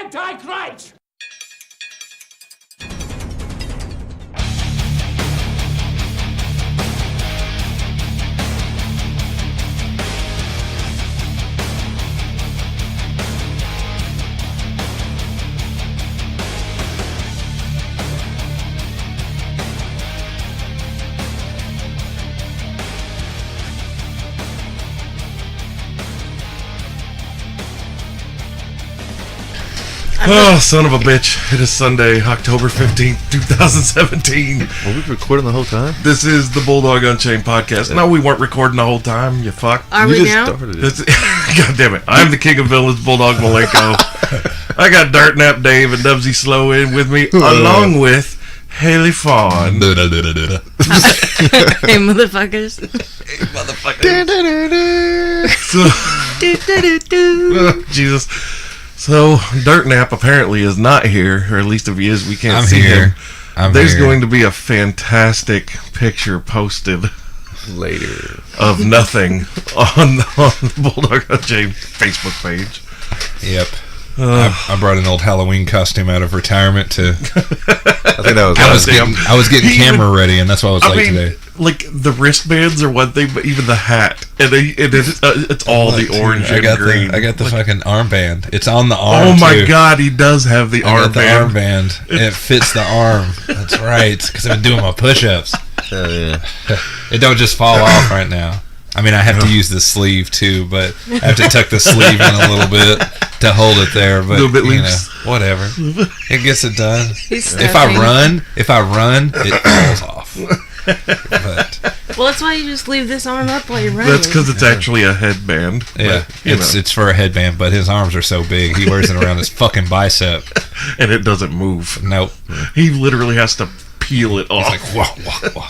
Antichrist! Oh, son of a bitch. It is Sunday, October 15th, 2017. Were we recording the whole time? This is the Bulldog Unchained podcast. No, we weren't recording the whole time, you fuck. Are we now? Started it. God damn it. I'm the king of villains, Bulldog Malenko. I got Dirtnap Dave and Knubsie Slow in with me, along with Haley Fawn. Hey, motherfuckers. Hey, motherfucker. Jesus. So, Dirtnap apparently is not here, or at least if he is, we can't see him. There's going to be a fantastic picture posted Later. of nothing on the Bulldog Unchained Facebook page. Yep. I brought an old Halloween costume out of retirement to. I think that was. I was getting camera ready, and that's why I was late today. Like the wristbands are one thing, but even the hat, and it's all the orange and green. I got the fucking armband. It's on the arm. Oh my too. God, he does have the armband. The armband. It fits the arm. That's right. Because I've been doing my push-ups. Yeah. It don't just fall off right now. I mean, I have to use the sleeve too, but I have to tuck the sleeve in a little bit to hold it there. But little bit you loose. know, whatever. It gets it done. If I run, it falls off. But well, that's why you just leave this arm up while you're running. That's because it's actually a headband. yeah, but, it's for a headband, but his arms are so big, he wears it around his fucking bicep. and it doesn't move. Nope. He literally has to peel it off. It's like, wah, wah, wah.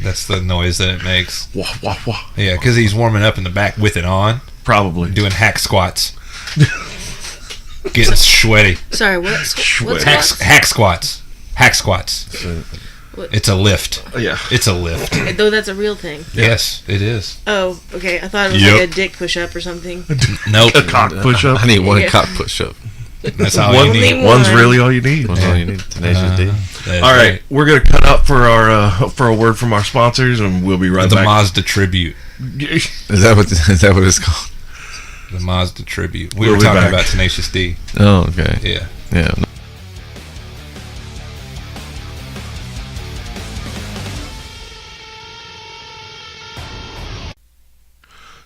That's the noise that it makes. Wah, wah, wah. Yeah, because he's warming up in the back with it on, Probably. doing hack squats. Getting sweaty. Sorry, what's Hack squats. Hack squats. It's a lift. Yeah. It's a lift. Though that's a real thing. Yes, it is. Oh, okay. I thought it was Yep. like a dick push-up or something. Nope. A cock push-up. I need one Yeah. cock push-up. That's all One- you need. Only One's one. really all you need. That's all you need. Tenacious D. That's All right, we're gonna cut up for our for a word from our sponsors, and we'll be right The back. Mazda tribute. Is that what it's called? The Mazda tribute. We We'll were be talking back. about Tenacious D. Oh, okay. Yeah. Yeah.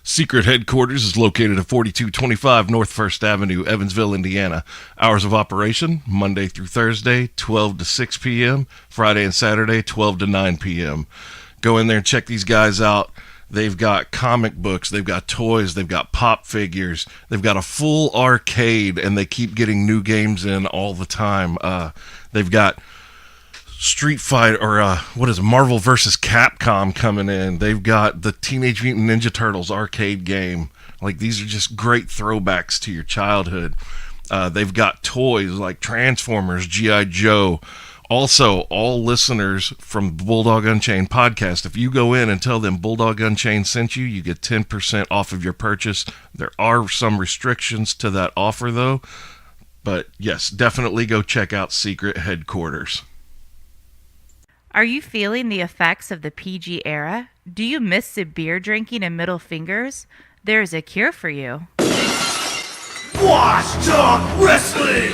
Secret headquarters is located at 4225 North 1st Avenue, Evansville, Indiana. Hours of operation, Monday through Thursday, 12 to 6 p.m., Friday and Saturday, 12 to 9 p.m. Go in there and check these guys out. They've got comic books, they've got toys, they've got pop figures, they've got a full arcade, and they keep getting new games in all the time. They've got Street Fighter, or what is it, Marvel vs. Capcom coming in. They've got the Teenage Mutant Ninja Turtles arcade game. Like, these are just great throwbacks to your childhood. They've got toys like Transformers, G.I. Joe. Also, all listeners from Bulldog Unchained podcast, if you go in and tell them Bulldog Unchained sent you, you get 10% off of your purchase. There are some restrictions to that offer, though. But yes, definitely go check out Secret Headquarters. Are you feeling the effects of the PG era? Do you miss the beer drinking and middle fingers? There is a cure for you. Wash Talk Wrestling!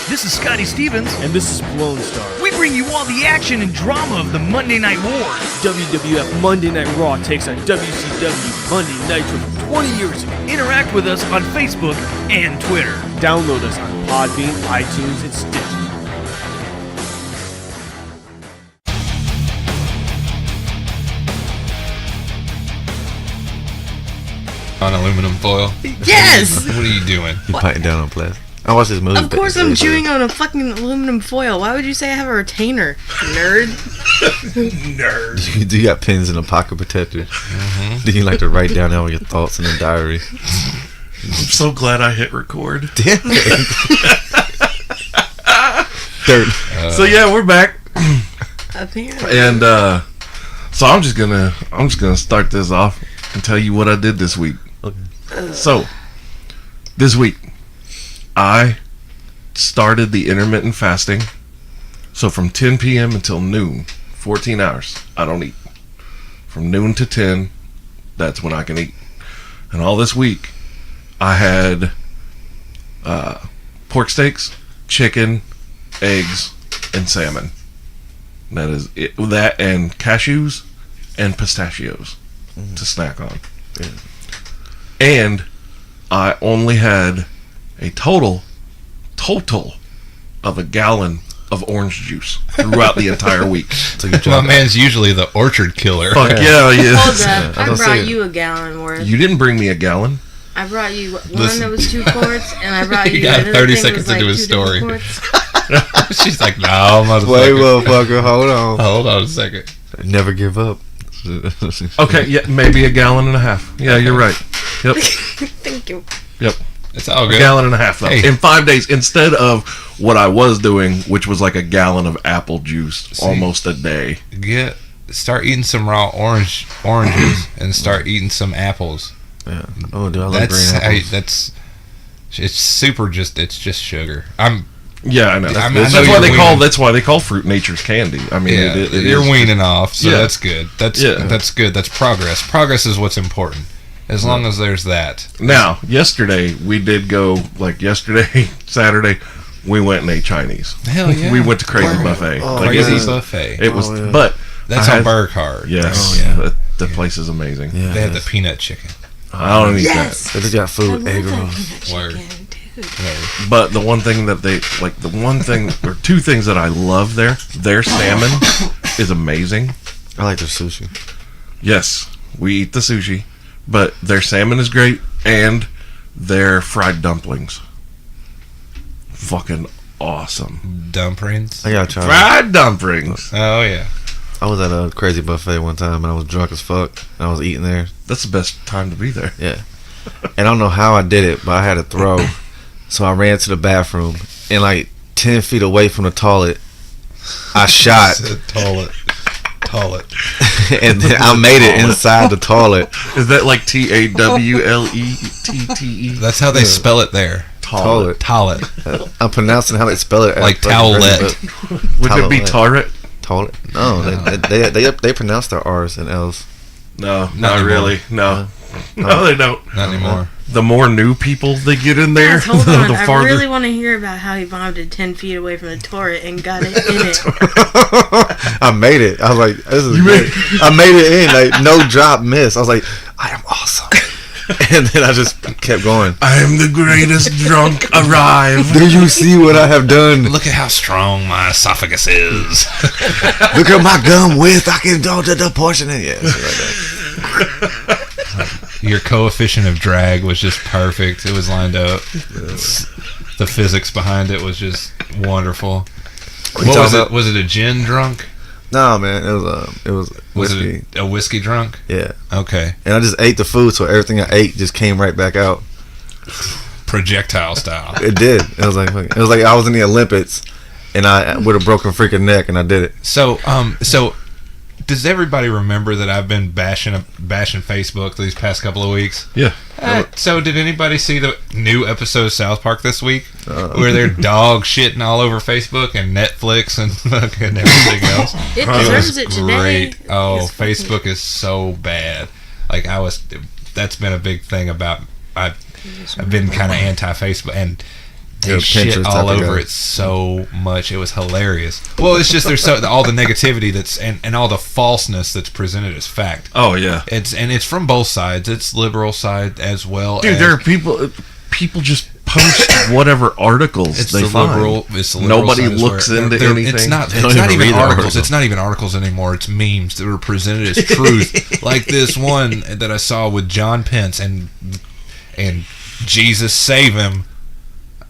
This is Scotty Stevens, And this is Blown Star. we bring you all the action and drama of the Monday Night War. WWF Monday Night Raw takes on WCW Monday Nitro from 20 years ago. Interact with us on Facebook and Twitter. Download us on Podbean, iTunes, and Stitcher. On aluminum foil. Yes! What are you doing? You biting down on plastic. I watched this movie. Of course I'm chewing on a fucking aluminum foil. Why would you say I have a retainer, nerd? Nerd. Do you got pens and a pocket protector? Mm-hmm. Do you like to write down all your thoughts in a diary? I'm so glad I hit record. Damn it. Dirt. So yeah, we're back. Apparently. And so I'm just gonna start this off and tell you what I did this week. Okay. So this week I started the intermittent fasting. So from 10 p.m. until noon, 14 hours, I don't eat. From noon to 10, that's when I can eat. And all this week, I had pork steaks, chicken, eggs, and salmon. That is it. That and cashews and pistachios to snack on. Yeah. And I only had a total of a gallon of orange juice throughout the entire week. My man's usually the orchard killer. Fuck yeah, yeah. Hold up. I I don't see brought it. you a gallon worth. You didn't bring me a gallon. I brought you one Listen. that was 2 quarts, and I brought He you got another 30 thing that seconds was into like his 2 different story. quarts. She's like, no, Wait, motherfucker. motherfucker, hold on. Hold on a second. Never give up. Okay, yeah, maybe a gallon and a half. Yeah, you're right. Yep, Thank you. yep. It's all A good. gallon and a half, though. Hey. In 5 days, instead of what I was doing, which was like a gallon of apple juice almost a day. Start eating some raw oranges and start eating some apples. Yeah. Oh, dude, I love green apples. It's super. It's just sugar. Yeah, I know. I That's know why you're they call. weaning. That's why they call fruit nature's candy. I mean, Yeah, it you're is. weaning off, so Yeah. that's good. That's good. That's progress. Progress is what's important. As long as there's that. Now, yesterday we did go. Like yesterday, Saturday, we went and ate Chinese. Hell yeah. We went to Crazy Buffet. Oh, Like, Crazy it was, Buffet. It was, Oh, yeah. but That's I on had- Burkhard. Yes, Oh, yeah. the place is amazing. Yeah. They have the peanut chicken. I don't eat Yes. They just got I food, love egg that rolls. peanut Word. chicken, dude. that. But the one thing that they like, the one thing or two things that I love there, their salmon is amazing. I like their sushi. Yes, we eat the sushi, but their salmon is great, and their fried dumplings, fucking awesome. Dumplings. I gotta try that. Fried dumplings. Oh yeah. I was at a Crazy Buffet one time and I was drunk as fuck. And I was eating there. That's the best time to be there. Yeah. And I don't know how I did it, but I had to throw. So I ran to the bathroom and like 10 feet away from the toilet, I shot Toilet. and then I made it inside the toilet. Is that like TAWLETTE? That's how they spell it there. Toilet. Toilet. I'm pronouncing how they spell it. Like towelette. towelette. Would it be Toilet. turret? Toilet. No, they pronounce their R's and L's. No, not anymore. really. No, no, they don't. Not anymore. The more new people they get in there, Yes, hold on. the I farther. really want to hear about how he vomited 10 feet away from the toilet and got it in it. I made it. I was like, this is great. I made it in, like no drop miss. I was like, I am awesome. And then I just kept going. I am the greatest drunk arrive. Do you see what I have done? Look at how strong my esophagus is. Look at my gum width. I can do the portion it. Yeah, shit like that. Your coefficient of drag was just perfect. It was lined up. The physics behind it was just wonderful. What was talking it? about? Was it a gin drunk? No, man, it was Was whiskey. it a whiskey drunk? Yeah, Okay. and I just ate the food, so everything I ate just came right back out. Projectile style. It did. It was like I was in the Olympics, and I with a broken freaking neck, and I did it. So does everybody remember that I've been bashing Facebook these past couple of weeks? Yeah. So did anybody see the new episode of South Park this week, where they're dog shitting all over Facebook and Netflix and fucking everything else? It was deserves it today. great. Oh, It's fucking- Facebook is so bad. Like that's been a big thing about. I've been kind of anti-Facebook and. They You're a shit Pinterest all type of over guy. it so much. It was hilarious. Well, it's just there's all the negativity and all the falseness that's presented as fact. Oh yeah. It's from both sides. It's liberal side as well. Dude, as, there are people just post whatever articles It's they the find. liberal. It's the liberal Nobody side is looks where into they're- anything. It's not. They It's don't not even even read the articles. articles. It's not even articles anymore. It's memes that were presented as truth. Like this one that I saw with John Pence and Jesus save him.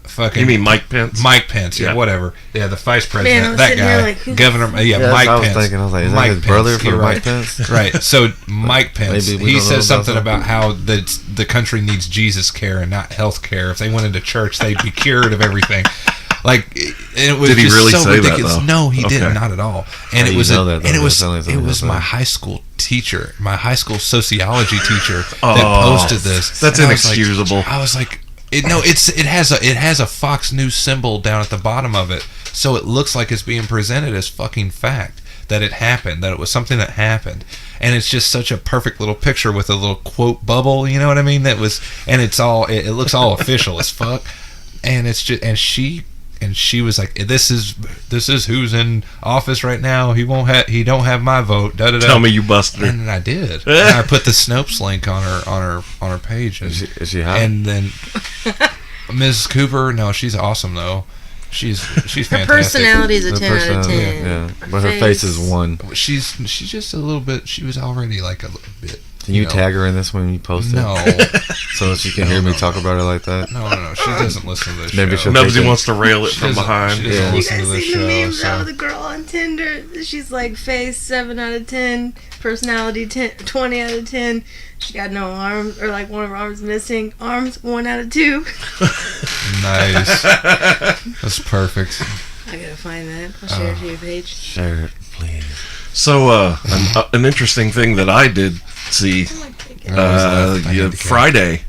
Fucking You mean Mike Pence? Mike Pence, yeah, Yeah. whatever. Yeah, the vice Man, I president, was that sitting here guy, like, who- Governor, Yeah, Mike that's what I was Pence. thinking. I was like, is that Mike his brother Pence, for you're Mike right. Pence? Right. So Mike Pence, Maybe we he don't know says something about about how the country needs Jesus care and not health care. If they went into church, they'd be cured of everything. Like it was Did he just really so say that, ridiculous. though? No, he Okay. didn't, not at all. And How it you was know that, though? and it That was sounds like something my else. high school teacher, my high school sociology teacher that Oh, posted this. that's And I was like- inexcusable. I was like, It has a Fox News symbol down at the bottom of it, so it looks like it's being presented as fucking fact that it happened, that it was something that happened, and it's just such a perfect little picture with a little quote bubble. You know what I mean? It looks all official as fuck, and it's just and she was like, this is who's in office right now. He don't have my vote. Da, da, da. Tell me you busted her. And then I did. And I put the Snopes link on her page. And, Is she hot? And then Mrs. Cooper, no, she's awesome though. She's Her fantastic. personality is a The 10 out of personality, 10. yeah. But her face is 1. She's just a little bit. She was already like a little bit. Can you tag her in this when you post it? No, So she can hear me talk about her like that? no. She doesn't listen to this Maybe show. she'll- Nubsy wants to rail it She from doesn't- behind. she doesn't Yeah. You listen guys to this seen the show. memes So. of the girl on Tinder? She's like face 7 out of 10, personality 20 out of 10. She got no arms, or like one of her arms missing. Arms 1 out of 2. Nice. That's perfect. I gotta find that. I'll share it to your page. Share it, please. So, an interesting thing that I did see Friday,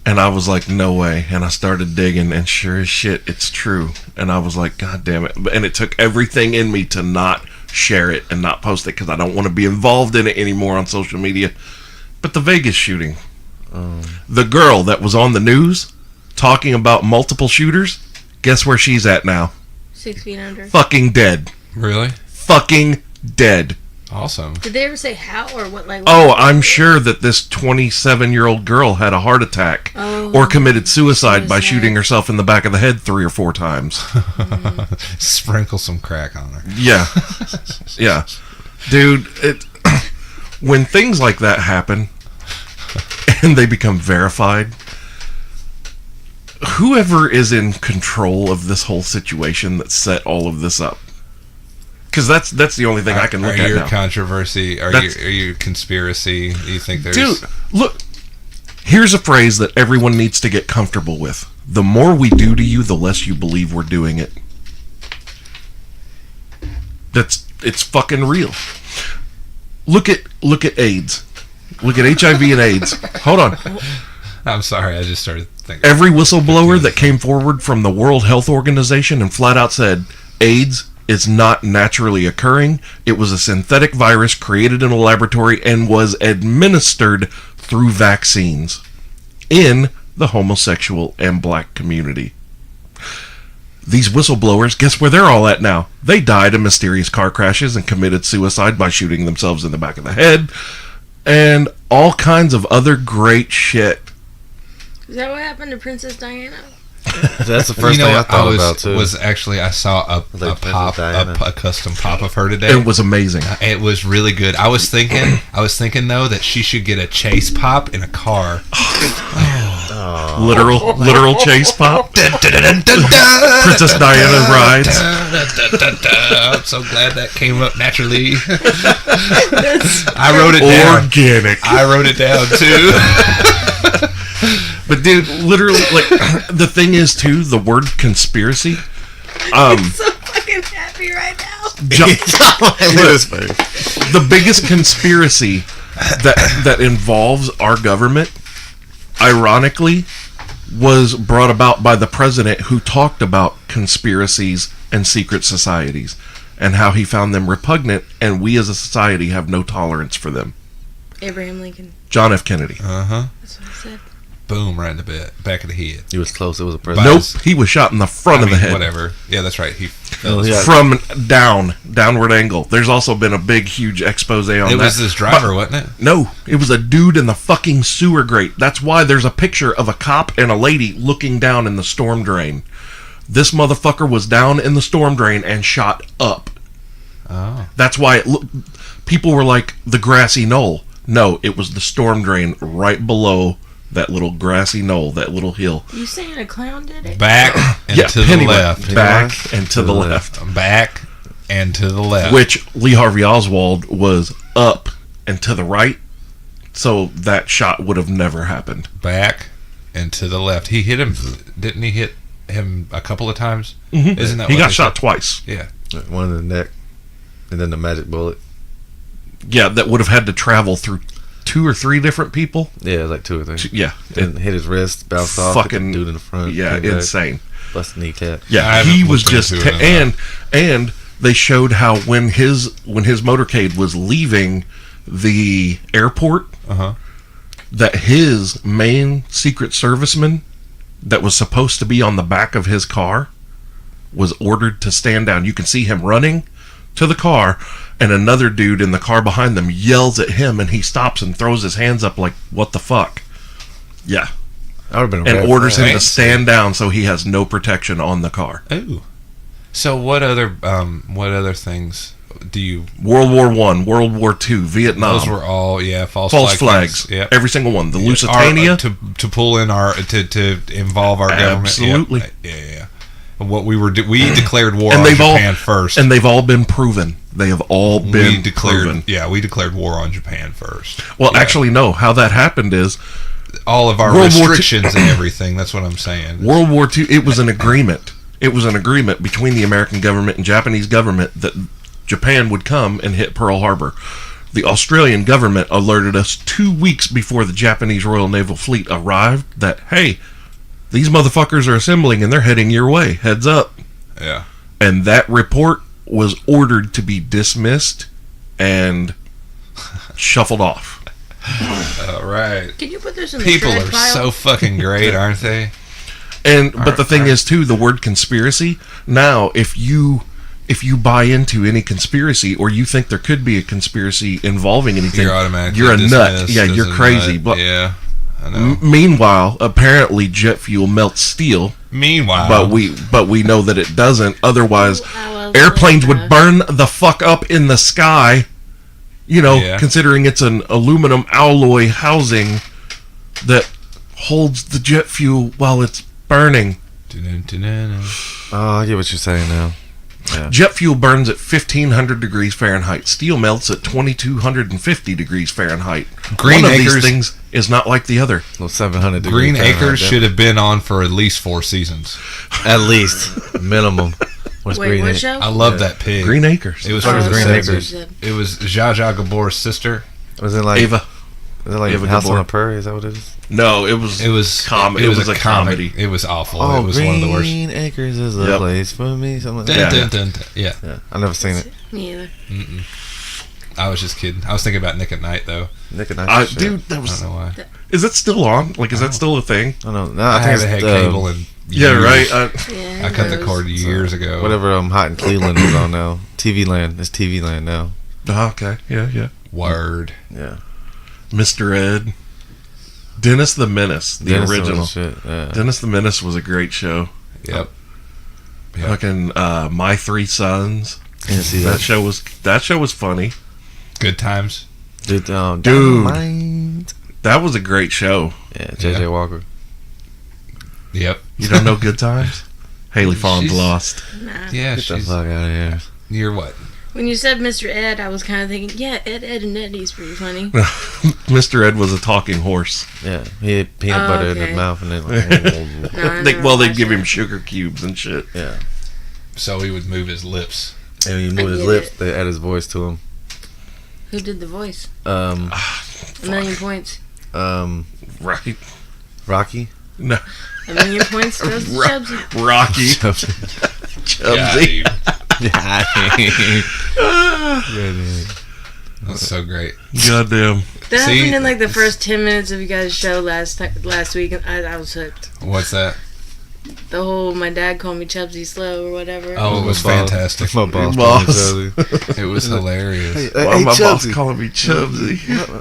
and I was like, no way. And I started digging, and sure as shit, it's true. And I was like, God damn it. And it took everything in me to not share it and not post it because I don't want to be involved in it anymore on social media. But the Vegas shooting, the girl that was on the news talking about multiple shooters, guess where she's at now? 6 feet under. Fucking dead. Really? Fucking dead. Awesome. Did they ever say how or what? Like, Oh, I'm sure that this 27-year-old girl had a heart attack or committed suicide by shooting herself in the back of the head 3 or 4 times. Sprinkle some crack on her. Yeah. Yeah. Dude, when things like that happen and they become verified, whoever is in control of this whole situation that set all of this up, because that's the only thing I can look at Are you now. controversy? Are you conspiracy? Do you think there's... Dude, look, here's a phrase that everyone needs to get comfortable with. The more we do to you, the less you believe we're doing it. It's fucking real. Look at AIDS. Look at HIV and AIDS. Hold on. I'm sorry, I just started thinking. Every whistleblower that came forward from the World Health Organization and flat out said AIDS is not naturally occurring. It was a synthetic virus created in a laboratory and was administered through vaccines in the homosexual and black community. These whistleblowers, guess where they're all at now? They died in mysterious car crashes and committed suicide by shooting themselves in the back of the head and all kinds of other great shit. is that what happened to Princess Diana? That's the first thing I thought about, too. I saw a Like pop, Diana. a custom pop of her today. It was amazing. It was really good. I was thinking though that she should get a chase pop in a car. Literal chase pop. Princess Diana rides. I'm so glad that came up naturally. I wrote it down. Organic. I wrote it down too. But dude, literally, like, the thing is too, the word conspiracy. I'm so fucking happy right now. The biggest conspiracy that involves our government, ironically, was brought about by the president, who talked about conspiracies and secret societies and how he found them repugnant, and we as a society have no tolerance for them. Abraham Lincoln. John F. Kennedy. That's what I said. Boom, right in the back of the head. He was close. It was a president. Nope, he was shot in the front of the head. Whatever. Yeah, that's right. He From downward angle. There's also been a big, huge expose on that. It was this driver, wasn't it? No, it was a dude in the fucking sewer grate. That's why there's a picture of a cop and a lady looking down in the storm drain. This motherfucker was down in the storm drain and shot up. Oh. That's why people were like, the grassy knoll. No, it was the storm drain right below that little grassy knoll, that little hill. You saying a clown did it? Back and to the Pennywise. left. Back and to the left. Back and to the left. Which Lee Harvey Oswald was up and to the right, so that shot would have never happened. Back and to the left. He hit him. Didn't he hit him a couple of times? Mm-hmm. Isn't that he what got they shot said? twice? Yeah. One in the neck, and then the magic bullet. Yeah, that would have had to travel through 2 or 3 different people. Yeah, like 2 or 3. Yeah, And hit his wrist, bounced off. Hit the fucking dude in the front. Yeah, came back, insane. Busted kneecap. Yeah, I haven't he was looked just into it and they showed how when his motorcade was leaving the airport, that his main Secret Serviceman that was supposed to be on the back of his car was ordered to stand down. You can see him running to the car, and another dude in the car behind them yells at him, and he stops and throws his hands up like, "What the fuck?" Yeah. I would've been a And red orders flag. him to stand down so he has no protection on the car. Ooh. So what other things do you? World War I, World War II, Vietnam. Those were all false flags. flags. Yeah. Every single one. The Lusitania. to pull in our to involve our government. Absolutely. Yeah. What we declared war And on they've all- Japan first. And they've all been proven. They have all been proven. Yeah, we declared war on Japan first. Well, Yeah. actually, no. How that happened is all of our World War II restrictions and everything. That's what I'm saying. World War II, it was an agreement. It was an agreement between the American government and Japanese government that Japan would come and hit Pearl Harbor. The Australian government alerted us 2 weeks before the Japanese Royal Naval Fleet arrived that, hey, these motherfuckers are assembling and they're heading your way. Heads up. Yeah. And that report was ordered to be dismissed and shuffled off. All right. Can you put this in the People shred are pile? so fucking great, aren't they? But the thing is too, the word conspiracy, now if you buy into any conspiracy or you think there could be a conspiracy involving anything, You're automatically you're a nut. dismissed Yeah, as you're a crazy. nut. But yeah, I know. meanwhile, apparently jet fuel melts steel, Meanwhile, but we know that it doesn't. Otherwise, well, airplanes would burn the fuck up in the sky. You know, Yeah. considering it's an aluminum alloy housing that holds the jet fuel while it's burning. Oh, I get what you're saying now. Jet fuel burns at 1,500 degrees Fahrenheit. Steel melts at 2,250 degrees Fahrenheit. Green One of Acres- these things is not like the other. Well, 700 Green degrees Acres Fahrenheit, should have been on for at least 4 seasons. at least minimum. What's Wait, Green what Acres? show? I love that pig. Green Acres. It was What from was Green that's what Acres? you said. It was Zsa Zsa Gabor's sister. Was it like Ava. Is it like Ava House on Gabor. the Prairie? Is that what it is? No, it was. It was It was a comedy. It was awful. Oh, it was one of the worst. Green Acres is a Yep. place for me. Something like Dun, that. Yeah. dun, dun, dun. Yeah, Yeah, I've never seen it. Me either. I was just kidding. I was thinking about Nick at Night though. Nick and I. Dude, that I was. don't know why. Is it still on? Like, is that still a thing? I don't know. No, I I think haven't had it's cable in Yeah, years. right. Yeah, I cut the those. cord years ago. whatever. Hot in Cleveland is on now. TV Land. It's TV Land now. Okay. Yeah. Word. Yeah. Mr. Ed. Dennis the Menace, the Dennis original. was shit. Yeah. Dennis the Menace was a great show. Yep. Yep. Fucking My Three Sons. Didn't see That show was funny. Good times. Dude. Dude. Dynamite. That was a great show. Yeah. JJ Yeah. Walker. Yep. You don't know Good Times? Haley Fawn's She's- Lost. Nah. Yeah, Get the she's. fuck out of here. You're what? When you said Mr. Ed, I was kind of thinking, yeah, Ed, and Eddie's pretty funny. Mr. Ed was a talking horse. Yeah. He had peanut Oh, butter in okay. his mouth and then like, No, I They never they'd watched give him it. sugar cubes and shit. yeah. So he would move his lips. And when he moved his get lips, it. they add his voice to him. Who did the voice? A million points. Right? Rocky. No. A million points goes to Ro- Chubsy. Rocky. Chubsy. That's so great. Goddamn. That See? happened in like the first 10 minutes of you guys' show last week, and I was hooked. What's that? The whole my dad called me Chubsy Slow or whatever. Oh, it was fantastic. My boss. Boss. It was hilarious. Hey, Why my boss Chubsy. calling me Chubsy?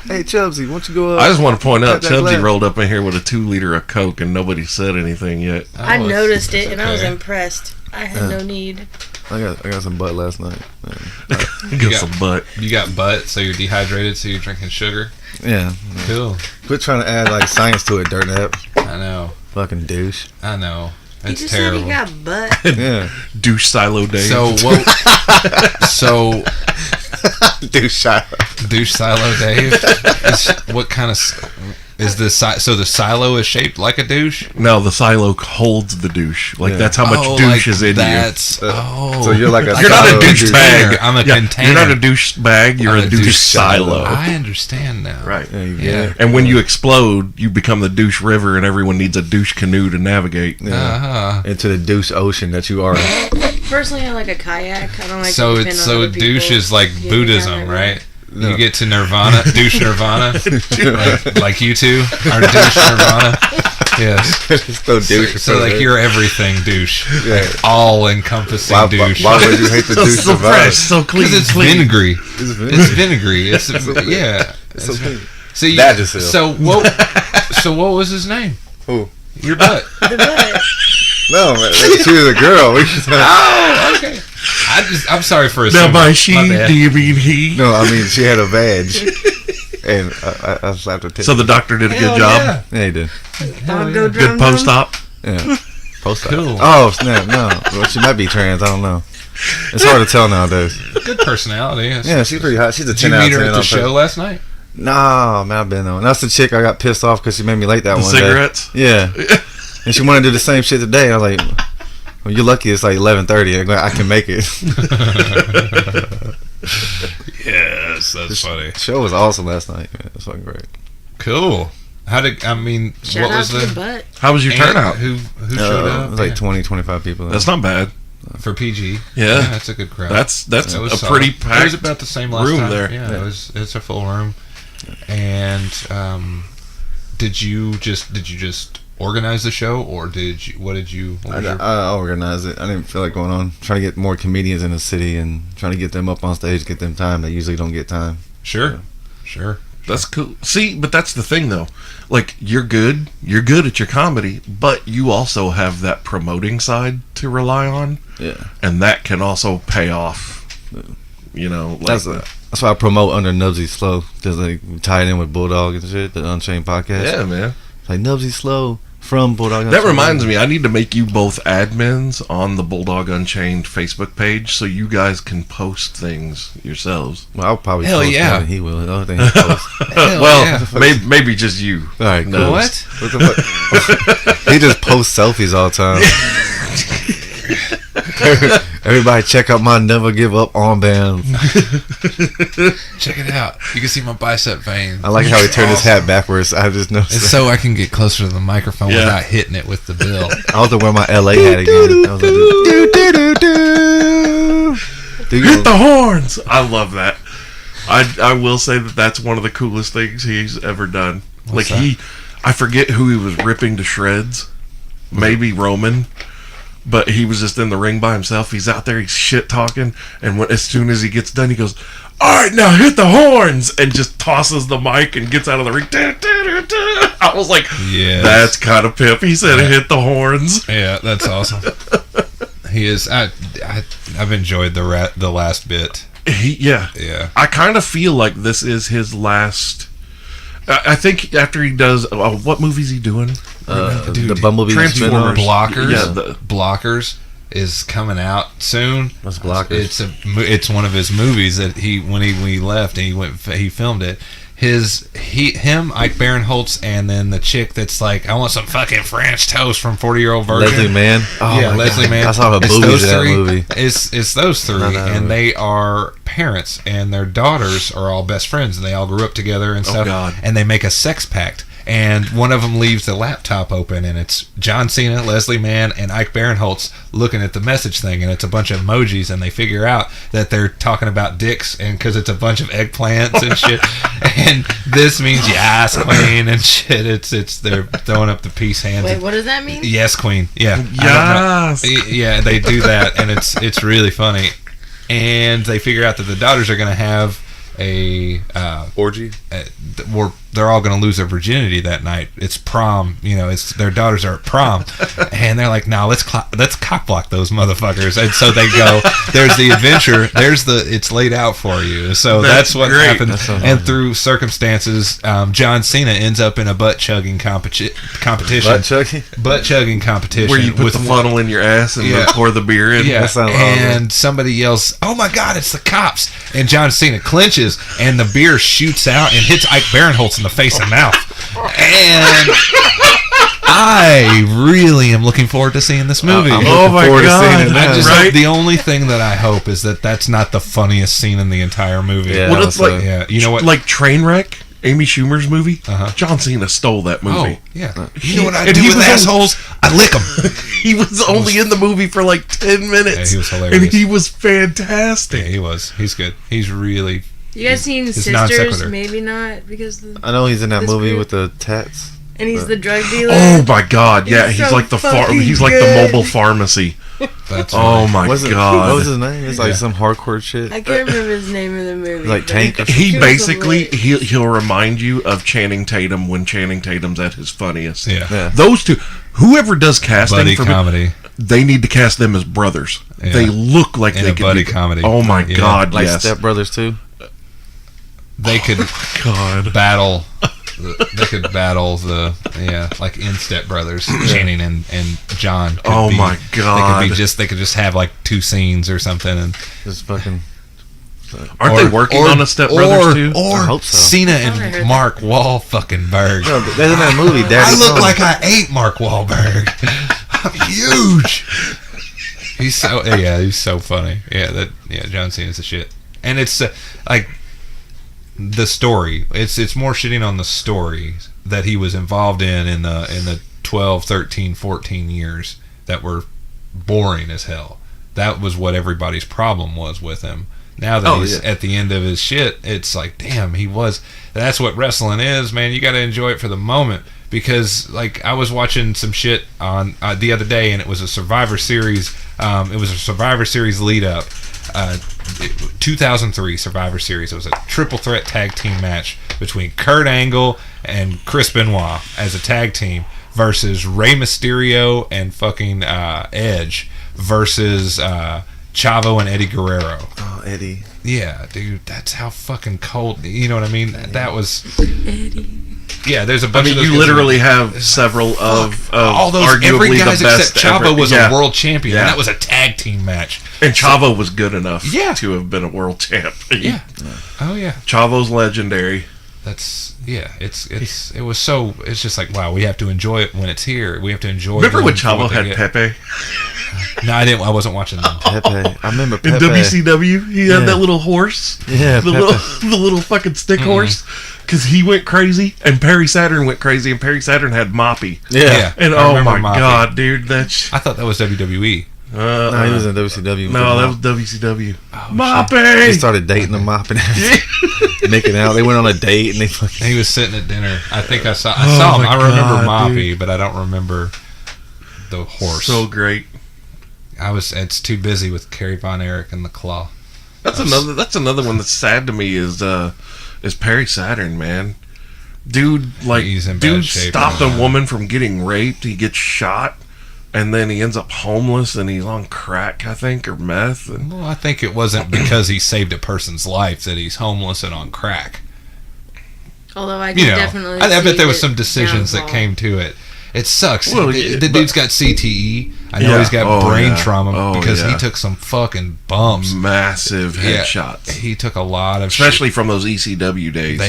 Hey, Chubsy, why don't you go up? I just want to point out, That Chubsy glass. rolled up in here with a 2-liter of Coke and nobody said anything yet. I Oh, noticed it's it and I was okay. impressed. I had no need. I got some butt last night. Get got- some butt. You got butt, so you're dehydrated, so you're drinking sugar. Yeah. Cool. Quit trying to add like science to it, Dirtnap. I know. Fucking douche. I know. He It's just terrible. said he got butt. Yeah. Douche Silo Dave. So what? So douche shot. douche silo Dave. Is, what kind of? Is so the silo is shaped like a douche? No, the silo holds the douche. Like that's how much douche is in you. So you're like a You're not a silo douche bag. I'm a container. You're not a douche bag. You're a douche silo. I understand now. Right. Yeah. And when you explode, you become the douche river, and everyone needs a douche canoe to navigate. Into the douche ocean that you are. Personally, I like a kayak. I don't like. So to depend it's on other douche people. is like Yeah, Buddhism, yeah, right? No. You get to nirvana, douche nirvana, like you two are douche nirvana. Yes. So douche. So like you're everything douche, Yeah. all encompassing douche. Why would you hate the douche? So fresh, so clean. Because it's clean. vinegary. It's It's vinegary. It's yeah. It's so clean. So you, Vagisil. so what was his name? Who? Your butt. The butt. No, man, she was a girl. Oh, okay. I'm sorry for assuming. Now by she, My bad. do you mean he? No, I mean she had a vag, and I slapped her tits. So the doctor did a good Hell job. Yeah, he did. Bongo Good drum post drum. op. Yeah. Post Cool. Oh snap! No, well, she might be trans. I don't know. It's hard to tell nowadays. Good personality. Yeah, she's pretty hot. She's a Did you 10 out of meet 10. her at the on show Facebook. last night? Nah, man, I've been on. That's the chick I got pissed off because she made me late that The one cigarettes. day. Yeah, and she wanted to do the same shit today. I was like, well, you're lucky it's like 11:30. I can make it. Yes, that's funny. The show was awesome last night. Man. It was fucking great. Cool. Shout what out was to the the butt. How was your turnout? Who showed up? It was like 20, 25 people. That's not bad. For PG. Yeah. That's a good crowd. That's It was a solid. pretty It packed was about the same last room time. there. Yeah, it's a full room. And did you just organize the show, or what was your I organized it. I didn't feel like going on. Trying to get more comedians in the city and trying to get them up on stage, get them time. They usually don't get time. Sure. That's cool. See, but that's the thing though. Like you're good at your comedy, but you also have that promoting side to rely on. Yeah. And that can also pay off. You know, like That's why I promote under Knubsie Slow, because they tie it in with Bulldog and shit, the Unchained podcast. yeah, man. Like Knubsie Slow from Bulldog That reminds me, I need to make you both admins on the Bulldog Unchained Facebook page so you guys can post things yourselves. Well, I'll probably Hell post yeah. more than he will. The other thing he posts. Well, yeah. maybe just you. All right, No. cool. What? What the fuck? He just posts selfies all the time. Everybody check out my Never Give Up armband. Check it out. You can see my bicep vein. I like how he turned his hat backwards. I just noticed. It's so I can get closer to the microphone Yeah. without hitting it with the bill. I was to wear my LA hat again. I was like, Hit the horns! I love that. I will say that that's one of the coolest things he's ever done. What's I forget who he was ripping to shreds. Maybe Roman. But he was just in the ring by himself. He's out there, he's shit talking, and as soon as he gets done, he goes, "All right, now hit the horns," and just tosses the mic and gets out of the ring. I was like, Yes. that's kind of pimp. He said, "Hit the horns." Yeah, that's awesome. He is. I've enjoyed the last bit. Yeah. I kind of feel like this is his last. I think after he does, what movie is he doing? Dude, the Bumblebee Transformers. spin-off. Blockers. Yeah, Blockers is coming out soon. What's Blockers? It's one of his movies that when he left and he filmed it. Him, Ike Barinholtz, and then the chick that's like, I want some fucking French toast from 40-Year-Old Virgin. Leslie Mann. Oh Yeah, my Leslie God. Mann. I saw her It's boobies those in that three. movie. It's those three, and they are parents, and their daughters are all best friends, and they all grew up together and stuff. God. And they make a sex pact. And one of them leaves the laptop open, and it's John Cena, Leslie Mann, and Ike Barinholtz looking at the message thing, and it's a bunch of emojis, and they figure out that they're talking about dicks, and because it's a bunch of eggplants and shit, and this means yes, queen, and shit. It's they're throwing up the peace hands. Wait, what does that mean? Yes, queen. Yeah. Yes. Yeah, they do that, and it's really funny. And they figure out that the daughters are going to have a Orgy? they're all going to lose their virginity that night. It's prom, it's their daughters are at prom, and they're like, "No, let's cock block those motherfuckers." And so they go. There's the adventure. It's laid out for you. So that's what great. happened. So and through circumstances, John Cena ends up in a butt chugging competition. Butt chugging? Butt chugging competition Where you put the funnel in your ass and then pour the beer in. Yeah, That sounds and somebody yells, "Oh my God, it's the cops!" And John Cena clinches, and the beer shoots out and hits Ike Barinholtz in in the face and mouth. And I really am looking forward to seeing this movie. I'm Oh looking my forward to God. seeing it I now. just Right? hope, the only thing that I hope is that that's not the funniest scene in the entire movie. Yeah. Well, it's so- like, Yeah, you know what? like Trainwreck, Amy Schumer's movie. Uh-huh. John Cena stole that movie. Oh, yeah. You know what I And do he with was on- assholes? I lick them. He was only in the movie for like 10 minutes. Yeah, he was hilarious. And he was fantastic. Yeah, he was. He's good. He's really... You guys seen It's non Sisters? sequitur. Maybe not because the, I know he's in that This movie group- with the tats. and he's the drug dealer. Oh my God! Yeah, He's he's so like the fucking he's like the good. mobile pharmacy. That's Oh my What God! was his name? It's like Yeah. some hardcore shit. I can't remember his name of the movie. Like but Tank or He was basically hilarious. he'll remind you of Channing Tatum when Channing Tatum's at his funniest. Yeah. Yeah. Those two, whoever does casting Buddy for comedy. they need to cast them as brothers. Yeah. They look like In they a could buddy be, comedy. Oh my Yeah. God! Like yes. Step Brothers too. They could God. battle... They could battle like in Step Brothers, Channing and John. Could Oh be- my God. They could just have like 2 scenes or something, and Just fucking. Aren't they working on a Step Brothers too? Or I hope so. Cena I heard and that. Mark Wahlberg. No, that's in that movie. Daddy I look Song. like I ate Mark Wahlberg. I'm huge. He's so funny. John Cena's the shit. And it's like the story. It's more shitting on the story that he was involved in the 12, 13, 14 years that were boring as hell. That was what everybody's problem was with him. Now that he's at the end of his shit, it's like, damn, he was. That's what wrestling is, man. You got to enjoy it for the moment. Because, like, I was watching some shit on the other day, and it was a Survivor Series. It was a Survivor Series lead up. 2003 Survivor Series. It was a triple threat tag team match between Kurt Angle and Chris Benoit as a tag team versus Rey Mysterio and fucking Edge versus Chavo and Eddie Guerrero. Oh, Eddie. Yeah, dude, that's how fucking cold. You know what I mean? That was. Yeah, there's a I bunch mean, of those you guys literally that- have several of all those arguably every guys the best except Chavo ever. was Yeah. a world champion. Yeah. And that was a tag team match. And Chavo was good enough Yeah. to have been a world champ. Yeah. Oh yeah. Chavo's legendary. It's just like, wow, we have to enjoy it when it's here. We have to enjoy. Remember them when for Chavo what they had get. Pepe No, I wasn't watching them. Pepe. I remember in Pepe. WCW? He had Yeah. that little horse. Yeah, the Pepe. little fucking stick horse. Because he went crazy, and Perry Saturn went crazy, and Perry Saturn had Moppy. Yeah. And I oh remember my Moppy. God, dude, that's I thought that was WWE. No, he was in WCW. no, that was WCW. He Moppy. started dating the mop and everything. Making out. They went on a date and they fucking. He was sitting at dinner. I think I saw Oh him. my I remember God, Moppy, but I don't remember the horse. So great. It's too busy with Kerry Von Erich and the Claw. That's another one that's sad to me is Perry Saturn, man. Dude, like, He's in bad dude shape stopped right a now. woman from getting raped. He gets shot, and then he ends up homeless, and he's on crack, I think, or meth. And Well, I think it wasn't because he saved a person's life that he's homeless and on crack. Although I You can know, definitely I bet see there was it some decisions that downfall. came to it. It sucks. Well, the yeah, dude's got CTE. I know Yeah. he's got Oh, brain yeah. trauma Oh, because he yeah. took some fucking bumps. massive Yeah, headshots, he took a lot of especially from those ECW days.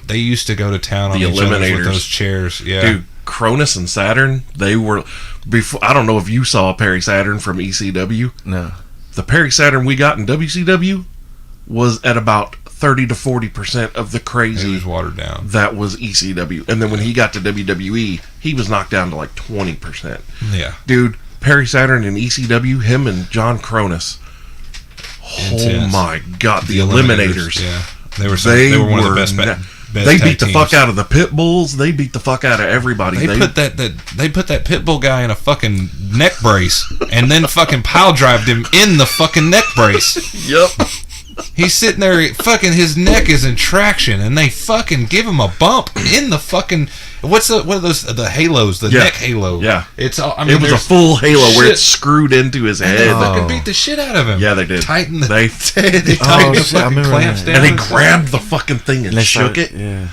They used to go to town on The each other with Eliminators. those chairs. Yeah, Dude, Cronus and Saturn, they were before. I don't know if you saw Perry Saturn from ECW. No. The Perry Saturn we got in WCW was at about 30 to 40% of the he crazy was watered down. that was ECW. And then when he got to WWE, he was knocked down to like 20%. Yeah, Dude, Perry Saturn and ECW, him and John Cronus. Oh Intense. my God, the Eliminators. Yeah, they were one of the best. na- best they tag beat the teams. fuck out of the Pit Bulls. They beat the fuck out of everybody. They put that pit bull guy in a fucking neck brace and then fucking pile drived him in the fucking neck brace. Yep. He's sitting there, fucking his neck is in traction, and they fucking give him a bump in the fucking what are those the halos, the Yeah. neck halo. Yeah. It's all. I mean, It was a there's- full halo where shit. it's screwed into his And they head. fucking beat the shit out of him. Yeah, they did. Tighten the They- they tightened Oh, the shit, I fucking remember clamps that. down. and they and stuff. grabbed the fucking thing and They shook started- it. Yeah.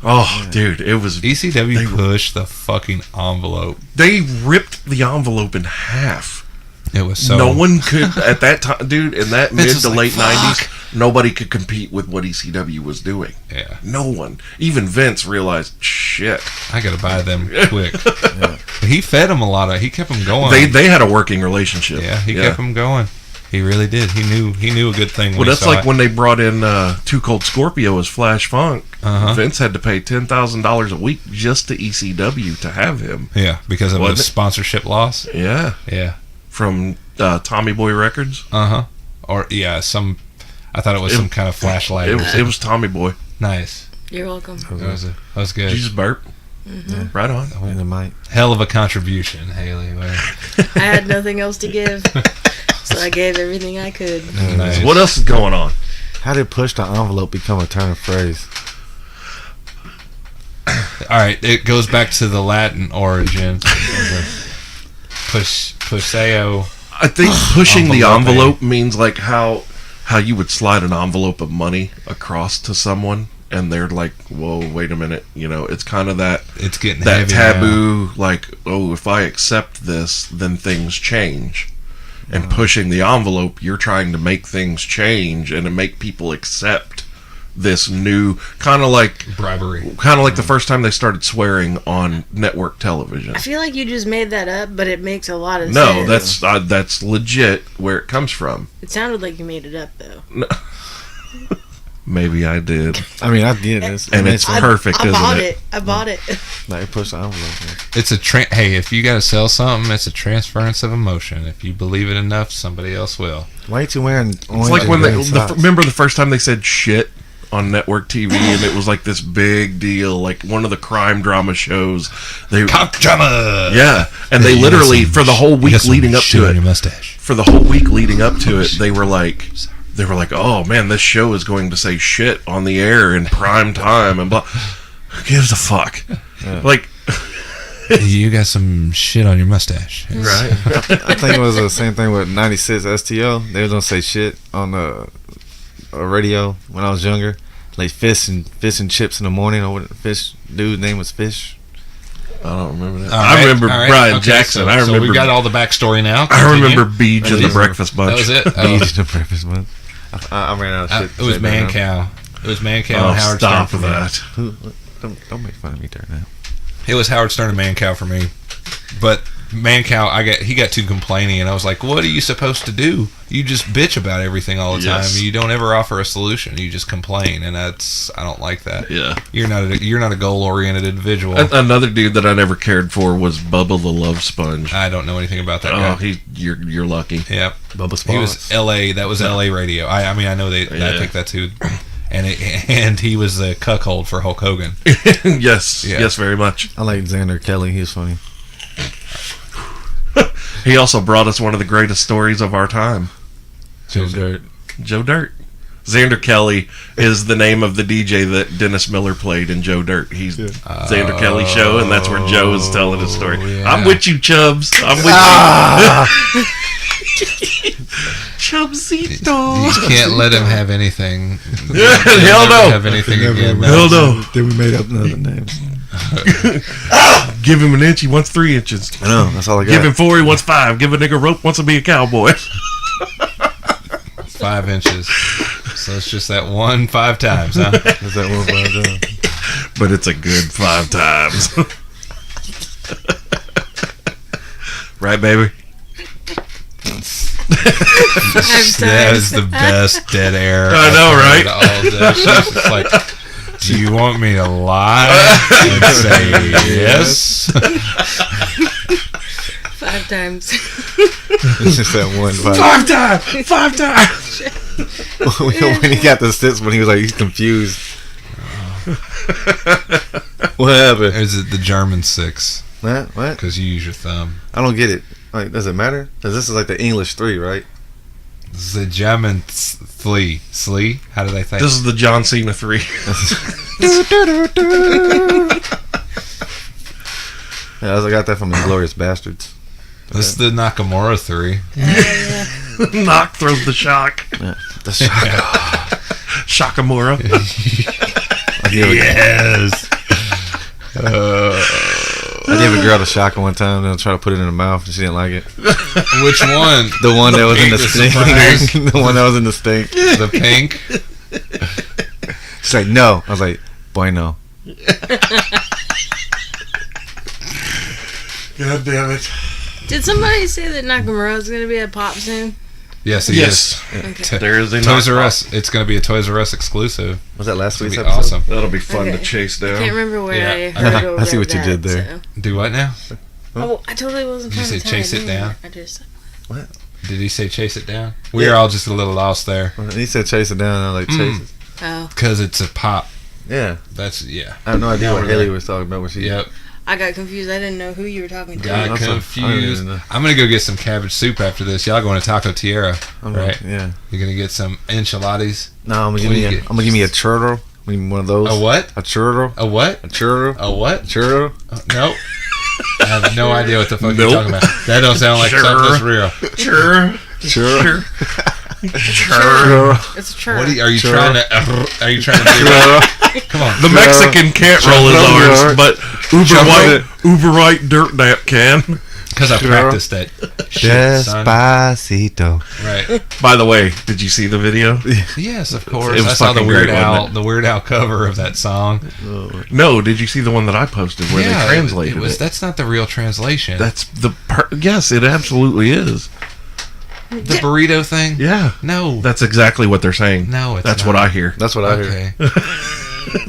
Oh, dude, it was. ECW They- pushed the fucking envelope. They ripped the envelope in half. It was so. No one could at that time, dude. In that mid just to like, late fuck. '90s, nobody could compete with what ECW was doing. Yeah. No one. Even Vince realized, shit. I gotta buy them quick. He fed them a lot of. He kept them going. They had a working relationship. Yeah, he kept them going. He really did. He knew a good thing. Well, that's like when they brought in Too Cold Scorpio as Flash Funk. Vince had to pay $10,000 a week just to ECW to have him. Yeah, because of the sponsorship loss. Yeah. Yeah. From Tommy Boy Records. Or I thought it was some kind of flashlight. It was Tommy Boy. Nice. You're welcome. That was good. Jesus burp. Right on. In the mic. Hell of a contribution, Haley. I had nothing else to give, so I gave everything I could. Nice. What else is going on? How did push the envelope become a turn of phrase? All right, it goes back to the Latin origin. Puseo. I think pushing the envelope means like how you would slide an envelope of money across to someone, and they're like, "Whoa, wait a minute!" You know, it's kind of that. It's getting that heavy taboo. now. Like, oh, if I accept this, then things change. And pushing the envelope, you're trying to make things change and to make people accept this new kind of like bribery, kind of like the first time they started swearing on network television. I feel like you just made that up, but it makes a lot of No, sense. that's legit where it comes from. It sounded like you made it up, though. No. Maybe I did. I mean, I did this, and it's perfect, I isn't bought it? I bought it. Like push the envelope. It's a hey, if you got to sell something, it's a transference of emotion. If you believe it enough, somebody else will. Why ain't you wearing? It's like when remember the first time they said shit on network TV, and it was like this big deal, like one of the crime drama shows. Cop drama. Yeah, and they literally for the whole week leading up to it. Your mustache. For the whole week leading up to it, they were like, "Oh man, this show is going to say shit on the air in prime time," and blah. Who gives a fuck? Yeah. Like, you got some shit on your mustache, right? I think it was the same thing with 96 STO. They was gonna say shit on the radio when I was younger, like fish and chips in the morning. Or what fish dude's name was Fish. I don't remember that. Right, I remember Brian okay, Jackson. So, I remember. So we got all the backstory now. I remember Beej and the Breakfast Bunch. That was it. Beej and the Breakfast Bunch. I ran out of shit. It was Man Cow. It was Man Cow and Howard stop Stern. that. Don't make fun of me, Dirtnap. It was Howard Stern and Man Cow for me, but Man Cow, he got too complaining, and I was like, "What are you supposed to do? You just bitch about everything all the time. You don't ever offer a solution. You just complain, and I don't like that. Yeah, you're not a goal oriented individual." Another dude that I never cared for was Bubba the Love Sponge. I don't know anything about that guy. You're lucky. Yep, Bubba Sponge. He was L.A. That was L.A. radio. I mean I know I think that's who. And he was the cuckold for Hulk Hogan. Yes, very much. I like Xander Kelly. He was funny. He also brought us one of the greatest stories of our time. Joe Dirt. Xander Kelly is the name of the DJ that Dennis Miller played in Joe Dirt. He's Xander Kelly show, and that's where Joe is telling his story. Yeah. I'm with you, Chubbs. I'm with you. Chubbsito. You can't let him have anything. Hell no. Have anything again. Hell no. Then we made up another names. Give him an inch, he wants 3 inches. I know, that's all I got. Give him 4, he wants 5. Give a nigga rope, wants to be a cowboy. 5 inches. So it's just that 5 times, huh? Is that 1 5 times? But it's a good 5 times. Right, baby? That is the best dead air. I know, right? All day. She's just like, do you want me to lie and say yes? 5 times. It's just that 1 5 times. When he got the sits, when he was like, he's confused. What happened? Is it the German 6? What? Because you use your thumb. I don't get it. Like, does it matter? Because this is like the English 3, right? This is the German 3. Slee? How do they think? This is the John Cena 3. Yeah, I got that from Inglourious Bastards. This is the Nakamura 3. Knock throws the shock. Yeah, the shock. Shakamura. Yes. I gave a girl the shotgun one time and I tried to put it in her mouth and she didn't like it. Which one? The one that was in the surprise. stink. The one that was in the stink. The pink? She's like, no. I was like, boy, no. God damn it. Did somebody say that Nakamura's gonna be at Pop soon? Yes, he is. Okay. There is a Toys R knockoff. Us. It's going to be a Toys R Us exclusive. Was that last It'll week's be episode? awesome. That'll be fun Okay. to chase I down. can't remember where Yeah. I heard or I see read what you did that, there. so- Do what now? Oh, I totally wasn't Did you trying say to tie chase it in. down? I just. Did he say chase it down? We are all just a little lost there. He said chase it down and I was like, chase it. Oh, Because it's a pop. Yeah. That's, yeah. I have no idea Now what we're Haley there. was talking about when she... Yep. I got confused. I didn't know who you were talking to. Got I don't confused. even know. I'm going to go get some cabbage soup after this. Y'all going to Taco Tierra, right? Yeah. You're going to get some enchiladas. No, I'm What gonna do you give get? me a churro. I'm gonna give me one of those. A what? A churro. A what? A churro. A what? Churro. Nope. I have no idea what the fuck you're Nope. talking about. That don't sound like Sure. something that's real. Sure. Churro. Churro. It's a churro. What are you Sure. trying to? Are you trying to do? Churro. Come on. The Mexican can't roll his Churro. R's, but Uber White Dirtnap can. Because I Sure. practiced that shit, son. Despacito. Right. By the way, did you see the video? Yes, of course. It was I saw the fucking Weird great, wasn't Al, it? the Weird Al cover of that song. No, did you see the one that I posted where Yeah, they translated it was. it? That's not the real translation. That's the yes, it absolutely is. the burrito thing. Yeah, No. that's exactly what they're saying. No, it's that's not. what I hear. That's what I heard. Okay.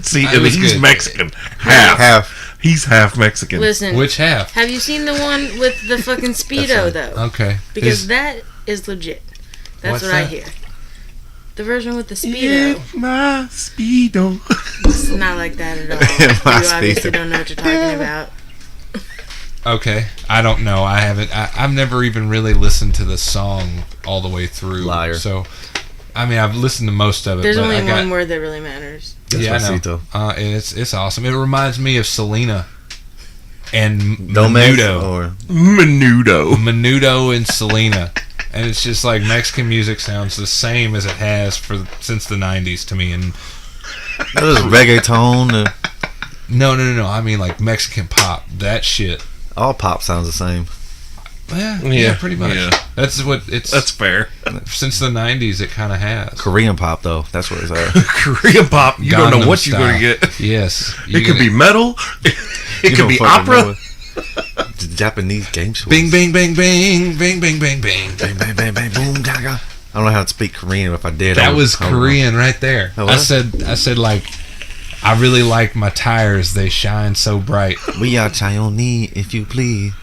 See, It and was he's good. Mexican, half. He's half Mexican. Listen, Which half? have you seen the one with the fucking Speedo, though? Okay. Because Is- that is legit. That's What's what I that? hear. The version with the Speedo. my speedo. It's not like that at all. My You obviously Speedo. don't know what you're talking about. Okay, I don't know. I haven't. I've never even really listened to the song all the way through. Liar. So, I mean, I've listened to most of it. There's but only I got, one word that really matters. Yeah, I know. Despacito. It's awesome. It reminds me of Selena and Domez Menudo. or Menudo. Menudo and Selena, and it's just like Mexican music sounds the same as it has since the '90s to me. And that was reggaeton. no. I mean like Mexican pop. That shit. All pop sounds the same. Yeah, pretty much. Yeah. That's what it's. That's fair. Since the '90s, it kind of has. Korean pop though, that's what it's at. Korean pop, you don't know Gangnam what you're going to Style. get. Yes, It could be metal. It You could don't be fucking know opera. it. The Japanese game shows. Bing, bing, bing, bing, bing, bing, bing, bing. bang, bang, bang, bang, boom, gaga. I don't know how to speak Korean. If I did, I That would- was I would know. Korean right there. Oh, I what? said like, I really like my tires. They shine so bright. We are Chinese, if you please.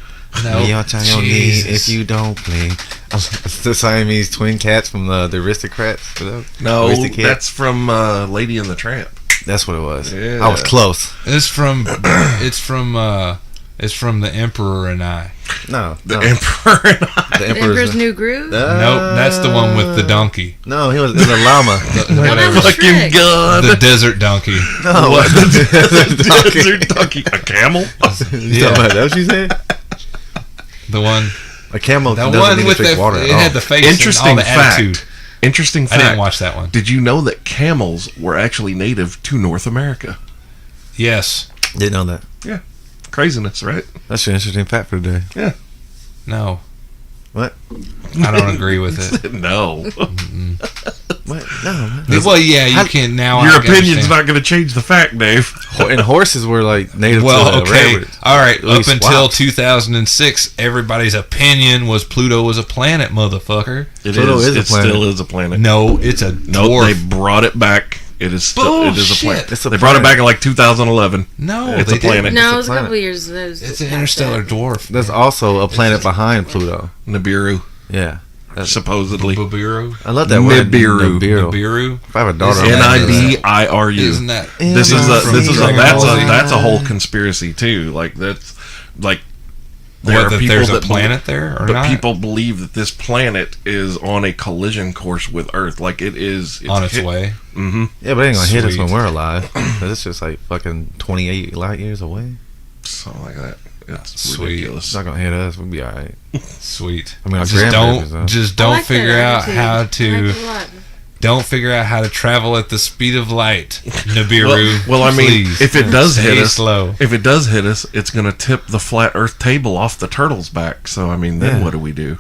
No, We are Chinese, Jesus. if you don't play. It's the Siamese twin cats from the Aristocrats. No, Aristocats. that's from Lady and the Tramp. That's what it was. Yeah. I was close. It's from the Emperor and I. No, The no. Emperor and I. The The Emperor's New Groove? Nope, that's the one with the donkey, No, he was in the llama. whatever, was Fucking Shrek. gun. the desert donkey. No, What? the donkey. Desert donkey. A camel? You talking Yeah, about that? What you said? the one, A camel that doesn't one need with to drink the water at it all. had the face Interesting and all the fact. attitude. Interesting I fact. didn't watch that one. Did you know that camels were actually native to North America? Yes, Didn't know that. Craziness, right? That's an interesting fact for today. no, What? I don't agree with it. No. What? No. Well, yeah, you can now. Your I opinion's understand. not going to change the fact, Dave. And horses were like native Well, to okay, rabbits. all right. At least Up until swaps. 2006, everybody's opinion was Pluto was a planet, motherfucker. Pluto is a It planet. still is a planet. No, it's a No, dwarf. they brought it back. It is still. It is a Bullshit. planet. It's a They brought it planet. back in like 2011. No, It's they a planet. didn't. No, It's it a was a couple planet. years. That was It's an past interstellar that. dwarf. There's also a planet behind Pluto. Nibiru, Yeah. supposedly. Nibiru. I love that word. Nibiru. Nibiru. If I have a daughter, Isn't I'm that- gonna do Nidiru. Isn't that? This is a. from This is a. Dragon That's Ball a. Z? That's a whole conspiracy too. Like that's like. There What, are that people there's a that planet there or but not? people believe that this planet is on a collision course with Earth. Like it is on its way. Mm-hmm. Yeah, but it ain't gonna hit us Sweet. when we're alive. 'Cause it's just like fucking 28 light years away. Something like that. It's Sweet. ridiculous. It's not gonna hit us. We'll be alright. Sweet. I mean, our just grandparents, don't though. just I don't like that figure out attitude. how I like to it a lot. don't figure out how to travel at the speed of light, Nibiru. Well, I mean, please, if it does hit stay us, slow. if it does hit us, it's gonna tip the flat Earth table off the turtle's back. So I mean, then Yeah. what do we do?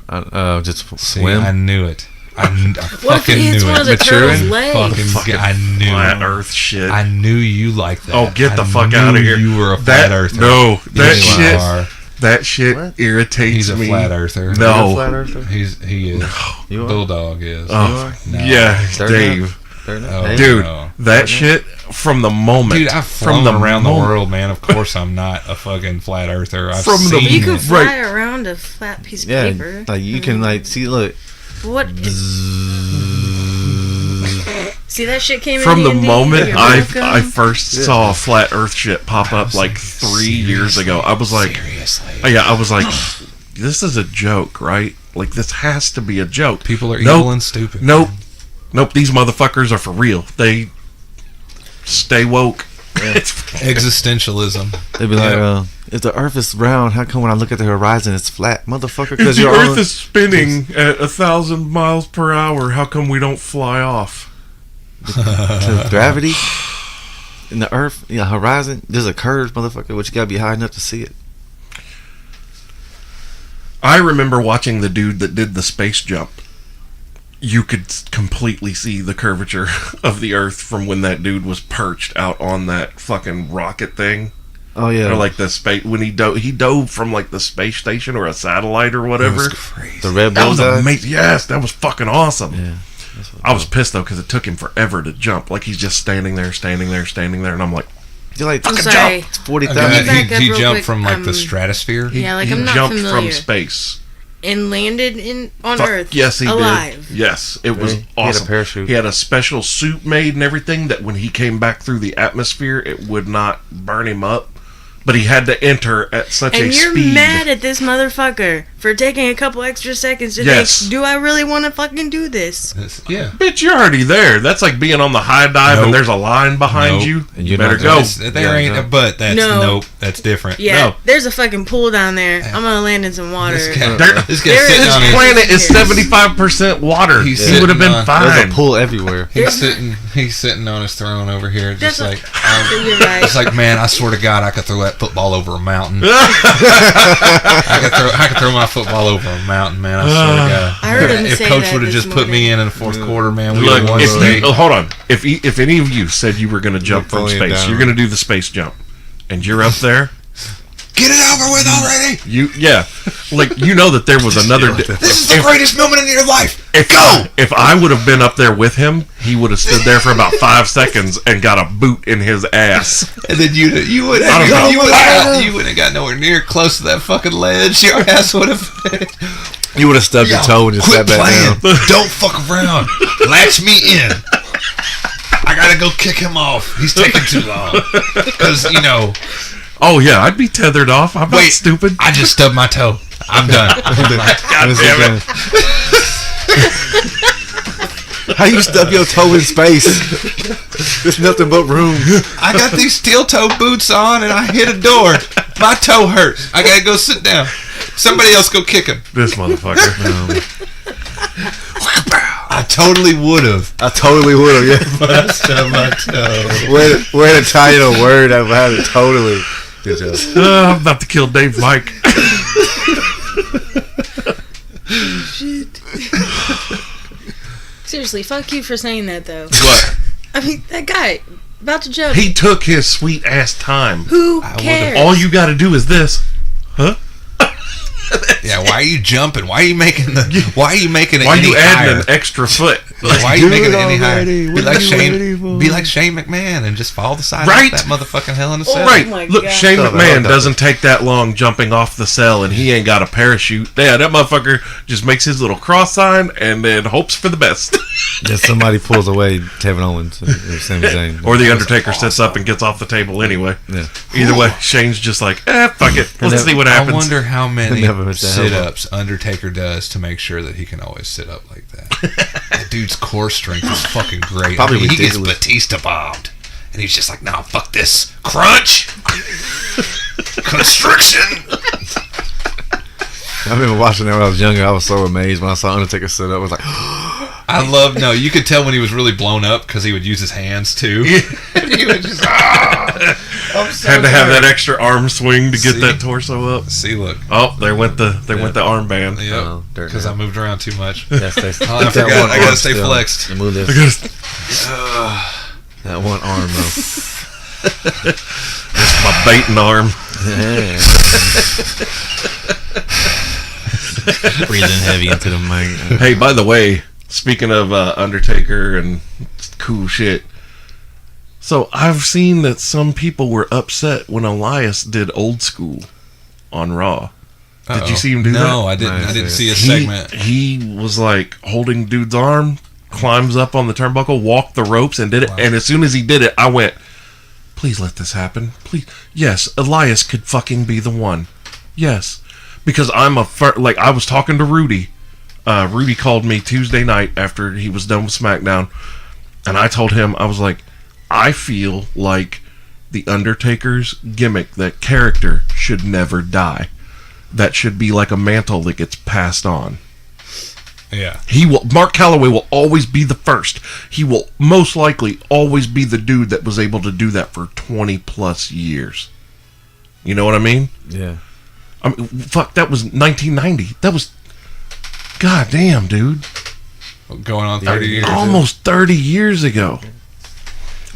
Just See, swim. I knew it. I What if fucking he hits knew one it. of the turtle's legs? Fucking, I knew Flat it. Earth shit. I knew you liked that. Oh, get the I fuck knew out of here! You were a flat that, earther. No, that Yes, you shit. are. That shit What? irritates He's a me. flat earther. You're a No. flat earther? He is. You are? Bulldog is. Oh, No. yeah, Dirtnap? Dave. Oh, Hey. Dude, no. that shit from the moment. Dude, I've from flown around the moment- world, man. Of course, I'm not a fucking flat earther. I've From the- seen You can it. fly Right. around a flat piece of Yeah, paper. like you can like see. Look, What? See that shit came From in the handy? moment You're I welcome. first saw flat Earth shit pop up like 3 years ago, I was like, Seriously. yeah, I was like, this is a joke, right? Like this has to be a joke. People are Nope. evil and stupid. Nope. These motherfuckers are for real. They stay woke. Existentialism. they'd be like, if the Earth is round, how come when I look at the horizon it's flat, motherfucker? Because The you're Earth on is spinning at 1,000 miles per hour. How come we don't fly off? to gravity. In the Earth, horizon, there's a curve, motherfucker, which you gotta be high enough to see it. I remember watching the dude that did the space jump. You could completely see the curvature of the Earth from when that dude was perched out on that fucking rocket thing. Oh yeah, Or like the space when he dove from like the space station or a satellite or That whatever. was crazy. the Red That Bull was guy. amazing. Yes, that was fucking awesome. Yeah, I was pissed though because it took him forever to jump. Like he's just standing there, and I'm like, you're like I'm sorry. it's 40,000. Can you back up he real jumped quick? from like the stratosphere. Yeah, like he I'm not jumped familiar. from space. And landed on Fuck, Earth. yes, he alive. did. Yes, it was Really? He had a awesome. parachute. He had a special suit made and everything that when he came back through the atmosphere, it would not burn him up. But he had to enter at such a And you're speed. mad at this motherfucker for taking a couple extra seconds to Yes. think, do I really want to fucking do this? Yeah. Bitch, you're already there. That's like being on the high dive Nope. and there's a line behind Nope. you. And You you're better not go. gonna- There Yeah, ain't no. but that's No. nope. That's different. Yeah, No. there's a fucking pool down there. I'm gonna land in some water. This guy, There- this guy there sitting is- on This his, planet is Yes. 75% water. He's He would have been sitting There's a fine. pool everywhere. he's sitting on his throne over here, just That's like You're right. it's like, man, I swear to God, I could throw that football over a mountain. I could throw my football over a mountain, man. I swear to God. I heard him If say Coach that would have this just put me in the fourth quarter, man, we would Look, have won if state. you, hold on. If any of you said you were going to jump from Napoleon space, down. you're going to do the space jump, and you're up there, Get it over with already. like you know that there was another. This is the greatest moment in your life. If I would have been up there with him, he would have stood there for about 5 seconds and got a boot in his ass. And then you would I don't know. you wouldn't have got nowhere near close to that fucking ledge. Your ass would have. You would have stubbed your toe and just sat Quit back playing. down. Don't fuck around. Latch me in. I gotta go kick him off. He's taking too long. Because, Oh yeah, I'd be tethered off. I'm not wait, stupid. I just stubbed my toe. I'm done. God damn it. How you stub your toe in space? There's nothing but room. I got these steel toe boots on and I hit a door. My toe hurts. I gotta go sit down. Somebody else go kick him. This motherfucker. I totally would have. I totally would have, yeah. But I stubbed my toe. Way to tie in a word about it, totally. Good job. I'm about to kill Dave Mike. Seriously, fuck you for saying that though. What? I mean, that guy about to jump. He took his sweet ass time. Who would've- cares? All you got to do is this, huh? Yeah, why are you jumping? Why are you making it Why are any you adding higher? an extra foot? Why are you do making it it any higher? already. Be What like are you waiting for? Be like Shane McMahon and just follow the side Right. of that motherfucking Hell in a Cell. Right. my Look, God. Shane Stop it, McMahon stop it. doesn't take that long jumping off the cell, and he ain't got a parachute. Yeah, that motherfucker just makes his little cross sign and then hopes for the best. Then somebody pulls away Kevin Owens or Sami Zayn. Or the Undertaker sits up and gets off the table anay. Yeah. Either way, Shane's just like, fuck it. Let's see what happens. I wonder how many Never hit the elbow. sit-ups Undertaker does to make sure that he can always sit up like that. That dude's core strength is fucking great. Probably he gets ridiculous. Batista bombed. And he's just like, nah, fuck this. Crunch! Constriction! I remember watching that when I was younger. I was so amazed when I saw Undertaker sit up. I was like, I love, no, you could tell when he was really blown up because he would use his hands too. And he would just, I'm so Had to have tired. that extra arm swing to get See? that torso up. See, look. Oh, there went the armband. Yep. Oh, Dirtnap. Because I moved around too much. Yeah, stay, I keep that forgot. one I gotta arm stay still. flexed. You move this. I gotta- That one arm though. That's my baiting arm. Yeah. Breathing heavy into the mic. Hey, by the way, speaking of Undertaker and cool shit, so I've seen that some people were upset when Elias did Old School on Raw. Did you see him do that? No, I didn't. I didn't see a segment. He was like holding dude's arm, climbs up on the turnbuckle, walked the ropes, and did it. Wow. And as soon as he did it, I went, please let this happen. Please. Yes, Elias could fucking be the one. Yes. Because I'm like, I was talking to Rudy. Rudy called me Tuesday night after he was done with SmackDown. And I told him, I was like, I feel like the Undertaker's gimmick, that character, should never die. That should be like a mantle that gets passed on. Yeah. Mark Calloway will always be the first. He will most likely always be the dude that was able to do that for 20 plus years. You know what I mean? Yeah. I mean, fuck, that was 1990. That was, goddamn, dude. Going on 30 years. Almost 30 years ago.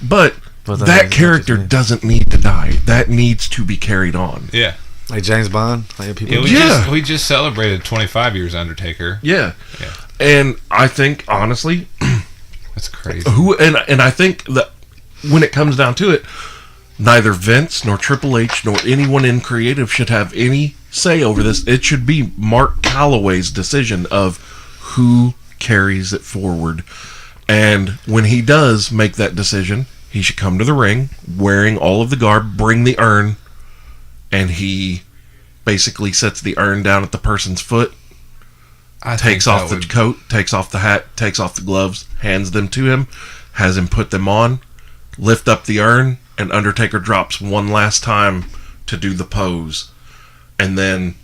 But But that character doesn't need to die. That needs to be carried on. Yeah. Like James Bond. Like people. Yeah, we just celebrated 25 years Undertaker. Yeah. Yeah. And I think, honestly, That's crazy. and I think that when it comes down to it, neither Vince nor Triple H nor anyone in creative should have any say over this. It should be Mark Calloway's decision of who carries it forward. And when he does make that decision, he should come to the ring wearing all of the garb, bring the urn, and he basically sets the urn down at the person's foot, takes off the coat, takes off the hat, takes off the gloves, hands them to him, has him put them on, lift up the urn, and Undertaker drops one last time to do the pose. And then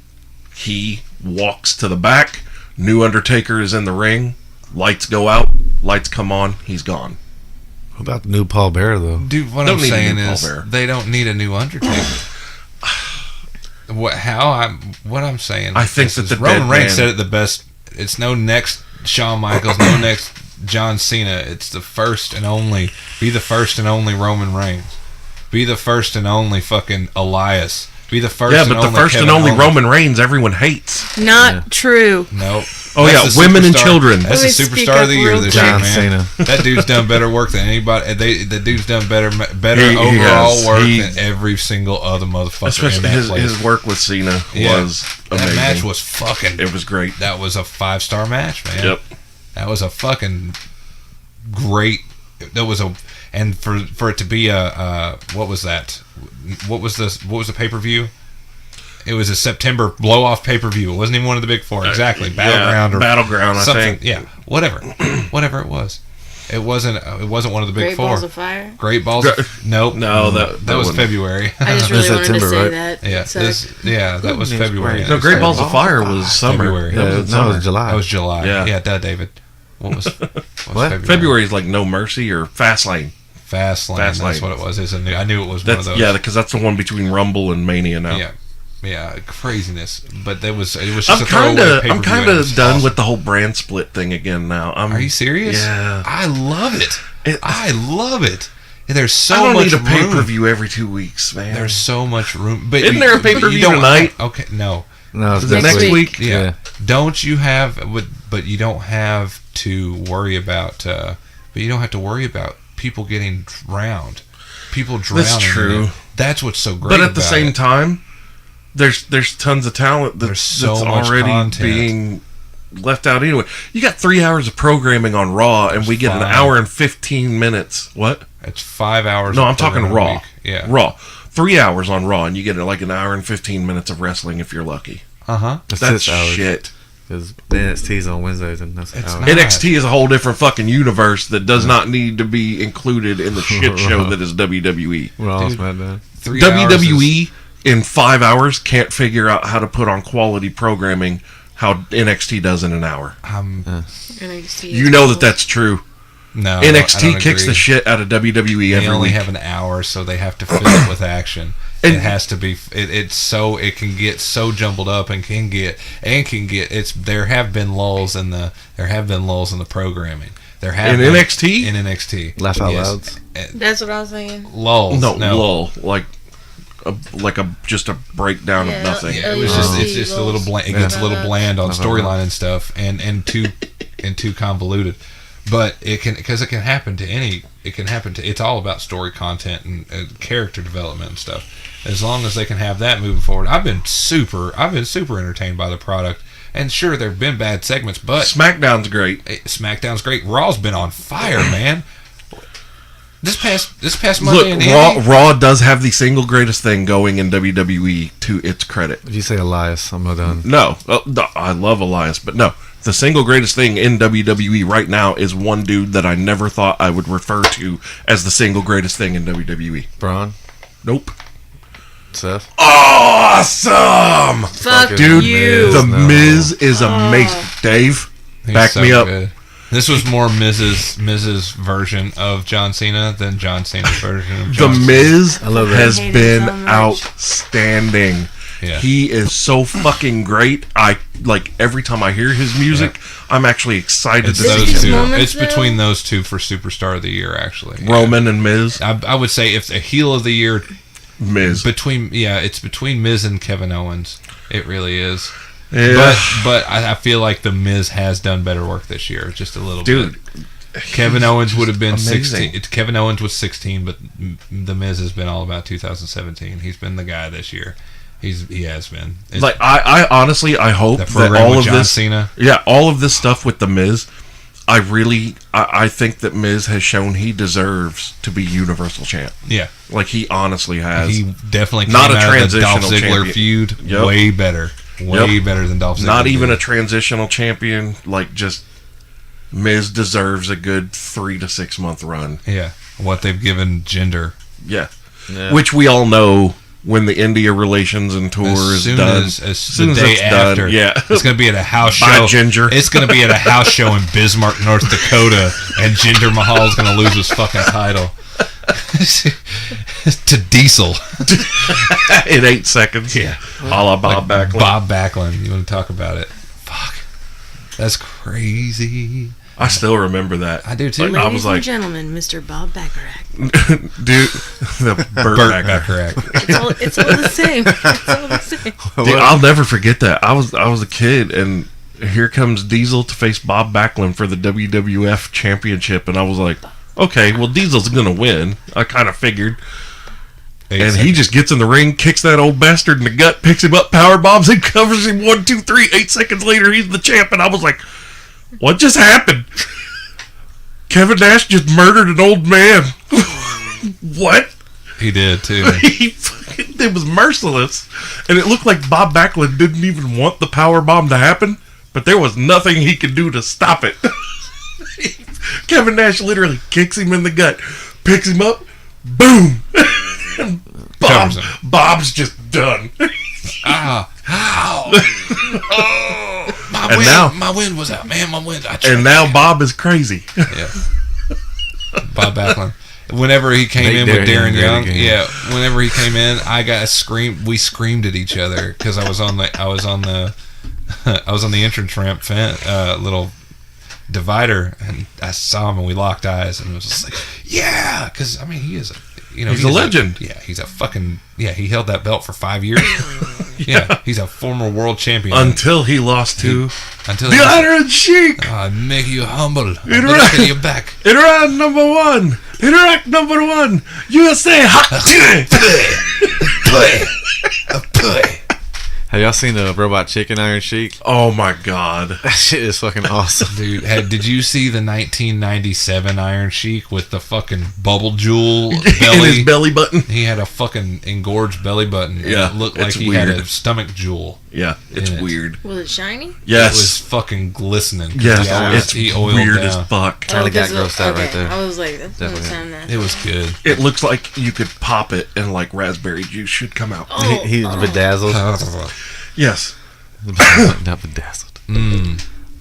he walks to the back. New Undertaker is in the ring. Lights go out. Lights come on. He's gone. What about the new Paul Bearer though? Dude, what Don't I'm need a saying new Paul is Bearer. they don't need a new Undertaker. What I'm saying? I think is that the Roman dead Reigns man- said it the best. It's no next Shawn Michaels, no next John Cena. It's the first and only. Be the first and only Roman Reigns. Be the first and only fucking Elias. Be the first. Yeah, and but the only first Kevin and only Owens. Roman Reigns everyone hates. Not true. Nope. Oh, yeah, the women and superstar- children. That's the Let me speak superstar of the up year real this John year, man. Cena. That dude's done better work than anybody. The dude's done better He overall has. work He- than every single other motherfucker in Especially that place. his work with Cena Yeah. was amazing. That match was fucking. It was great. That was a 5-star match, man. Yep. That was a fucking great. That was a, and for it to be a what was that? What was the pay per view? It was a September blow off pay per view. It wasn't even one of the big four. Exactly, Battleground or Battleground, I something. think. Yeah, whatever it was. It wasn't one of the big Great four. Balls of Fire. Great balls. Nope. No, that was wasn't. February. I just really wanted to September, say right? that. Yeah, It sucked. that was February. No, Great Balls of Fire was summer. February. That Yeah, was no, it summer. was July. That was July. Yeah. Yeah, David. What was What? February is like No Mercy or Fastlane. Fastlane. Fastlane. That's what it was. I knew it was one of That's those. yeah, because that's the one between Rumble and Mania now. Yeah, craziness. But it was just I'm a throwaway pay-per-view. I'm kind and it was of done awesome. with the whole brand split thing again now. Are you serious? Yeah. I love it. I love it. There's I so don't much need a pay per room. view every 2 weeks, man. There's so much room. But Isn't there a but you pay-per-view don't tonight? Okay, no. No, it's Is it Next next week. week? Yeah. Don't you have? But you don't have to worry about. But you don't have to worry about people getting drowned. People drowning. That's in true. it. That's what's so great. But at the about same it. time, there's tons of talent There's so that's much already content. being left out anyway. You got 3 hours of programming on Raw, and we get an 5. hour and 15 minutes. What? It's 5 hours. No, of I'm talking programming a Raw. week. Yeah. Raw. 3 hours on Raw, and you get like an hour and 15 minutes of wrestling if you're lucky. It's That's 6 hours. shit. Because the NXT's on Wednesdays and that's It's hour. not. NXT is a whole different fucking universe that does not need to be included in the shit show that is WWE. We're all Dude. SmackDown. 3 hours WWE in 5 hours can't figure out how to put on quality programming how NXT does in an hour. NXT You know that that's true. No, NXT kicks the shit out of WWE They every only week. have an hour, so they have to fill it with action. And- It has to be. It can get so jumbled up and can get. There have been lulls in the programming. There have In been, NXT? in NXT. Laugh out Yes. louds. That's what I was saying. Lulls. No, lull. Like just a breakdown Yeah, of nothing. Yeah, it's just a little bland. It gets a little bland on storyline and stuff, and too convoluted. But it can happen to any. It can happen to. It's all about story content and character development and stuff. As long as they can have that moving forward, I've been super entertained by the product. And sure, there have been bad segments, but SmackDown's great. SmackDown's great. Raw's been on fire, man. This past Monday Look, in Raw does have the single greatest thing going in WWE to its credit. If you say Elias, I'm not done. No, I love Elias, but no. The single greatest thing in WWE right now is one dude that I never thought I would refer to as the single greatest thing in WWE. Braun, Nope. Seth. Awesome! Fuck Dude, you. The Miz is amazing. Dave, He's back so me up. good. This was more Miz's version of John Cena than John Cena's version of The John Cena. Miz I love that. has I hate been him so much. outstanding. Yeah. He is so fucking great. I like every time I hear his music, I'm actually excited It's to see those these him. two. moments, It's between those two for Superstar of the Year, actually. Roman and Miz. I would say if a heel of the year Miz. it's between Miz and Kevin Owens. It really is. Yeah. But I feel like the Miz has done better work this year, just a little Dude, bit. Kevin Owens would have been amazing. 16. Kevin Owens was 16, but the Miz has been all about 2017. He's been the guy this year. He has been. It's like I honestly I hope the that program all with of John this Cena. Yeah, all of this stuff with the Miz, I think that Miz has shown he deserves to be Universal Champ. Yeah, Like he honestly has. he definitely Not came a out of the Dolph transitional Ziggler champion. feud Yep. way better. Way better than Dolph Ziggler. Not even did. a transitional champion. Like just Miz deserves a good 3 to 6 month run. Yeah, what they've given Jinder. Yeah. Yeah. Which we all know when the India relations and tour is done. As soon the as day it's after, done, yeah. it's going to be at a house Bye, show. Ginger. It's going to be at a house show in Bismarck, North Dakota, and Jinder Mahal's going to lose his fucking title to Diesel. In 8 seconds. Yeah, A la Bob Backlund. Bob Backlund. You want to talk about it? Fuck, that's crazy. I still remember that. I do too. Like, I Ladies was and like, gentlemen, Mr. Bob Bacharach. dude, the Burt Burt Bacharach. Bacharach. It's all the same. It's all the same. Dude, I'll never forget that. I was a kid, and here comes Diesel to face Bob Backlund for the WWF Championship, and I was like, okay, well, Diesel's gonna win. I kind of figured. And he just gets in the ring, kicks that old bastard in the gut, picks him up, power bombs him, covers him 1, 2, 3. 8 seconds later, he's the champ, and I was like, what just happened? Kevin Nash just murdered an old man. What? He did too. It was merciless, and it looked like Bob Backlund didn't even want the power bomb to happen, but there was nothing he could do to stop it. Kevin Nash literally kicks him in the gut, picks him up, boom. Covers him. Bob's just done. Ow. And now- my wind was out, man. My wind. And now Bob is crazy. Yeah. Bob Backlund. Whenever he came Make in with Darren Darren Young Young, great again. whenever he came in, I got screamed. We screamed at each other because I was on the entrance ramp little divider, and I saw him, and we locked eyes, and it was just like, yeah, because I mean, he is He's a legend. He's a fucking he held that belt for 5 years. Yeah, he's a former world champion Until he lost to until the Iron Sheik. I make you humble. It Look right. at your back. In round number 1. In round number 1. USA hot. Have y'all seen the Robot Chicken Iron Sheik? Oh my god. That shit is fucking awesome. Dude, did you see the 1997 Iron Sheik with the fucking bubble jewel In belly? his belly button. He had a fucking engorged belly button. And Yeah, it looked like it's he had weird. a stomach jewel. Yeah, it's In it. weird. Was it shiny? It was Yes. fucking glistening. 'cause Yes, he it's oiled weird down. as fuck. Kinda got because grossed out right there. I was like, that doesn't Definitely. sound nice. It was good. It looks like you could pop it and like raspberry juice should come out. Oh, He's bedazzled. Yes. Not bedazzled.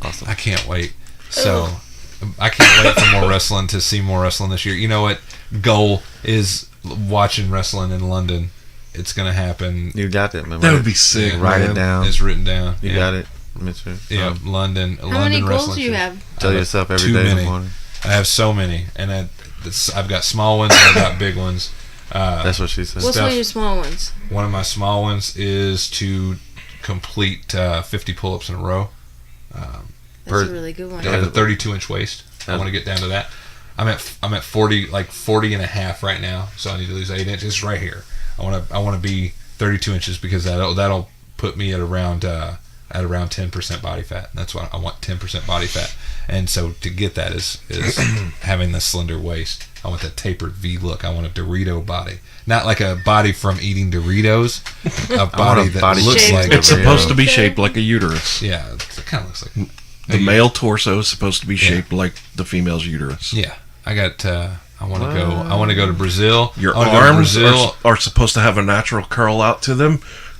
Awesome. I can't wait. So, I can't wait for more wrestling, to see more wrestling this year. You know what? Goal is watching wrestling in London. It's going to happen. You got it, man. That would be sick. Write man. it down. It's written down. You got it. Mitchell. Yeah, London. How many London goals wrestling do you show. have? Tell yourself every too day in the many. morning. I have so many, and I've got small ones and I've got big ones. That's what she said. What's Stuff. one of your small ones? One of my small ones is to complete 50 pull-ups in a row. That's a really good one. I have a 32-inch waist. I want to get down to that. I'm at 40, like 40 and a half right now, so I need to lose 8 inches right here. I want to be 32 inches because that'll put me at around 10% body fat. That's what I want, 10% body fat. And so to get that is having the slender waist. I want that tapered V look. I want a Dorito body, not like a body from eating Doritos. A body that body looks shaped like It's a supposed to be shaped like a uterus. Yeah, it kind of looks like The male torso is supposed to be shaped like the female's uterus. Yeah, I got. I want to go. I want to go to Brazil. Your I wanna go to arms Brazil. are supposed to have a natural curl out to them,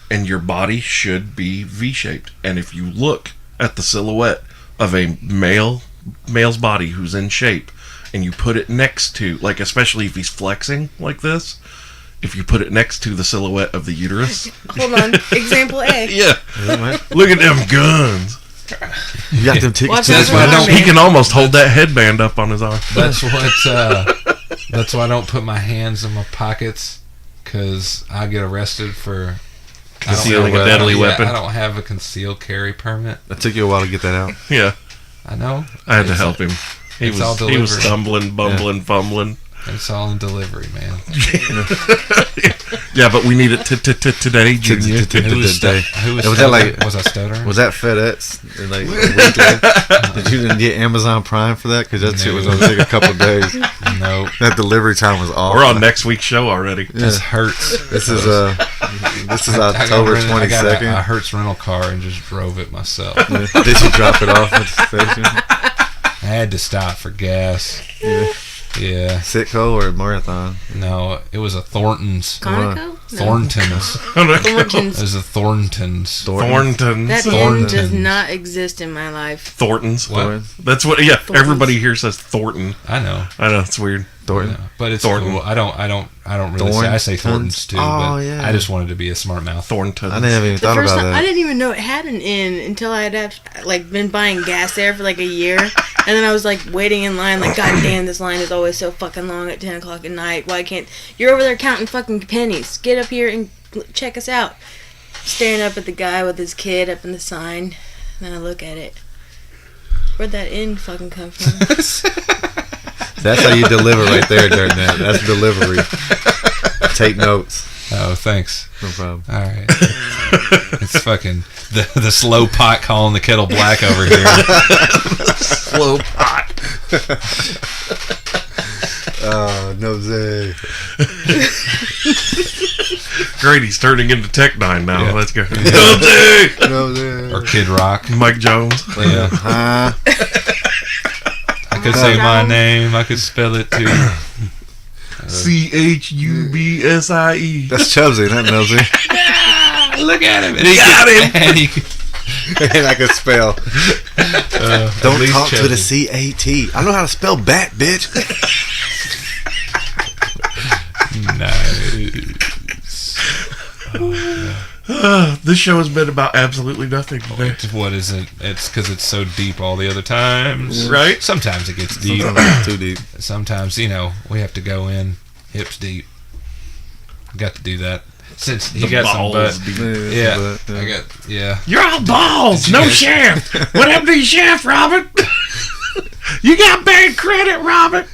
and your body should be V-shaped. And if you look at the silhouette of a male's body who's in shape, and you put it next to, like, especially if he's flexing like this, if you put it next to the silhouette of the uterus, Hold on. Example A. yeah, look at them guns. You got them tickets. Watch to out this for one? the arm. He can almost hold that headband up on his arm. That's why I don't put my hands in my pockets, because I get arrested for Concealing a deadly weapon. I don't have a concealed carry permit. It took you a while to get that out. Yeah, I know. I had to help him. He it's all was delivery. stumbling, bumbling, fumbling. It's all in delivery, man. Yeah, but we need it today, Junior. Who was Day. Who was Was that like- was I stuttering? Was that FedEx? Like, a week later? Did you didn't get Amazon Prime for that? Because that shit was going to take a couple days. No. That delivery time was awful. We're on next week's show already. This hurts. This is I October got a 22nd. Hertz rental car and just drove it myself. Did you drop it off at the station? I had to stop for gas. Yeah. Sitco or Marathon? No, it was a Thornton's. Conoco? No. Thornton's. It Thorntons. was a Thornton's. Thorntons. That Thorntons. N does not exist in my life. Thorntons. What? That's what. Yeah, Thorntons. everybody here says Thornton. I know. I know it's weird. Thornton. No, but it's Thornton. cool. I don't really say. I say Thornton's too, Oh, but yeah. I just wanted to be a smart mouth. Thorntons. I never even The thought first about time, I that. didn't even know it had an N until I had been buying gas there for like a year, and then I was like waiting in line, like, God damn, this line is always so fucking long at 10 o'clock at night. Why can't you're over there counting fucking pennies? Get up here and check us out. Staring up at the guy with his kid up in the sign, and then I look at it. Where'd that N fucking come from? That's how you deliver right there, Dirtnap. That's delivery. Take notes. Oh, thanks. No problem. All right. It's fucking the slow pot calling the kettle black over here. Slow pot. Oh, no way. Great, he's turning into Tech Nine now. Yeah. Let's go. No way. Or Kid Rock. Mike Jones. Yeah. Huh? I could say my name. I could spell it too. CHUBSIE. That's Chubsy, not Nosy. Look at him. And Got him. And he, And I can spell. Don't least talk to the Chubsy. CAT. I know how to spell bat, bitch. Nice. This show has been about absolutely nothing today. What is it? It's because it's so deep all the other times. Right? Sometimes it gets deep. Sometimes too deep. Sometimes, we have to go in hips deep. Got to do that. Since you got some butt. Yeah. I got, yeah. You're all balls, Did you no guys- shaft. What happened to your shaft, Robert? You got bad credit, Robert.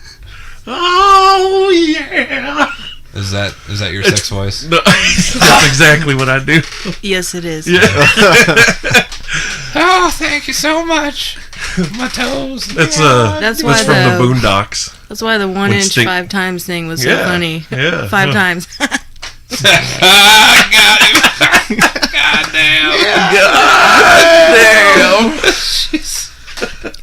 Oh yeah. Is that your sex voice? No, that's exactly what I do. Yes, it is. Yeah. Oh, thank you so much. My toes. That's That's why from the Boondocks. That's why the 1 inch Stink- 5 times thing was so Yeah, funny. yeah. 5 times. I got him. God damn.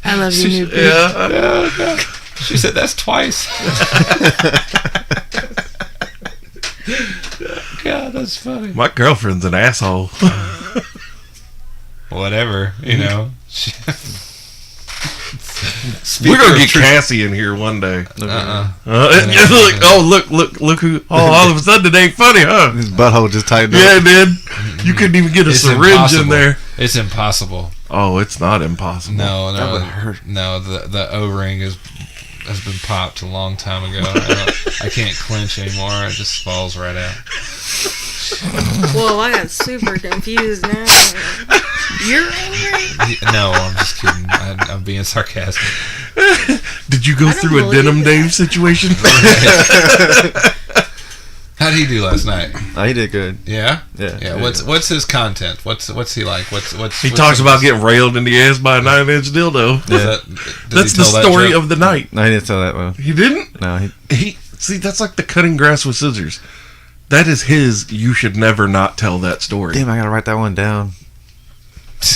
I love you, new bitch. Yeah. She said that's twice. God, that's funny. My girlfriend's an asshole. whatever, you know. We're gonna get Cassie in here one day. Look who! All of a sudden it ain't funny, huh? His butthole just tightened up. Yeah, it did. You couldn't even get a syringe in there. It's impossible. Oh, it's not impossible. No, That would hurt. no. The O-ring has been popped a long time ago. I can't clench anymore. It just falls right out. Whoa, I got super confused now. You're angry? No, I'm just kidding. I'm being sarcastic. Did you go through a Denim Dave situation? How did he do last night? Oh, he did good. Yeah. Yeah. What's his content? What's he like? He talks about getting railed in the ass by a 9-inch dildo. That's the story of the night. No, he didn't tell that one. He didn't? No, He see, that's like the cutting grass with scissors. That is his. You should never not tell that story. Damn, I gotta write that one down.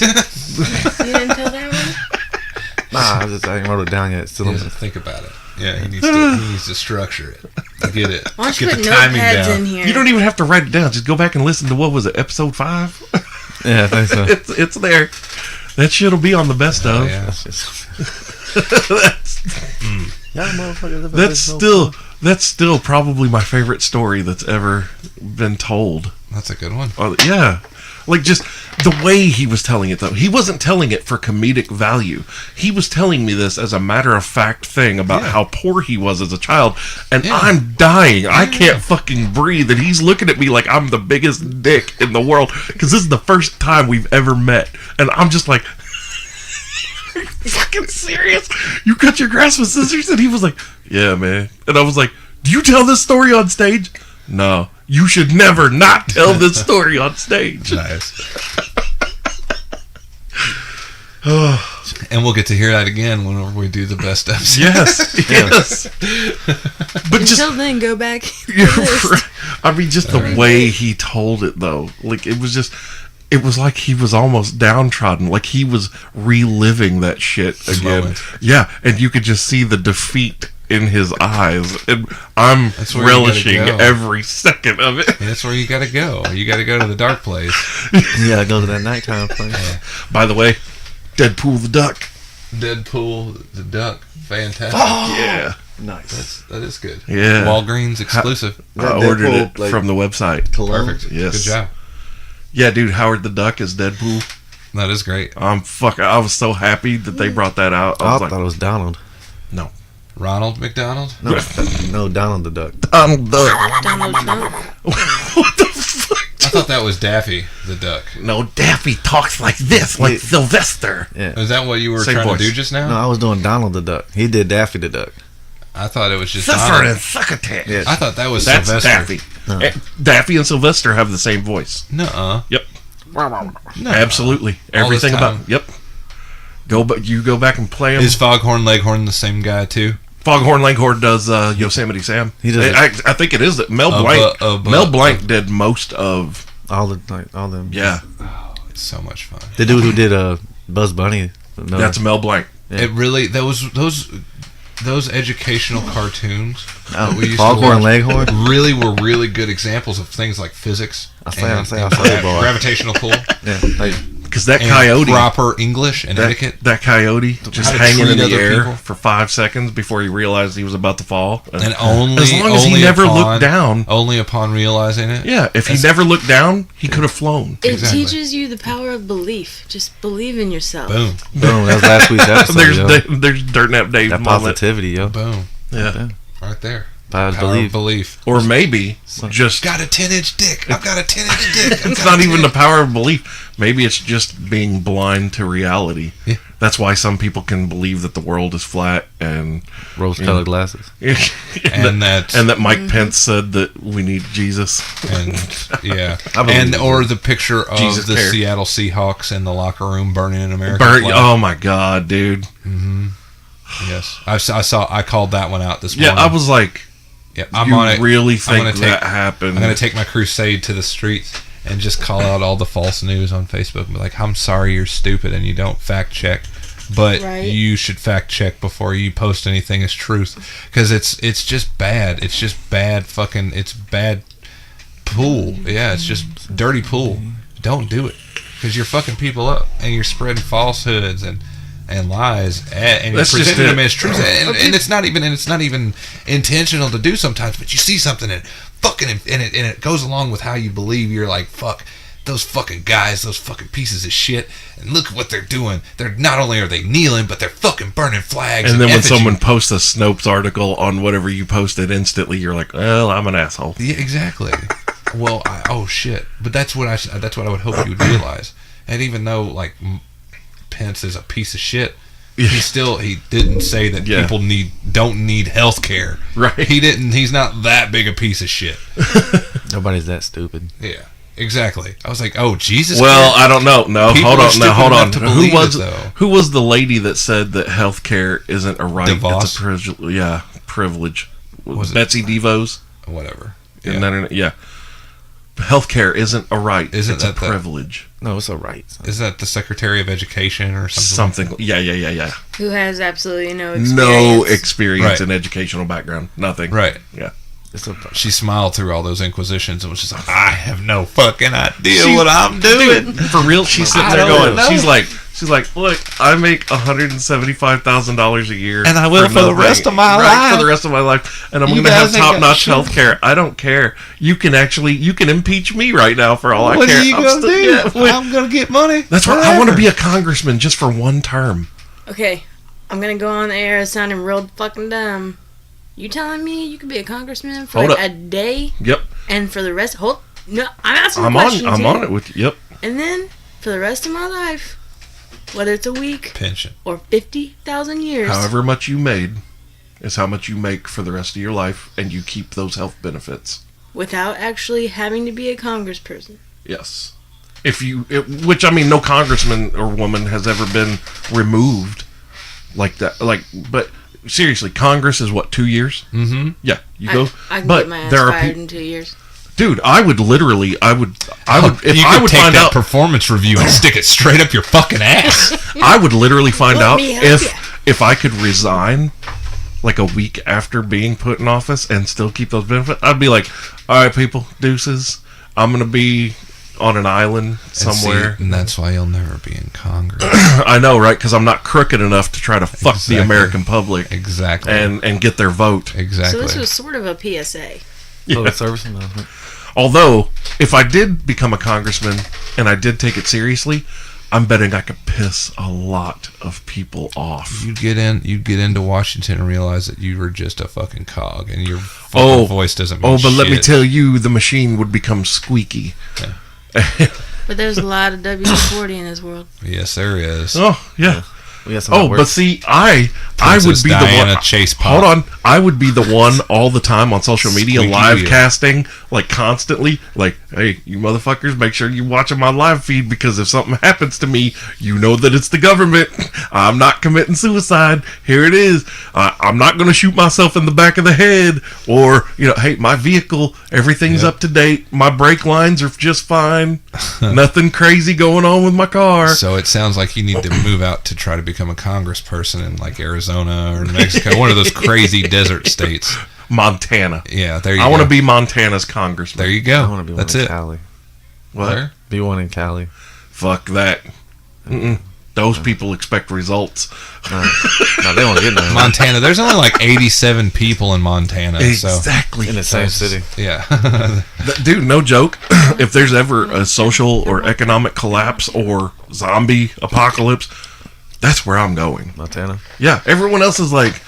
You didn't tell that one? Nah, I ain't wrote it down yet. Still He on doesn't think about it. Yeah, he needs to structure it. Get it. Why don't you Get put the timing notepads down. in here? You don't even have to write it down. Just go back and listen to what was it, episode 5? Yeah, I think so. It's there. That shit'll be on the best of. Yeah. That's just. Y'all motherfuckers ever That's still probably my favorite story that's ever been told. That's a good one. Yeah. Like, just the way he was telling it, though. He wasn't telling it for comedic value. He was telling me this as a matter-of-fact thing about how poor he was as a child. And I'm dying. I can't fucking breathe. And he's looking at me like I'm the biggest dick in the world. Because this is the first time we've ever met. And I'm just like, are you fucking serious? You cut your grass with scissors? And he was like, yeah, man. And I was like, do you tell this story on stage? No. You should never not tell this story on stage. Nice. And we'll get to hear that again whenever we do the best episode. Yes. But Until then, go back. You're right. I mean, just the way he told it, though. Like, it was like he was almost downtrodden. Like he was reliving that shit again. Moment. Yeah, and you could just see the defeat in his eyes, and I'm relishing every second of it. That's where you gotta go. You gotta go to the dark place. You gotta go to that nighttime place. By the way, Deadpool the Duck. Deadpool the Duck. Fantastic. Yeah. Nice. That is good. Yeah. Walgreens exclusive. I ordered it from the website. Perfect. Yes. Good job. Yeah, dude, Howard the Duck is Deadpool. That is great. I was so happy that they brought that out. I was thought it was Donald. No. Ronald McDonald? No, Donald the Duck. Donald Duck. Donald Trump. What the fuck? I thought that was Daffy the Duck. No, Daffy talks like this, like Sylvester. Yeah. Is that what you were Same trying voice. to do just now? No, I was doing Donald the Duck. He did Daffy the Duck. I thought it was just Zephyr Donald. and Succotash. Yeah. I thought that was That's Sylvester. Daffy. No. Daffy and Sylvester have the same voice. Nuh-uh. Yep. No. Absolutely. Everything this time. about. Yep. You go back and play him. Is Foghorn Leghorn the same guy too? Foghorn Leghorn does Yosemite Sam. He does I think it is that Mel Blanc. Mel Blanc did most of. all them. Yeah. Oh, it's so much fun. The dude who did Bugs Bunny. No, That's Mel Blanc. Yeah. It really those educational cartoons that we used Foghorn to watch Leghorn. really were really good examples of things like physics I say, and boy. gravitational pull Yeah, like, Because that and coyote. proper English and etiquette. That coyote just How to hanging in treat the other air people. for 5 seconds before he realized he was about to fall. And only as long as he only never upon- looked down. Only upon realizing it. Yeah, if he never looked down, he could have flown. It Exactly. teaches you the power of belief. Just believe in yourself. Boom. boom. That was last week's episode. There's Dirtnap Dave that moment. positivity, yo. Boom. Yeah. Right there. Power Power of of belief. Or maybe just Got a 10-inch dick. I've got a 10-inch dick. it's not even the power of belief. Maybe it's just being blind to reality. Yeah. That's why some people can believe that the world is flat and Rose-colored glasses. And that Mike Pence said that we need Jesus. and yeah, I believe and it. or the picture of Jesus the cared. Seattle Seahawks in the locker room burning an American Burnt, flag. oh my God, dude. Yes, I called that one out this morning. Yeah, I was like, Yeah, I'm you on it. really I'm think gonna that happened? I'm going to take my crusade to the streets and just call out all the false news on Facebook and be like, I'm sorry you're stupid and you don't fact check, but Right. you should fact check before you post anything as truth, because it's just bad. It's just bad fucking, it's bad pool. Yeah, it's just dirty pool. Don't do it. because you're fucking people up and you're spreading falsehoods and lies, and you're That's just presenting them it. as truth, and it's not even intentional to do sometimes, but you see something and it goes along with how you believe. You're like, fuck those fucking guys, those fucking pieces of shit, and look at what they're doing. They're not only are they kneeling, but they're fucking burning flags. And then when effigy. someone posts a Snopes article on whatever you posted, instantly you're like, well, I'm an asshole. Yeah, exactly. Well, oh shit, but that's what I would hope you would realize. And even though like Pence is a piece of shit, he didn't say that people don't need health care. Right. He's not that big a piece of shit. Nobody's that stupid. Yeah, exactly. I was like, oh Jesus. Well, Christ. I don't know. No, People hold are on. stupid Now, hold enough on. to believe Who was the lady that said that health care isn't a right? DeVos? It's a privilege. Yeah, privilege. Was it? Betsy DeVos? Whatever. Yeah. Healthcare isn't a right. Isn't it's a that the- privilege. No, it's a right. son. Is that the Secretary of Education or something? Something. Yeah. Who has absolutely no experience. No experience Right. in educational background. Nothing. Right. Yeah. It's a She smiled through all those inquisitions and was just like, I have no fucking idea She- what I'm doing. Dude, for real, she's sitting I there don't going. know. She's like, look, I make $175,000 a year, And I will for the nothing. rest of my Right, life. for the rest of my life, and I'm You going to have guys ain't got top-notch shit. health care. I don't care. You can impeach me right now for all I What care. are you I'm going to still- do? yeah, wait. I'm going to get money. That's why I want to forever. be a congressman just for one term. Okay, I'm gonna go on the air sounding real fucking dumb. You telling me you could be a congressman for Hold like up. a day Yep, and for the rest? No, I'm asking I'm a question. on it with you. Yep. And then for the rest of my life, whether it's a week Pension. or 50,000 years, However much you made is how much you make for the rest of your life, and you keep those health benefits. without actually having to be a congressperson. Yes. Which I mean, no congressman or woman has ever been removed like that. But seriously, Congress is what, 2 years? Mm-hmm. Yeah, you go. I can but get my ass there are fired people. in 2 years. Dude, I would literally, if you I could would take find that out, performance review and stick it straight up your fucking ass. I would literally find Let out me help if I could resign like a week after being put in office and still keep those benefits. I'd be like, all right, people, deuces. I'm gonna be on an island somewhere. And that's why you'll never be in Congress. I know, right? Because I'm not crooked enough to try to fuck Exactly. the American public Exactly. and get their vote. Exactly. So this was sort of a PSA. public service. No. Although, if I did become a congressman and I did take it seriously, I'm betting I could piss a lot of people off. You'd get into Washington and realize that you were just a fucking cog, and your fucking voice doesn't mean but let me shit. tell you, the machine would become squeaky. But there's a lot of WD-40 in this world. Yes, there is. Oh, yeah. We got some Oh, work. but see, I would Princess be Diana the one. Chase Pop. Hold on, I would be the one all the time on social media, Squeaky live wheel. casting, like constantly, like, hey, you motherfuckers, make sure you're watching my live feed because if something happens to me, you know that it's the government. I'm not committing suicide. Here it is. I'm not going to shoot myself in the back of the head, or hey, my vehicle, everything's Yep. up to date. My brake lines are just fine. Nothing crazy going on with my car. So it sounds like you need to move out to try to become a congressperson in like Arizona or New Mexico, one of those crazy desert states. Montana. Yeah, there you I go. want to be Montana's congressman. There you go. I want to be one That's in it. Cali. What? Where? Be one in Cali. Fuck that. Those people expect results. No, they don't get none. Montana. There's only like 87 people in Montana. Exactly. In the same city. So yeah. Dude, no joke. If there's ever a social or economic collapse or zombie apocalypse, that's where I'm going. Montana. Yeah, everyone else is like,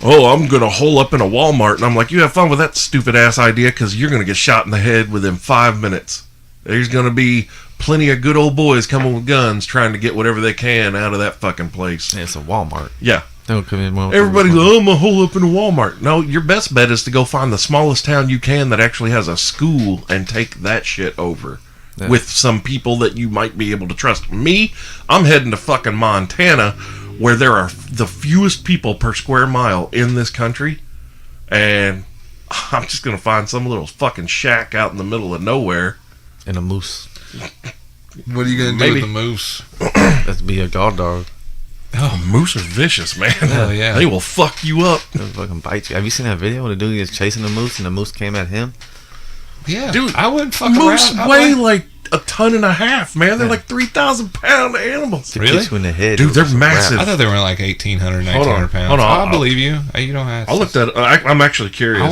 oh, I'm going to hole up in a Walmart. And I'm like, you have fun with that stupid ass idea because you're going to get shot in the head within 5 minutes. There's going to be plenty of good old boys coming with guns trying to get whatever they can out of that fucking place. Yeah, it's a Walmart. Yeah. They don't come in. Everybody's like, oh, I'm going to hole up in a Walmart. No, your best bet is to go find the smallest town you can that actually has a school and take that shit over. Yeah. With some people that you might be able to trust. Me, I'm heading to fucking Montana, where there are the fewest people per square mile in this country, and I'm just gonna find some little fucking shack out in the middle of nowhere. And a moose. What are you gonna do Maybe. with the moose? That's be a guard dog. Oh, moose are vicious, man. Hell yeah. They will fuck you up. They'll fucking bite you. Have you seen that video where the dude is chasing the moose and the moose came at him? Yeah, Dude, I wouldn't fuck Moose around. weigh like a ton and a half, man. They're like 3,000 pound animals. To Really? kick you in the head. Dude, they're It's a massive. I thought they were like 1,800, 1,900 pounds. hold on. I believe you. You don't have. I'll look that. I'm actually curious.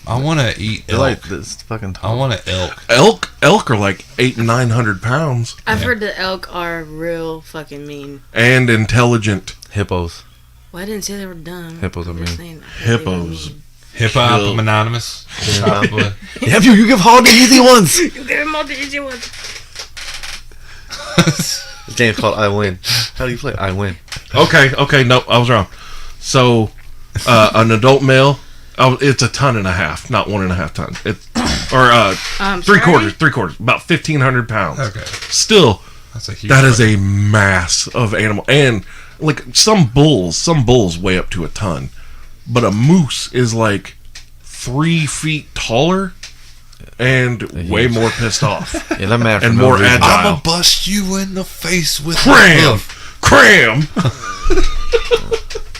I want to eat They're elk. like this fucking I tall. want to elk. Elk are like 800 and 900 pounds I've heard that elk are real fucking mean. and intelligent. Hippos. Well, I didn't say they were dumb. Hippos are I'm just mean. saying I heard they were Hippos. mean. Hip hop anonymous. Yeah, you give all the easy ones. You give them all the easy ones. This game's called I Win. How do you play? I Win. Okay, no, I was wrong. So, an adult male, it's a ton and a half, not 1.5 tons. It's three quarters, about 1,500 pounds. Okay. Still, That's a huge. that is a mass of animal, and like some bulls weigh up to a ton, but a moose is like 3 feet taller and way more pissed off Yeah, that matter. and more agile. I'ma bust you in the face with Cram, a hoof. cram.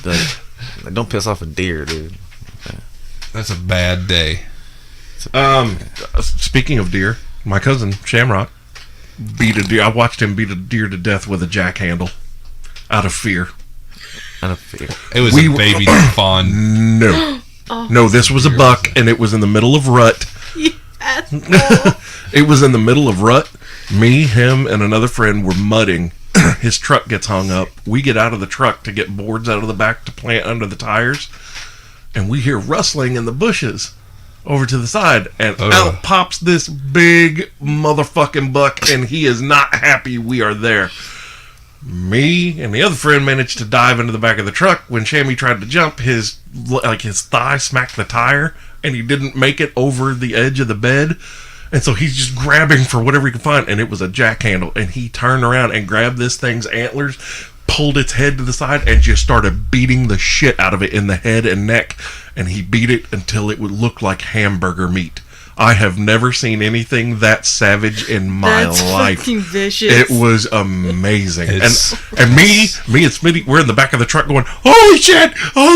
Like, don't piss off a deer, dude. That's a bad day. Speaking of deer, my cousin Shamrock beat a deer. I watched him beat a deer to death with a jack handle out of fear. Out of fear. It was a baby fawn. No, no, this was a buck, and it was in the middle of rut. It was in the middle of rut. Me, him, and another friend were mudding. His truck gets hung up. We get out of the truck to get boards out of the back to plant under the tires, and we hear rustling in the bushes over to the side, and out pops this big motherfucking buck, and he is not happy we are there. Me and the other friend managed to dive into the back of the truck. When Shammy tried to jump, his thigh smacked the tire, and he didn't make it over the edge of the bed. And so he's just grabbing for whatever he can find, and it was a jack handle. And he turned around and grabbed this thing's antlers, pulled its head to the side, and just started beating the shit out of it in the head and neck. And he beat it until it would look like hamburger meat. I have never seen anything that savage in my That's life. fucking vicious. It was amazing. It's- And me and Smitty, we're in the back of the truck going, holy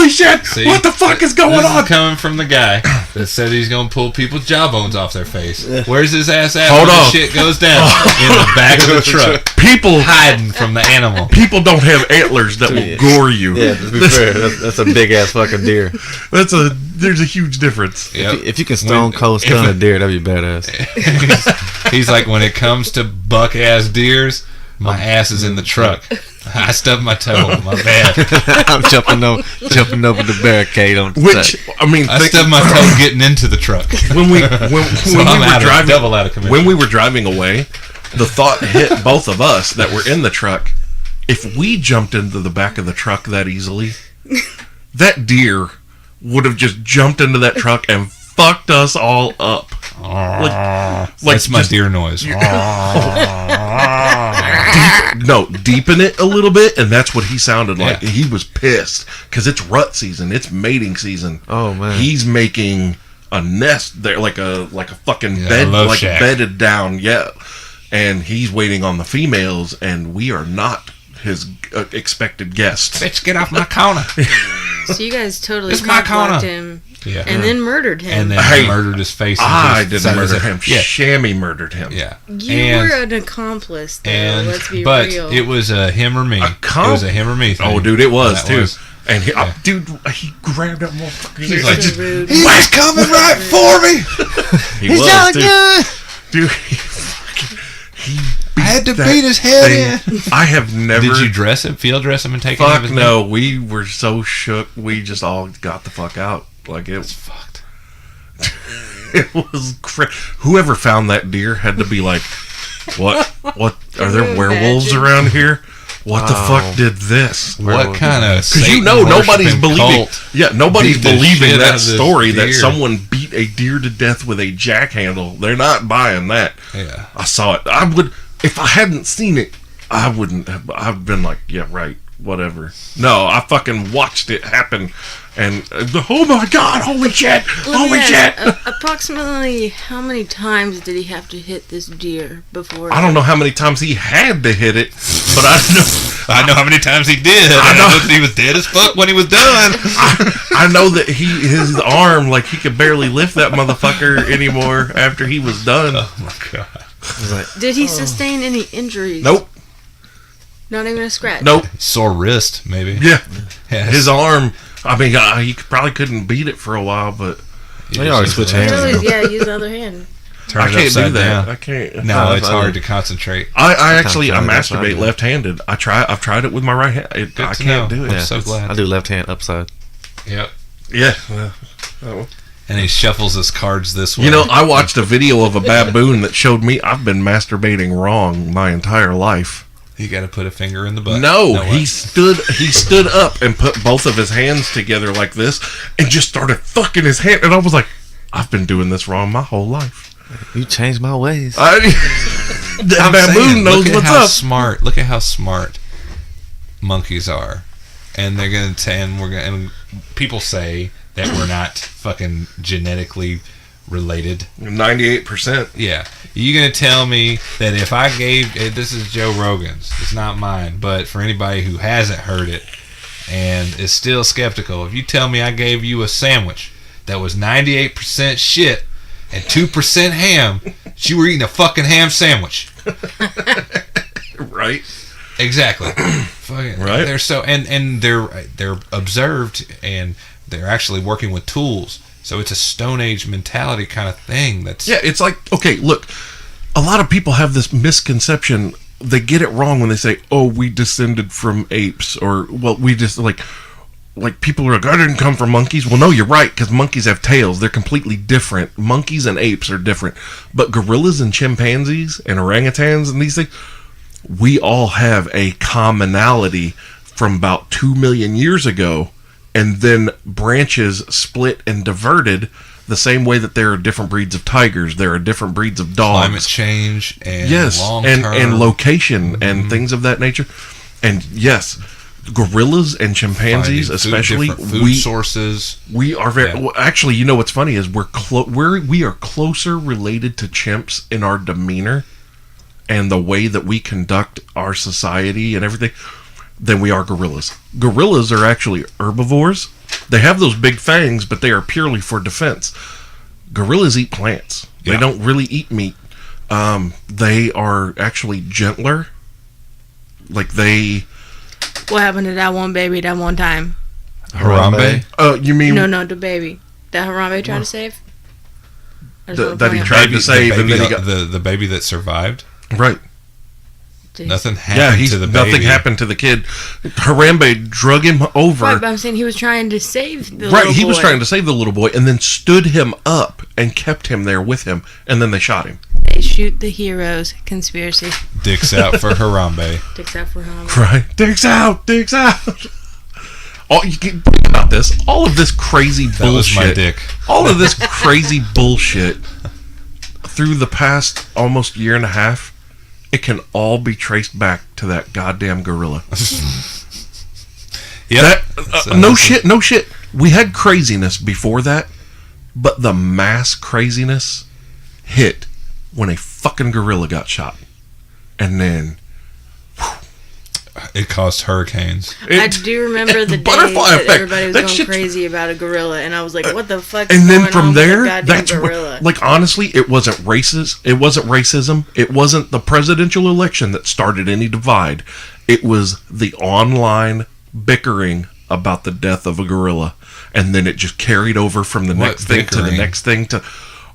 shit, See, what the fuck is going this on? Is coming from the guy that said he's gonna pull people's jawbones off their face. Where's his ass at Hold when on. the shit goes down? In the back of the truck, People hiding from the animal. don't have antlers that will gore you. Yeah, to be fair, that's a big ass fucking deer. There's a huge difference. Yep. If you can stone cold stun a deer, that'd be badass. He's like, when it comes to buck ass deers, my ass is in the truck. I stubbed my toe. My bad. I'm jumping over the barricade on the Which truck. I mean, I stubbed my toe getting into the truck. when we double out of commission. when we were driving away, the thought hit both of us that were in the truck. If we jumped into the back of the truck that easily, that deer would have just jumped into that truck and fucked us all up. That's my just- deer noise. Deepen it a little bit, and that's what he sounded like. Yeah. He was pissed because it's rut season, it's mating season. Oh, man. He's making a nest there, like a fucking Yeah, bed, a love like shack. bedded down. Yeah, and he's waiting on the females, and we are not his expected guests. Bitch, get off my corner. So you guys totally It's my cock-blocked corner. him Yeah. and then murdered him. And then Hey, murdered his face. I didn't murder him. Yeah. Shammy murdered him. Yeah. you were an accomplice, though. Let's be but real. it was a him or me. It was a him or me thing. Oh, dude, it was That too. was. And he grabbed that motherfucker. He's like, So rude. he's coming right for me. He was too. Dude, he I had to that beat his head thing. in. I have never. Did you dress him, field dress him, and take him? Fuck no. We were so shook. We just all got the fuck out. Like it was Fucked. It was whoever found that deer had to be like, what are there you werewolves imagine? around here? What the fuck did this? What kind of? Because nobody's believing. Cult Yeah, nobody's beat the believing shit out that of this story that deer? someone beat a deer to death with a jack handle. They're not buying that. Yeah. I saw it. I would, if I hadn't seen it, I wouldn't have. I've been like, yeah, right, whatever. No, I fucking watched it happen, and oh my god, holy shit, holy shit. Approximately how many times did he have to hit this deer before? I don't know how many times he had to hit it, but I know how many times he did. I know he was dead as fuck when he was done. I know that his arm, like he could barely lift that motherfucker anymore after he was done. Oh my god. He's like, Did he sustain any injuries? Nope. Not even a scratch. Nope. Sore wrist, maybe. Yeah. Yes. His arm. I mean, he probably couldn't beat it for a while, but they always switch You hands. can always, use the other hand. Turn I it can't do upside that. down. I can't. No, it's I- hard to concentrate. I actually I Sometimes that's masturbate right. left-handed. I've tried it with my right hand. Good I to can't know. do it. I'm so glad. I do left hand upside. Yep. Yeah. And he shuffles his cards this way. You know, I watched a video of a baboon that showed me I've been masturbating wrong my entire life. you got to put a finger in the butt. No, what? he stood up and put both of his hands together like this and just started fucking his hand. And I was like, I've been doing this wrong my whole life. You changed my ways. The I'm baboon saying, knows look at what's how up. Smart. Look at how smart monkeys are, and they're gonna and people say that we're not fucking genetically related. 98%. Yeah, you gonna tell me that if I gave this is Joe Rogan's, it's not mine, but for anybody who hasn't heard it and is still skeptical, if you tell me I gave you a sandwich that was 98% shit and 2% ham, you were eating a fucking ham sandwich. Right? Exactly. Fucking, Right. They're so and they're observed and they're actually working with tools. So it's a Stone Age mentality kind of thing. That's Yeah, it's like, okay, look, a lot of people have this misconception. They get it wrong when they say, oh, we descended from apes, or, well, we just, like people are like, I didn't come from monkeys. Well, no, you're right, because monkeys have tails. They're completely different. Monkeys and apes are different. But gorillas and chimpanzees and orangutans and these things, we all have a commonality from about 2 million years ago, and then branches split and diverted the same way that there are different breeds of tigers, there are different breeds of dogs. climate change and Yes, long and term location and things of that nature. And yes, gorillas and chimpanzees, especially, food sources. we are very. Yeah. Well, actually, you know what's funny is we are closer related to chimps in our demeanor and the way that we conduct our society and everything than we are gorillas. Gorillas are actually herbivores. They have those big fangs, but they are purely for defense. Gorillas eat plants. They Yeah. don't really eat meat. They are actually gentler. Like they. What happened to that one baby that one time? Harambe. You mean No, the baby that Harambe tried to save. I just wanna that point he out. tried to save, and then he got the baby that survived. right. Jeez. Nothing Yeah, happened to the baby. nothing happened to the kid. Harambe drug him over. Right, but I'm saying he was trying to save the Right, little he was boy. trying to save the little boy, and then stood him up and kept him there with him, and then they shot him. They shoot the heroes. Conspiracy. Dicks out for Harambe. Dicks out for him. Right, digs out. All you can think about this, all of this crazy That was bullshit. my dick. All of this crazy bullshit through the past almost year and a half, it can all be traced back to that goddamn gorilla. Yep. No shit. We had craziness before that, but the mass craziness hit when a fucking gorilla got shot. And then It caused hurricanes. I do remember the day butterfly that effect. everybody was That going shit- crazy about a gorilla, and I was like, "What the fuck?" and is then going from on with a there, goddamn that's gorilla. like honestly, it wasn't racist. It wasn't racism. It wasn't the presidential election that started any divide. It was the online bickering about the death of a gorilla, and then it just carried over from the What next thing to the bickering? next thing to.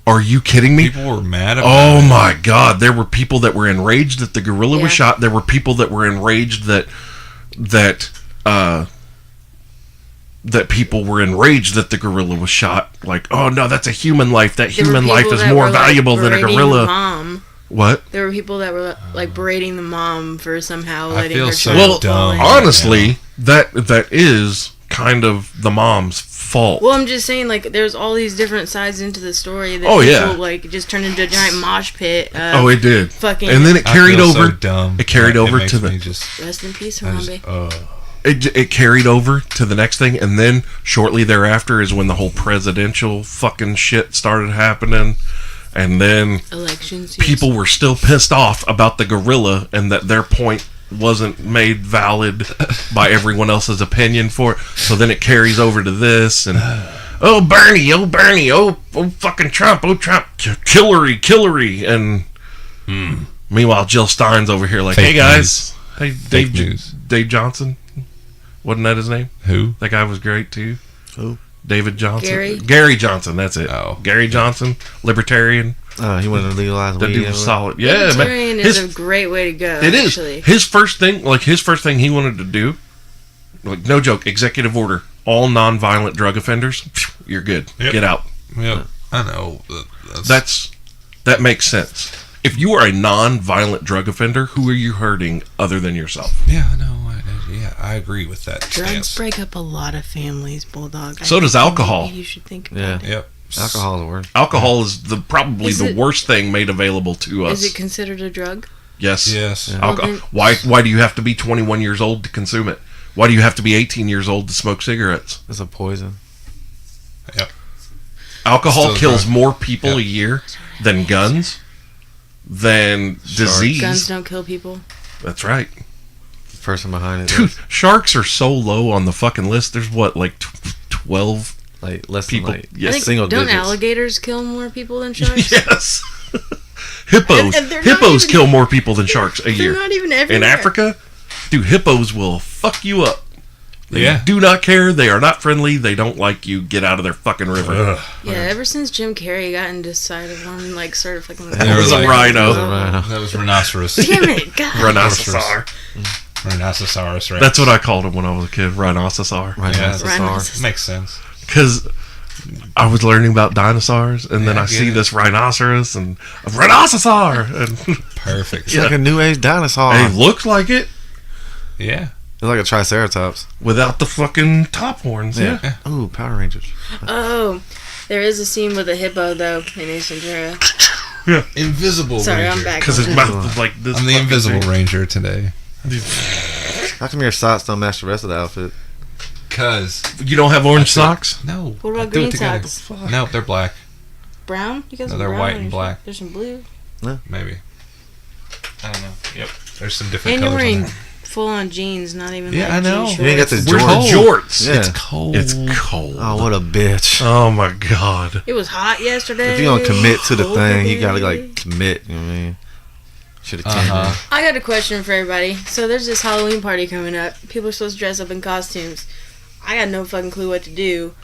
Are you kidding me? People were mad about Oh it. my God! There were people that were enraged that the gorilla was Yeah. shot. There were people that were enraged that people were enraged that the gorilla was shot. Like, oh no, that's a human life. That There were human life people is that more were, like, valuable than a berating gorilla. the mom. What? There were people that were like berating the mom for somehow I letting feel her so child dumb. fall in. Well, Honestly, that is kind of the mom's fault. Well, I'm just saying, like, there's all these different sides into the story that Oh, people, yeah. like, just turned into a giant mosh pit. Oh, it did. Fucking. And then it I carried feel over. so dumb. It carried It over makes to the. me just, Rest in peace, I just- Harambe. It carried over to the next thing, and then shortly thereafter is when the whole presidential fucking shit started happening, and then Elections. yes. people were still pissed off about the gorilla and that their point wasn't made valid by everyone else's opinion for it. So then it carries over to this, and oh Bernie, oh fucking Trump, oh Trump, Hillary, and Meanwhile, Jill Stein's over here like, Fake hey guys, hey Dave Johnson, wasn't that his name? Who? That guy was great too. Who? David Johnson. Gary Johnson. That's it. Oh. Gary Johnson, libertarian. He wanted to legalize weed. That dude was solid. Yeah, man. Libertarian is a great way to go. It is. Actually. His first thing he wanted to do, like no joke, executive order: all non-violent drug offenders, you're good. Yep. Get out. Yep. I know. That makes sense. If you are a non-violent drug offender, who are you hurting other than yourself? Yeah, I know. I agree with that Drugs stance. break up a lot of families, Bulldog. So does alcohol. Maybe you should think about it. Yep. Alcohol is the worst. Alcohol is probably Is the it- worst thing made available to us. Is it considered a drug? Yes. Yes. Yeah. Alcohol. Why do you have to be 21 years old to consume it? Why do you have to be 18 years old to smoke cigarettes? It's a poison. Yep. Alcohol Still a kills drug. more people Yep. a year than guns, than disease. Guns don't kill people. That's right. The person behind it. Dude, sharks are so low on the fucking list. There's what, like 12 Like less people? than like Yes. I think, single don't digits. alligators kill more people than sharks? Yes. Hippos. And they're not Hippos even- kill more people than sharks a year. They're not even everywhere. In Africa, dude, hippos will fuck you up. They Yeah. do not care. They are not friendly. They don't like you. Get out of their fucking river. Ugh. Yeah, ever since Jim Carrey got inside one, like, started fucking... That was a rhino. That was rhinoceros. Damn it, God. Rhinoceros. Rhinoceros, right? That's what I called him when I was a kid. Rhinoceros. Rhinoceros. Rhinoceros. Makes sense. Because I was learning about dinosaurs, and then Yeah, I see yeah. this rhinoceros, and a rhinoceros, and Perfect. It's like a new age dinosaur. it looked like it Yeah. It's like a triceratops. without the fucking top horns. Yeah. Ooh, Power Rangers. Oh, there is a scene with a hippo, though, in Ace Ventura. Invisible Sorry, Ranger. I'm back. Because his mouth was like this. I'm the fucking Invisible thing. Ranger today. How come your socks don't match the rest of the outfit? Cause You don't have orange socks? no. What about I threw it green together. socks? No, they're black. Brown? You guys No, have they're brown white on and your black. shirt? There's some blue. Maybe. I don't know. Yep. There's some different And you're colors. on wearing there. full-on jeans, not even Yeah, like I know. jean You ain't got shorts. the Where's Jorts. the jorts? Yeah. It's cold. It's cold. Oh, what a bitch. Oh my god. It was hot yesterday. If you're gonna commit to the Cold thing, you today. gotta like commit. You know what I mean? Should have came Uh-huh. I got a question for everybody. So there's this Halloween party coming up. People are supposed to dress up in costumes. I got no fucking clue what to do.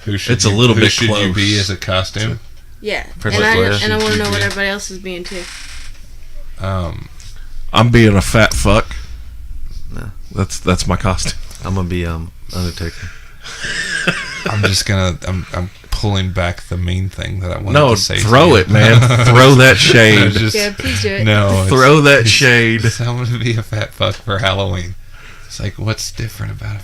Who should It's a little who bit should you close. be as a costume? Yeah, Princess and Leia. I want to know Should what you everybody else is being too. I'm being a fat fuck. Nah. That's my costume. I'm gonna be Undertaker. I'm just gonna. I'm pulling back the main thing that I wanted No, to say. throw to it, you. man. Throw that No, shade. just- Yeah, please do it. No, it's- Throw that shade. I'm gonna be a fat fuck for Halloween. It's like, what's different about it?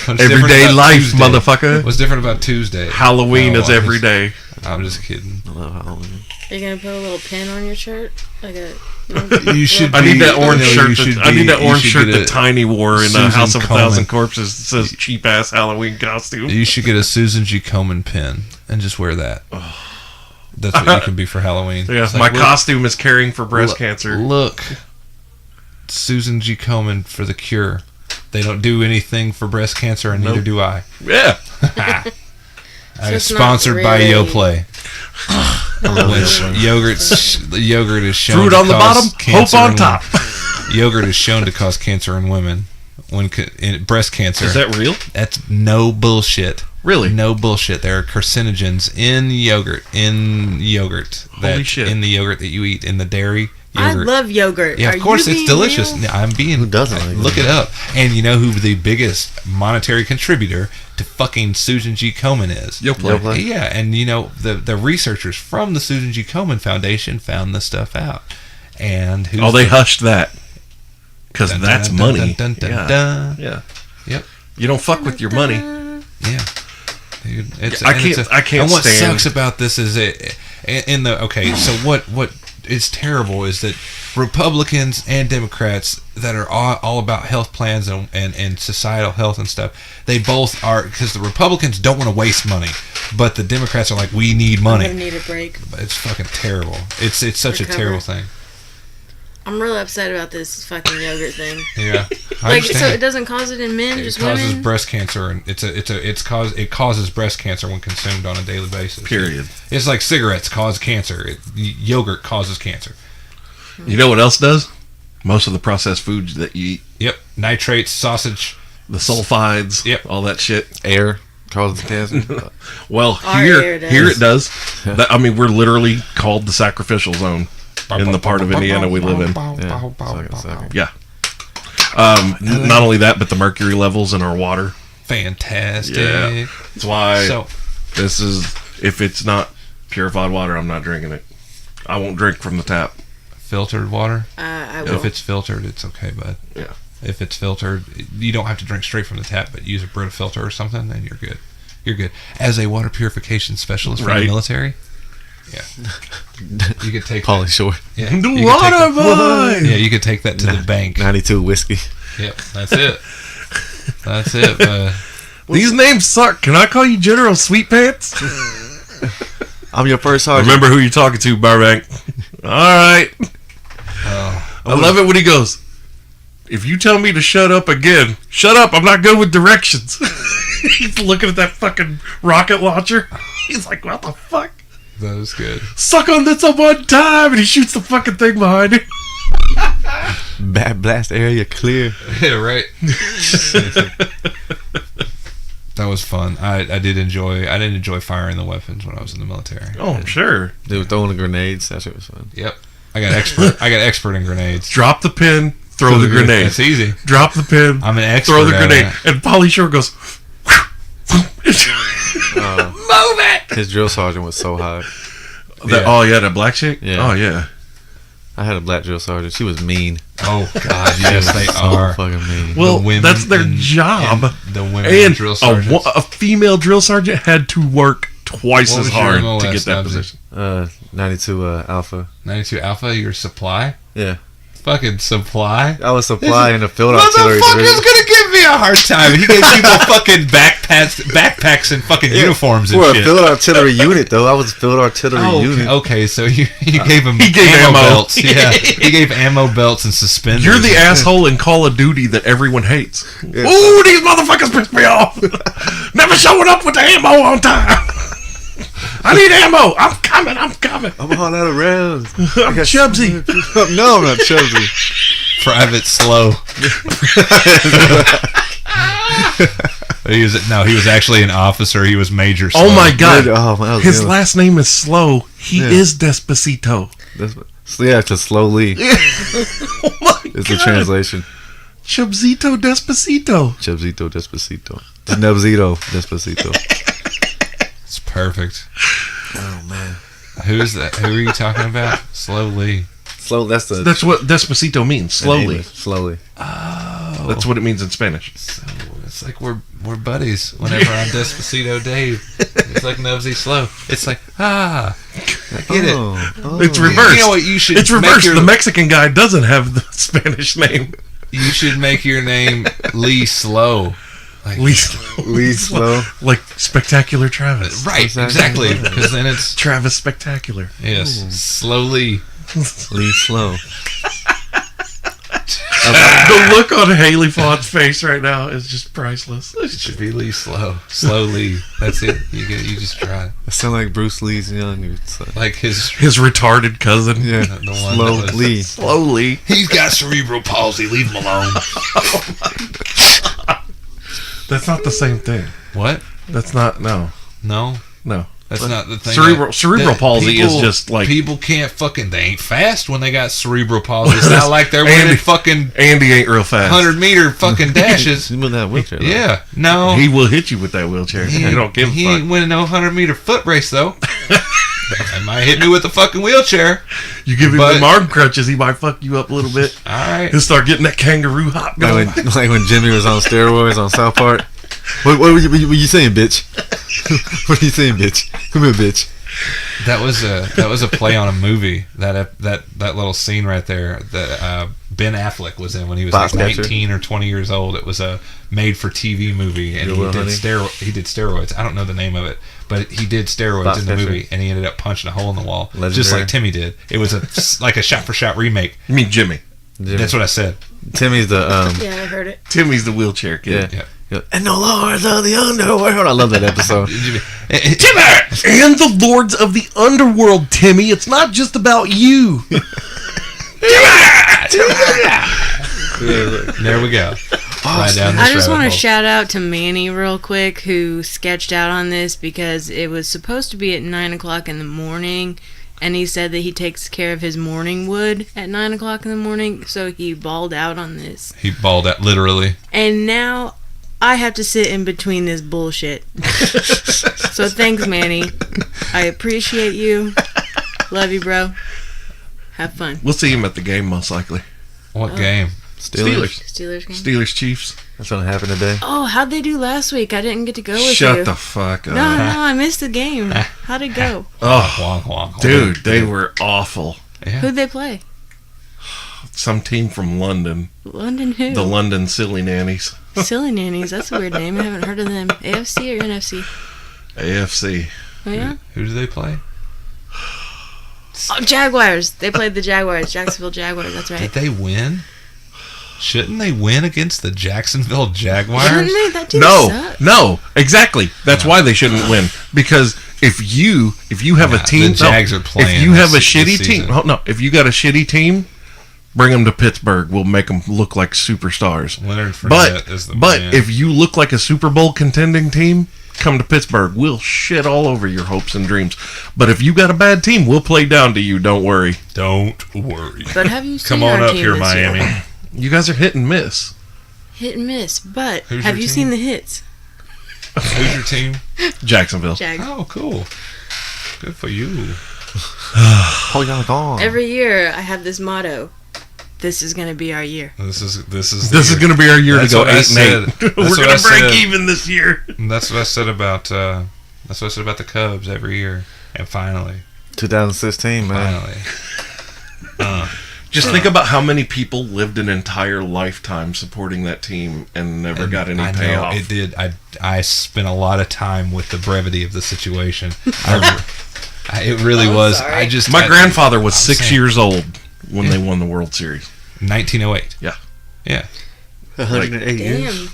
What's different Everyday about life, Tuesday? motherfucker. What's different about Tuesday? Halloween No, is I'm every just- day. I'm just kidding. I love Halloween. Are you gonna put a little pin on your shirt? Like a. You should. I need that be- orange you shirt. should I need that you orange should shirt get that a- Tiny wore in Susan House of a Komen. Thousand Corpses. That says cheap ass Halloween costume. You should get a Susan G. Komen pin and just wear that. That's what you can be for Halloween. Yeah, It's my like, look- costume is caring for breast look- cancer. Look, Susan G. Komen for the cure. They don't do anything for breast cancer, and neither Nope. do I. Yeah. it's Sponsored not by really- YoPlay. Which yogurt is shown Fruit to on the cause bottom, cancer hope on in top. Yogurt is shown to cause cancer in women. In breast cancer. Is that real? That's no bullshit. Really? No bullshit. There are carcinogens in yogurt. Holy shit. In the yogurt that you eat, in the dairy I yogurt. love yogurt. Yeah, Are of course you it's being delicious. real? I'm being. Who doesn't like Look it up. And you know who the biggest monetary contributor to fucking Susan G. Komen is? YoPlay. YoPlay. Yeah, and you know the researchers from the Susan G. Komen Foundation found this stuff out. And who's Oh, they the- hushed that. Because Dun, that's dun, money. dun, dun, dun, Yeah. dun. Yeah. Yep. You don't fuck with your money. Yeah. Dude, it's, I and can't- it's I can't And what stand- sucks about this is so what is terrible is that Republicans and Democrats that are all about health plans and societal health and stuff, they both are, because the Republicans don't want to waste money, but the Democrats are like, we need I'm money. gonna need a break. It's fucking terrible. It's such a Recover. terrible thing. I'm really upset about this fucking yogurt thing. Yeah, I Like, so understand. it doesn't cause it in men, It just causes women? breast cancer, and it causes breast cancer when consumed on a daily basis. Period. It's like cigarettes cause cancer. Yogurt causes cancer. You know what else does? Most of the processed foods that you eat, Yep, nitrates, sausage. the sulfides, Yep. all that shit. Air causes cancer. Well, Our here air does. it does. I mean, we're literally called the sacrificial zone in the part of Indiana we live in. Yeah. Not only that, but the mercury levels in our water. Fantastic. Yeah. That's why So, this is, if it's not purified water, I'm not drinking it. I won't drink from the tap. filtered water. I If will. it's filtered, it's okay, bud. Yeah. If it's filtered, you don't have to drink straight from the tap, but use a Brita filter or something, and you're good. You're good. As a water purification specialist for the Right. military, yeah, you could take Pauly that. Shore. Yeah, The you could take water that- boy! Yeah, you could take that to the bank. 92 whiskey. Yep, that's it. That's it. These names suck. Can I call you General Sweet Pants? I'm your first sergeant. Remember who you're talking to, Burbank. All right. I love it when he goes, if you tell me to shut up again, shut up. I'm not good with directions. He's looking at that fucking rocket launcher. He's like, what the fuck? That was good. Suck on this up one time. And he shoots the fucking thing behind him. Bad blast area clear. Yeah, right. That was fun. I didn't enjoy firing the weapons when I was in the military. Oh, I'm sure. They were throwing the grenades. That shit was fun. Yep. I got expert in grenades. Drop the pin, throw the grenade. That's easy. Drop the pin, I'm an expert. throw the at grenade. it. And Pauly Shore goes, Move it! His drill sergeant was so hot. that, oh, yeah, that black chick? Yeah. Oh, yeah. I had a black drill sergeant. She was mean. Oh God, yes they So are. fucking mean. Well, women that's their and- job. and the women And drill sergeants. a female drill sergeant had to work twice What as was your hard MOS, to get that Knubsie? position. 92 Alpha. 92 Alpha, your supply? Yeah. Fucking supply? I was supplying the field artillery Motherfucker's division. gonna give me a hard time. He gave people fucking backpacks and fucking uniforms and For a shit. field artillery unit, though. I was a field artillery Oh, unit. okay, so you gave him He gave ammo ammo. belts. Yeah, he gave ammo belts and suspenders. You're the asshole in Call of Duty that everyone hates. Yeah. Ooh, these motherfuckers piss me off. Never showing up with the ammo on time. I need ammo. I'm coming. I'm all out of rounds. I'm Chubsy. No, I'm not Chubsy. Private Slow. He was actually an officer. He was Major Slow. Oh my god. Oh, that was His good. last name is Slow. He Yeah. is Despacito. Yeah, to slowly. Oh my It's the translation. Chubzito Despacito. Chubzito Despacito. Nubzito Despacito. It's perfect. Oh, man. Who is that? Who are you talking about? Slowly. Slow, that's the... That's what Despacito means. Slowly. English, slowly. That's what it means in Spanish. So it's like we're buddies. Whenever I'm Despacito Dave, it's like Nubsy Slow. It's like I get it. Oh. It's reversed. You know what? You should. It's make reversed. your- The Mexican guy doesn't have the Spanish name. You should make your name Lee Slow. Like, Lee Slow. Like Spectacular Travis. right, exactly. Because then it's Travis Spectacular. yes, slowly. Lee Slow. The look on Haley Fawn's face right now is just priceless. It should be Lee Slow. Slowly. That's it. You just try it. I sound like Bruce Lee's younger son. Like his His retarded cousin. Yeah, the one that was- slowly. Slowly. He's got cerebral palsy. Leave him alone. That's not the same thing. What? That's not. No. No. That's What? not the thing. Cerebral palsy is just like- people can't fucking. They ain't fast when they got cerebral palsy. It's not like they're winning fucking Andy ain't real fast. 100-meter fucking dashes. He's in that wheelchair, though. Yeah, no. He will hit you with that wheelchair. He You don't give he a ain't fuck. winning no 100-meter foot race though. He might hit me with the fucking wheelchair. You give him But- them arm crutches, he might fuck you up a little bit. All right. He'll start getting that kangaroo hop going. Like when Jimmy was on steroids on South Park. What were you saying, bitch? What are you saying, bitch? Come here, bitch. That was a play on a movie. That little scene right there that Ben Affleck was in when he was like Foxcatcher. 19 or 20 years old. It was a made-for-TV movie, and Will he did Hunting? he did steroids. I don't know the name of it, but he did steroids Bob in the Fisher. movie, and he ended up punching a hole in the wall, just Legendary. like Timmy did. It was like a shot-for-shot remake. You mean Jimmy? That's what I said. Timmy's the Yeah, I heard it. Timmy's the wheelchair kid. Yeah. and the lords of the underworld. I love that episode. Timmy! And the Lords of the Underworld, Timmy. It's not just about you. There we go. Right down this I just want rabbit to hole. shout out to Manny real quick, who sketched out on this because it was supposed to be at 9 o'clock in the morning, and he said that he takes care of his morning wood at 9 o'clock in the morning, so he balled out on this. He balled out, literally. And now I have to sit in between this bullshit. So thanks, Manny. I appreciate you. Love you, bro. Have fun. We'll see him at the game, most likely. What game? Steelers. Steelers game. Steelers Chiefs. That's gonna happen today. Oh, how'd they do last week? I didn't get to go with you. Shut the fuck up. No, I missed the game. How'd it go? Oh, Wonk, wonk, dude, wonk. they were awful. Yeah. Who'd they play? Some team from London. London who? The London Silly Nannies. Silly Nannies. That's a weird name. I haven't heard of them. AFC or NFC? AFC. Oh, yeah? Who do they play? Oh, Jaguars. They played the Jaguars. Jacksonville Jaguars. That's Did right. they win? Shouldn't they win against the Jacksonville Jaguars? Didn't they? That team No, sucked. no, exactly. That's why they shouldn't win. Because if you have a Nah, team, the Jags are playing If you have a this shitty team, season. oh, no, if you got a shitty team, bring them to Pittsburgh. We'll make them look like superstars. Leonard But Fournette is the but man. if you look like a Super Bowl contending team, come to Pittsburgh. We'll shit all over your hopes and dreams. But if you got a bad team, we'll play down to you. Don't worry. Don't worry. But have you seen Come on our up team here, this Miami. year? You guys are hit and miss. Hit and miss. But Who's have your you team? seen the hits? Who's your team? Jacksonville. Jags. Oh, cool. Good for you. Oh, y'all gone. Every year I have this motto. This is going to be our year. This is This is going to be our year That's to go what I 8-8. said. We're That's what going I to break said. even this year. That's what I said about. That's what I said about the Cubs every year, and finally, 2016, man. finally, Just think about how many people lived an entire lifetime supporting that team and never got any I know payoff. it did. I spent a lot of time with the brevity of the situation. It really Oh, was. sorry. I just My grandfather was I'm 6 saying- years old when they won the World Series. 1908. Yeah. Yeah. 108 years.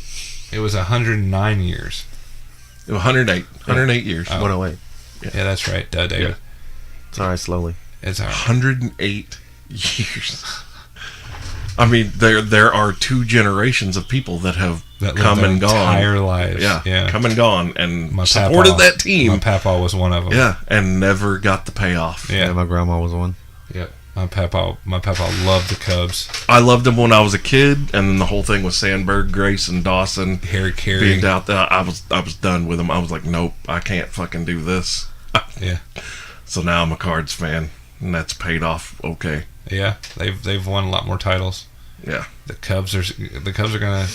Damn. It was 109 years. 108 years. Oh. 108. Yeah, that's right, David. Yeah. It's all right, slowly. It's all right. 108 years. I mean, there are two generations of people that have That come lived and their gone. entire lives. Yeah, come and gone, and My supported papa- that team. My papa was one of them. Yeah, and never got the payoff. Yeah. Yeah, my grandma was one. Yep. My papa loved the Cubs. I loved them when I was a kid, and then the whole thing with Sandberg, Grace, and Dawson Harry Carey. being out there. I was done with them. I was like, nope, I can't fucking do this. Yeah. So now I'm a Cards fan, and that's paid off. Okay, Yeah. They've won a lot more titles. yeah. The Cubs are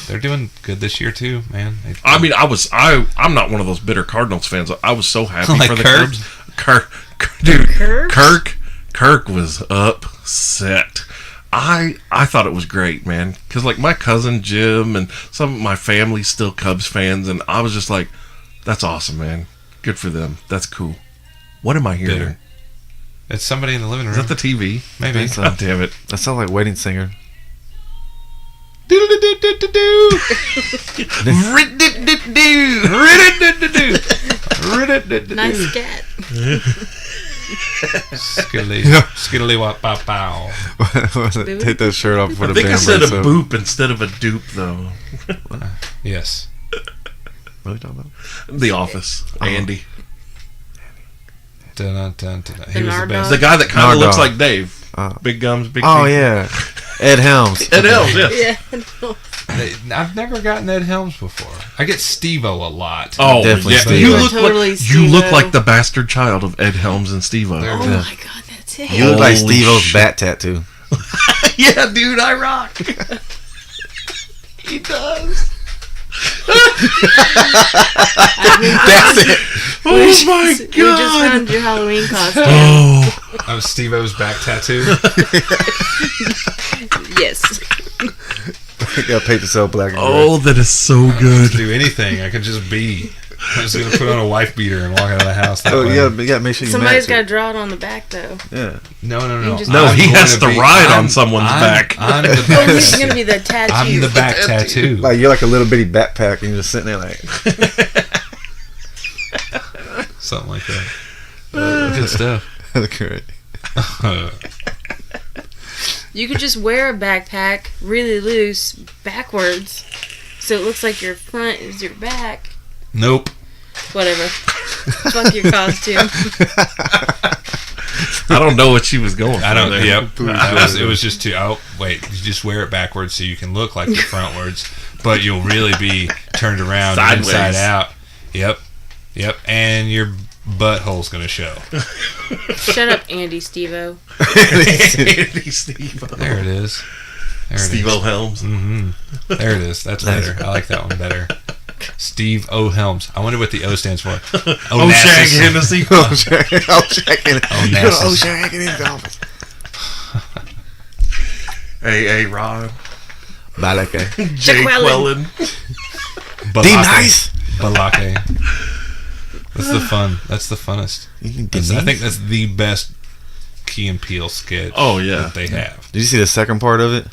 they're doing good this year too, man. I mean, I'm not one of those bitter Cardinals fans. I was so happy Like for the Kirk? Cubs. Dude, Kirk? Kirk was upset. I thought it was great, man, because like my cousin Jim and some of my family's still Cubs fans, and I was just like, that's awesome, man. Good for them. That's cool. What am I hearing? Bitter. It's somebody in the living room. Is that the TV? Maybe. so. God damn it. That sounds like Wedding Singer. Nice cat. Skiddly wop pow pow. Take that shirt off before I the think I band said a breaks up. boop instead of a dupe, though. Yes. What are you talking about? The Office. Andy. Dun, dun, dun, dun. He was the Nard best. The guy that kind of Nardog. looks like Dave. Big gums, big Oh, teeth. yeah. Ed Helms. Ed Helms, yeah. Yeah. No. I've never gotten Ed Helms before. I get Steve-O a lot. Oh, Definitely yeah. Steve-O. You look Totally like you look Steve-O. like the bastard child of Ed Helms and Steve-O. There Oh it is. my god, that's it. You look like Holy Steve-O's shit. bat tattoo. Yeah, dude, I rock. He does. That's it. Oh my We just god. found your Halloween costume. Oh, That was Steve-O's back tattoo. Yes. Got paint yourself black and gray. Oh, that is so good. Do anything. I could just be. I'm just gonna put on a wife beater and walk out of the house. That Oh, way. you gotta make sure you Somebody's match got to it. draw it on the back, though. Yeah. No. You just- No, I'm he going has to ride on I'm- someone's back. I'm the Oh, he's back. going to be the tattoo. I'm the back tattoo. Like you're like a little bitty backpack, and you're just sitting there like. Something like that. Good stuff. Correct. You could just wear a backpack really loose backwards, so it looks like your front is your back. Nope. Whatever. Fuck your costume. I don't know what she was going for. I don't. there. Yep. It was just too. Oh wait, you just wear it backwards so you can look like you're frontwards, but you'll really be turned around Sideways. inside out. Yep. And your butthole's gonna show. Shut up, Andy Stevo. Andy Steve. There it is. Steve Helms. Mm-hmm. There it is. That's better. I like that one better. Steve O. Helms. I wonder what the O stands for. O'Shag Hennessy. O'Shag in his office. A. Ron. Balake. Jay Quellen. Quellen. D nice. Balake. That's the fun. That's the funnest. I think that's the best Key and Peele sketch. Oh, yeah. that they have. Did you see the second part of it?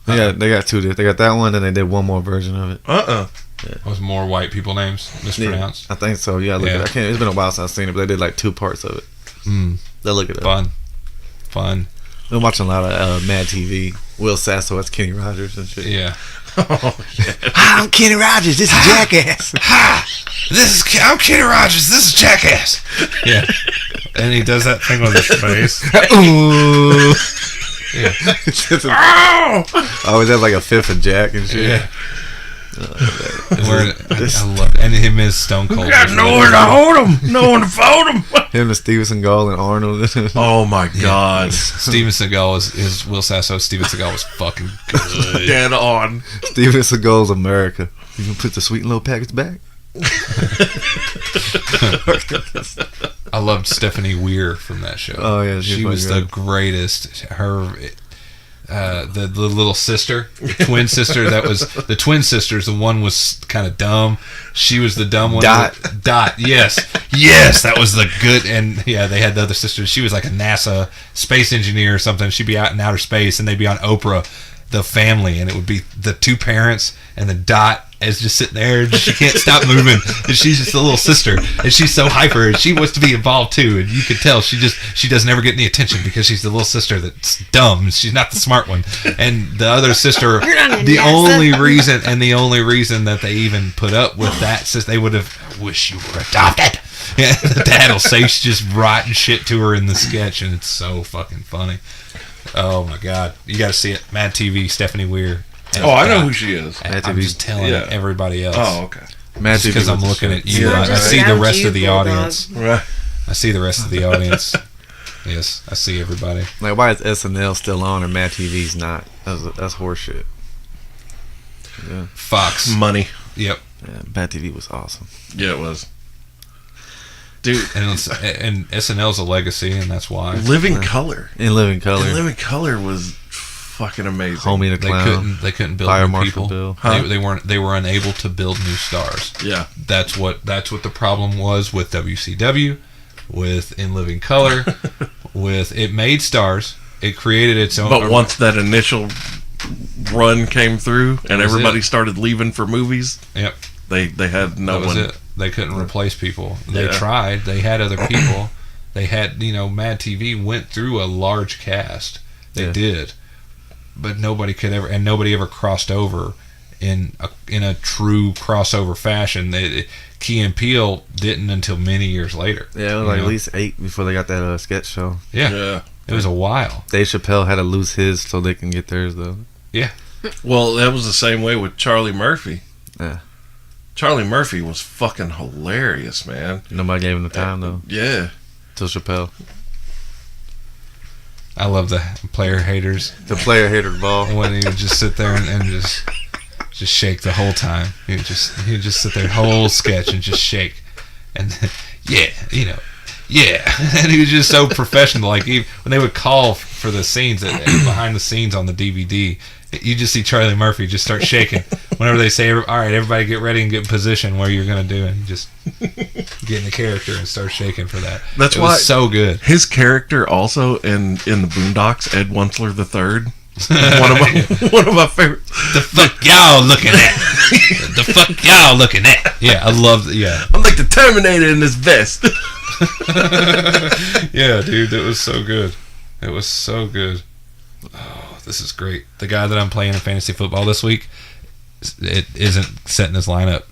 They got two. They got that one, and they did one more version of it. Was more white people names mispronounced? I think so. Yeah, look Yeah. at it. I can't. It's been a while since I've seen it, but they did like two parts of it. They'll look at it. Fun. Been watching a lot of Mad TV. Will Sasso as Kenny Rogers and shit. Yeah. Hi, I'm Kenny Rogers. This is Jackass. I'm Kenny Rogers. This is Jackass. Yeah. And he does that thing with his face. Ooh. Yeah. I always have like a fifth of Jack and shit. Yeah. I love it. And him as Stone Cold. Got nowhere to hold him. No one to fold him. Him and Steven Seagal and Arnold. Oh my God. Steven Seagal is Will Sasso. Steven Seagal was fucking good. Dead on. Steven Seagal's America. You can put the sweet and low package back. I loved Stephanie Weir from that show. Oh, yeah, she was the greatest. Her, the little sister, twin sister. That was the twin sisters. The one was kind of dumb. She was the dumb one. Dot. Yes. That was the good. And yeah, they had the other sister. She was like a NASA space engineer or something. She'd be out in outer space, and they'd be on Oprah, the family, and it would be the two parents and the Dot is just sitting there and she can't stop moving, and she's just a little sister, and she's so hyper, and she wants to be involved too, and you could tell she doesn't ever get any attention because she's the little sister that's dumb. She's not the smart one. And the other sister, the only reason that they even put up with that, since they would have wish you were adopted. Yeah, the dad will say just rotten shit to her in the sketch, and it's so fucking funny. Oh my God, you got to see it. Mad TV, Stephanie Weir. Oh, I know who she is. I'm just telling everybody else. Oh, okay. Mad TV Because I'm was looking the at shit. you. Yeah. I see the rest of the Bulldog. audience. Right. I see the rest of the audience. Yes, I see everybody. Like, why is SNL still on and Mad TV's not? That's horseshit. Yeah. Fox. Money. Yep. Yeah, Mad TV was awesome. Yeah, it was. Dude, And SNL's a legacy, and that's why. Living Color. In Living Color. And Living Color was fucking amazing. Homie the Clown. They couldn't build Fire new Marshal people. Bill. Huh? They were unable to build new stars. Yeah. That's what the problem was with WCW, with In Living Color, with it made stars. It created its own. But once that initial run came through and was everybody it. started leaving for movies, Yep. they had no That was one. it. They couldn't replace people. They Yeah. tried. They had other people. They had, Mad TV went through a large cast. They Yeah. did, but nobody ever crossed over in a true crossover fashion. Key and Peele didn't until many years later. Yeah, it was like at least 8 before they got that sketch show. Yeah, Yeah. it was a while. Dave Chappelle had to lose his so they can get theirs, though. Well, that was the same way with Charlie Murphy. Yeah. Charlie Murphy was fucking hilarious, man. Nobody gave him the time, though. Yeah. Till Chappelle. I love the player haters The player hated the ball. when he would just sit there and just shake the whole time. He'd just sit there whole sketch and just shake, and then, and he was just so professional. Like when they would call for the scenes behind the scenes on the DVD, You just see Charlie Murphy just start shaking whenever they say, "All right, everybody get ready and get in position where you're going to do it." And just get in the character and start shaking for that. That's it why was so good. His character also in the Boondocks, Ed Wuncler III. one of my favorites. The fuck y'all looking at? The fuck y'all looking at? Yeah, I love. Yeah, I'm like the Terminator in this vest. yeah, dude, that was so good. It was so good. Oh, this is great. The guy that I'm playing in fantasy football this week, it isn't set in his lineup,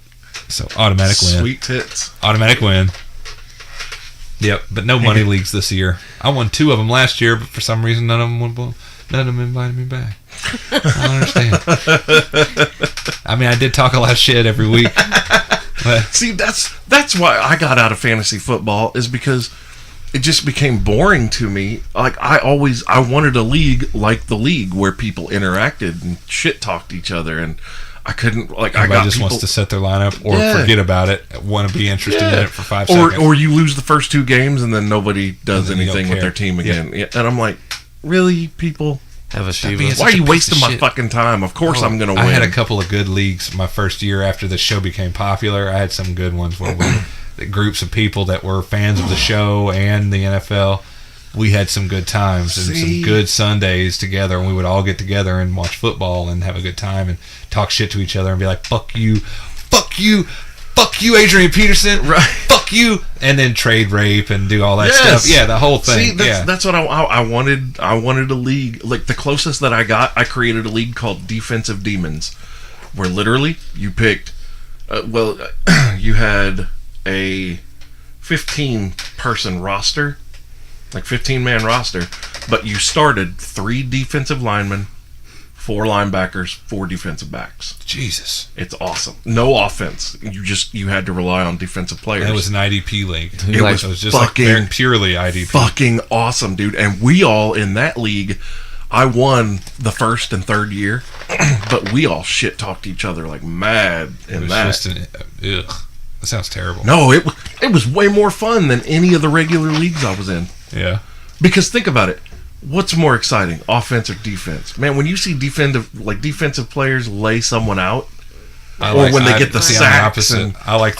so automatic win. Sweet tits. Automatic win. Yep, but no money leagues this year. I won 2 of them last year, but for some reason none of them invited me back. I don't understand. I mean, I did talk a lot of shit every week. But See, that's why I got out of fantasy football, is because it just became boring to me. Like I wanted a league like the league where people interacted and shit talked each other, and I couldn't like. everybody I got just people, wants to set their lineup or Yeah. forget about it, want to be interested in it for 5 or seconds. or you lose the first 2 games and then nobody does And then you don't anything with care. their team again. Yeah. And I'm like, really, people? Have a being Shiva. Such Why are a you piece wasting of my shit. fucking time? Of course I'm gonna win. I had a couple of good leagues my first year after the show became popular. I had some good ones where the groups of people that were fans of the show and the NFL, we had some good times and See? some good Sundays together, and we would all get together and watch football and have a good time and talk shit to each other and be like, fuck you, fuck you, fuck you, Adrian Peterson, Right. fuck you, and then trade rape and do all that Yes. stuff. Yeah, the whole thing. See, yeah. that's what I wanted. I wanted a league. Like, the closest that I got, I created a league called Defensive Demons, where literally you picked, you had a 15-person roster, like 15-man roster, but you started 3 defensive linemen, 4 linebackers, 4 defensive backs. Jesus. It's awesome. No offense. You had to rely on defensive players. That was an IDP league. It was just fucking like purely IDP. fucking awesome, dude. And we all in that league, I won the first and third year, but we all shit talked each other like mad It in was that. just ugh. That sounds terrible. No, it was way more fun than any of the regular leagues I was in. Yeah. Because think about it. What's more exciting, offense or defense? Man, when you see defensive players lay someone out, or when they get the see, I'm sacks, opposite. and I like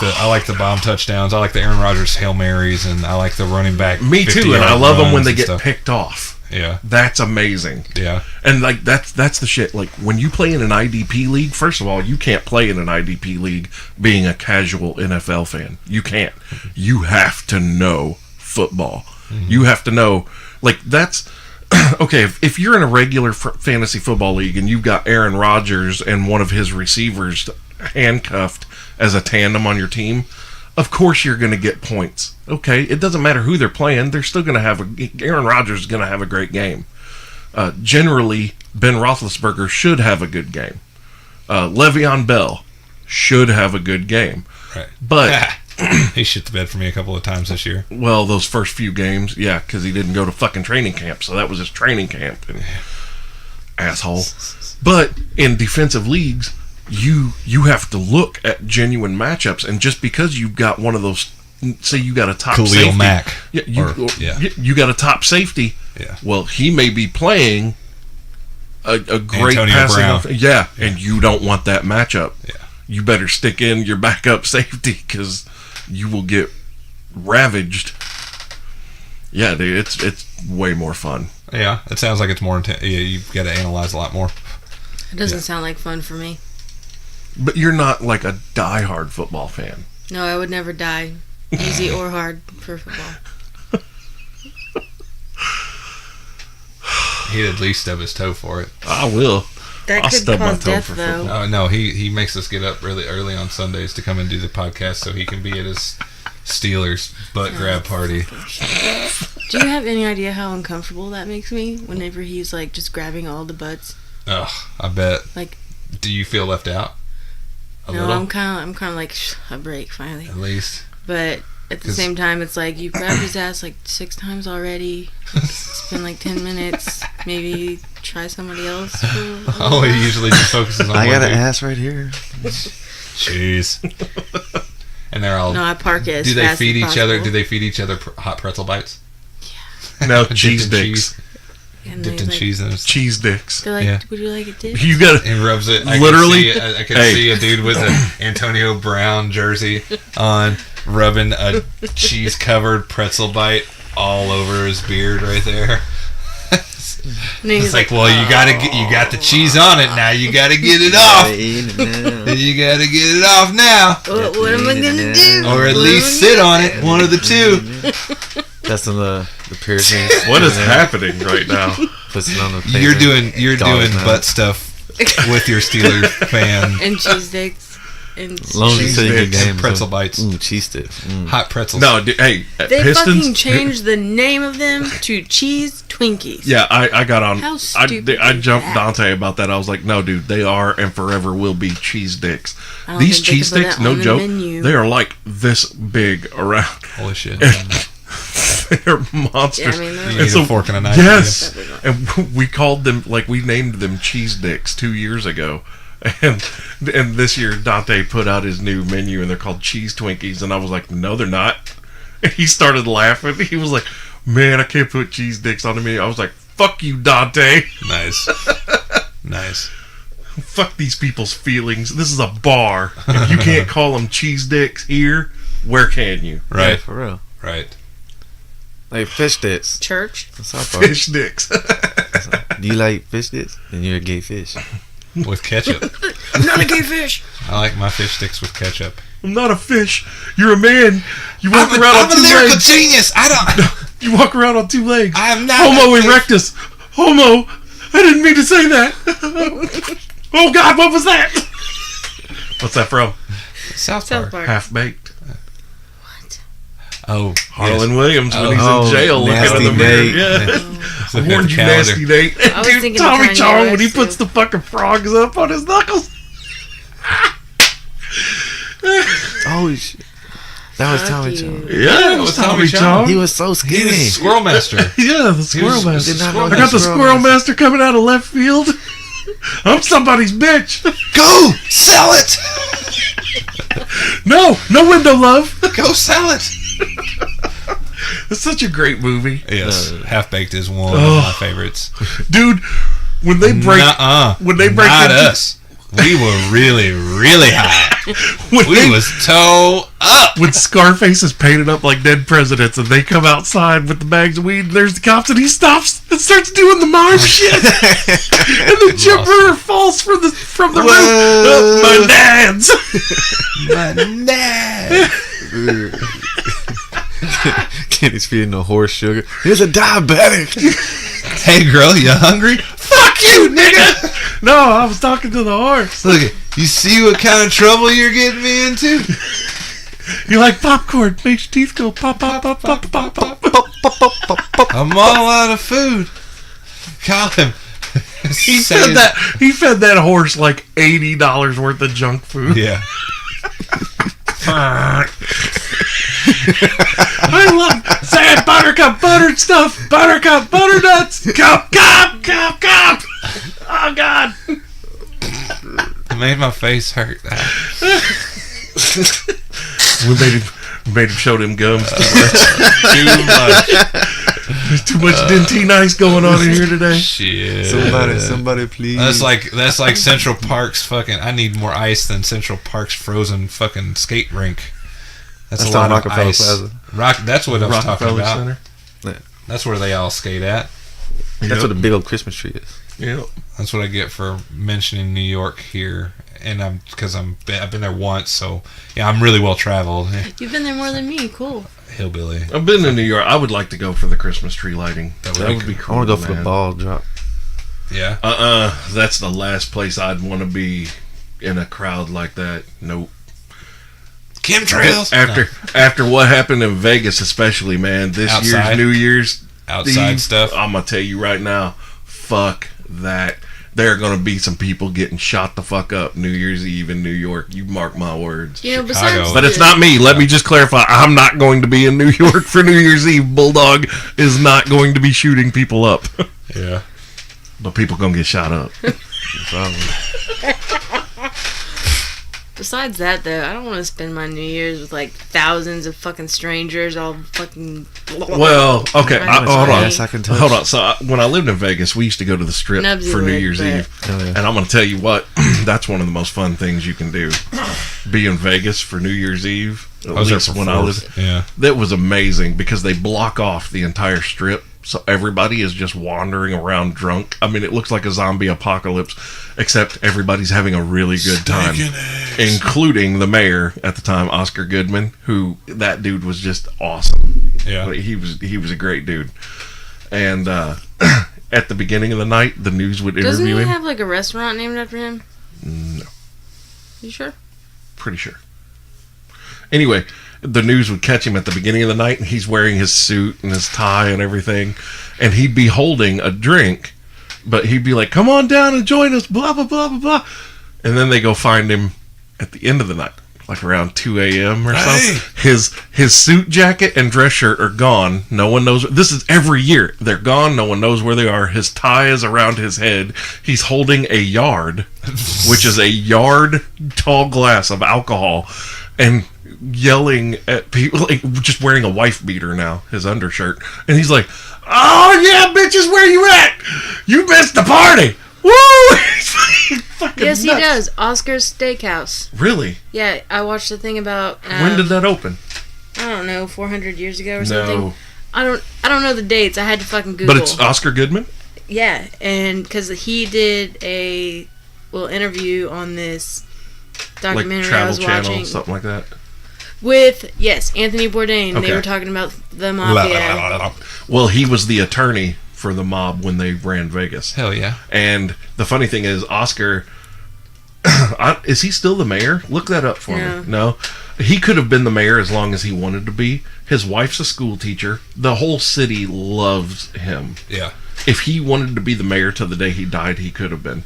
the bomb touchdowns. I like the Aaron Rodgers Hail Marys, and I like the running back. me too. 50-yard And I love them when runs they and get stuff. picked off. Yeah, That's amazing. yeah. And like that's the shit. Like when you play in an IDP league, first of all, you can't play in an IDP league being a casual NFL fan. You can't. You have to know football. You have to know, like, that's okay. If you're in a regular fantasy football league and you've got Aaron Rodgers and one of his receivers handcuffed as a tandem on your team, of course you're going to get points. Okay, it doesn't matter who they're playing; they're still going to have Aaron Rodgers is going to have a great game. Generally, Ben Roethlisberger should have a good game. Le'Veon Bell should have a good game. Right. But He shit the bed for me a couple of times this year. well, those first few games, yeah, because he didn't go to fucking training camp, so that was his training camp. And asshole. But in defensive leagues, you have to look at genuine matchups, and just because you've got one of those, say you got a top Khalil safety, Mack. yeah, you got a top safety. Yeah. Well, he may be playing a great Antonio passing Brown. yeah, and you don't want that matchup. Yeah. You better stick in your backup safety because you will get ravaged. Yeah, dude, it's way more fun. Yeah, it sounds like it's more intense. Yeah, you've got to analyze a lot more. It doesn't sound like fun for me. But you're not like a diehard football fan. No, I would never die, easy or hard, for football. He'd at least stub his toe for it. I will. That I'll could stub my cause toe death, for though. football. No, he makes us get up really early on Sundays to come and do the podcast so he can be at his Steelers butt grab party. Do you have any idea how uncomfortable that makes me whenever he's like just grabbing all the butts? Ugh, I bet. Like, Do you feel left out? A no, little? I'm kind of like a break finally. At least. But at the 'Cause- same time, it's like you've grabbed his ass like 6 times already. It's been like 10 minutes. Maybe try somebody else. For a little Oh, while. he usually just focuses on I one got an dude. ass right here. Jeez. And they're all. No, I park it as do they fast feed as each other? possible. Do they feed each other hot pretzel bites? No, Dipped cheese in dicks. And dipped they, in like, cheese and Cheese dicks. They're like, Yeah. would you like it dipped? You got he rubs it. Literally, I can hey. see a dude with an Antonio Brown jersey on, rubbing a cheese-covered pretzel bite all over his beard right there. It's like, well, you got the cheese on it now. You gotta get it off. You gotta get it off now, What am I gonna do? or at least sit on it. One of the two. That's the piercing. what is happening right now? Puts it on the face. You're doing Dog's butt stuff with your Steelers fan. And cheese sticks. And As long as you say good sticks, game. pretzel bites. Cheese sticks. Hot pretzels. No, hey, they Pistons. fucking changed the name of them to Cheese Twinkies. Yeah, I got on. How stupid I is jumped that? Dante about that. I was like, no, dude, they are and forever will be cheese dicks. I don't These think they cheese could put sticks, that no on the joke, menu. they are like this big around. Holy shit. They're monsters. Yeah, I mean, they're You And need a fork and a knife. Yes, and we called them, like, we named them cheese dicks 2 years ago. And this year Dante put out his new menu and they're called cheese Twinkies, and I was like, no, they're not. And he started laughing. He was like, man, I can't put cheese dicks on the menu. I was like, fuck you, Dante. Nice. Nice. Fuck these people's feelings. This is a bar. If you can't call them cheese dicks here, where can you? Right. Yeah, for real. Right. Like fish sticks. Church. South Park. Fish dicks. Do you like fish sticks? Then you're a gay fish. With ketchup. I'm not a gay fish. I like my fish sticks with ketchup. I'm not a fish. You're a man. You walk around I'm on a two lyrical legs. genius. I don't. You walk around on two legs. I am not. Homo a- erectus. Homo. I didn't mean to say that. Oh God, what was that? What's that from? South South Park. Park. Half Baked. Oh, Harlan Williams when he's Oh, in jail looking in Nasty the mirror. Nate. Yeah. Yes. I warned you, Nasty Nate. I was Dude, thinking Tommy of Kanye Chong when he West, puts too. the fucking frogs up on his knuckles. Oh shit. That was Fuck Tommy you. Chong. Yeah, it was Tommy Chong. He was so He skinny. was Squirrel Master. Yeah, the Squirrel Master. Did not know I got the Squirrel Master coming out of left field. I'm somebody's bitch. Go sell it. No window love. Go sell it. It's such a great movie. Yes, Half Baked is one Oh. of my favorites. Dude, when they break when they break not into- us. We were really, really high. when We they- was toe up. when Scarface is painted up like dead presidents and they come outside with the bags of weed and there's the cops and he stops and starts doing the mime shit and the jumper falls from the roof. Oh, my dad's. My dad. Kenny's feeding the horse sugar. He's a diabetic. Hey, girl, you hungry? Fuck you, nigga. No, I was talking to the horse. Look, you see what kind of trouble you're getting me into? You like popcorn? Makes your teeth go pop, pop, pop, pop, pop, pop. I'm all out of food. Call him. He fed that horse like $80 worth of junk food. Yeah. I love saying buttercup buttered stuff, buttercup butternuts, cup. Oh God. It made my face hurt. We made him show them gums too much. Too much. There's too much dentine ice going on in here today. Shit. Somebody, please. That's like Central Park's fucking. I need more ice than Central Park's frozen fucking skate rink. That's a lot of Rockefeller ice. Plaza. That's what I was talking Rockefeller about. Center. That's where they all skate at. That's what the big old Christmas tree is. Yep. That's what I get for mentioning New York here, and I've been there once, so yeah, I'm really well traveled. You've been there more than me. Cool. Hillbilly. I've been to New York. I would like to go for the Christmas tree lighting. That would be cool. I want to go for man. the ball drop. Yeah. That's the last place I'd want to be in a crowd like that. Nope. Chemtrails. After what happened in Vegas, especially, man, this Outside? year's New Year's Outside Eve, stuff. I'm gonna tell you right now, fuck that. There are gonna be some people getting shot the fuck up New Year's Eve in New York. You mark my words. You know, Chicago. besides But it's not me. Let me just clarify. I'm not going to be in New York for New Year's Eve. Bulldog is not going to be shooting people up. Yeah. But people gonna get shot up. Probably. Besides that, though, I don't want to spend my New Year's with like thousands of fucking strangers all fucking. Well, okay, hold on. Yes, I can touch. Hold on. So when I lived in Vegas, we used to go to the Strip Knubsie for New would, Year's but- Eve, Oh, yeah. and I'm going to tell you what, that's one of the most fun things you can do. Be in Vegas for New Year's Eve. At I was there least for when I was. Yeah. That was amazing because they block off the entire Strip, so everybody is just wandering around drunk. I mean, it looks like a zombie apocalypse, except everybody's having a really good time, including the mayor at the time, Oscar Goodman, who that dude was just awesome. Yeah. Like, he was a great dude. And at the beginning of the night, the news would Doesn't interview he him. have like a restaurant named after him? No, You sure? pretty sure. Anyway, the news would catch him at the beginning of the night, and he's wearing his suit and his tie and everything, and he'd be holding a drink, but he'd be like, "Come on down and join us," blah blah blah blah blah, and then they go find him at the end of the night, like around 2 a.m. or Hey. so. His suit jacket and dress shirt are gone. No one knows. This is every year. They're gone. No one knows where they are. His tie is around his head. He's holding a yard, which is a yard tall glass of alcohol, and yelling at people, like just wearing a wife beater now, his undershirt, and he's like, "Oh yeah, bitches, where you at? You missed the party!" Woo! Fucking Yes, he nuts. does. Oscar's Steakhouse. Really? Yeah, I watched the thing about. When did that open? I don't know, 400 years ago or something. No, I don't know the dates. I had to fucking Google. but it's Oscar Goodman. Yeah, and because he did a little interview on this Like documentary I Travel was Channel, watching something like that. with Anthony Bourdain. Okay. They were talking about the mafia. Well, he was the attorney for the mob when they ran Vegas. Hell yeah. And the funny thing is, Oscar, is he still the mayor? Look that up for No. me. No? He could have been the mayor as long as he wanted to be. His wife's a school teacher. The whole city loves him. Yeah. If he wanted to be the mayor till the day he died, he could have been.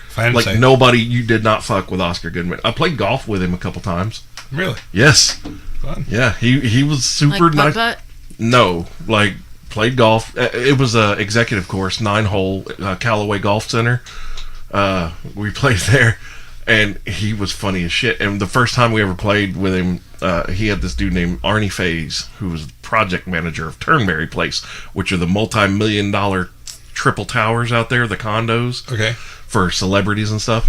If I had to Like, say, nobody, you did not fuck with Oscar Goodman. I played golf with him a couple times. Really? Yes. Fun. Yeah, he was super Like nice. putt-putt? No, like played golf. It was a executive course, 9-hole, Callaway Golf Center. We played there, and he was funny as shit. And the first time we ever played with him, he had this dude named Arnie Faze, who was the project manager of Turnberry Place, which are the multi-million-dollar triple towers out there, the condos Okay. for celebrities and stuff.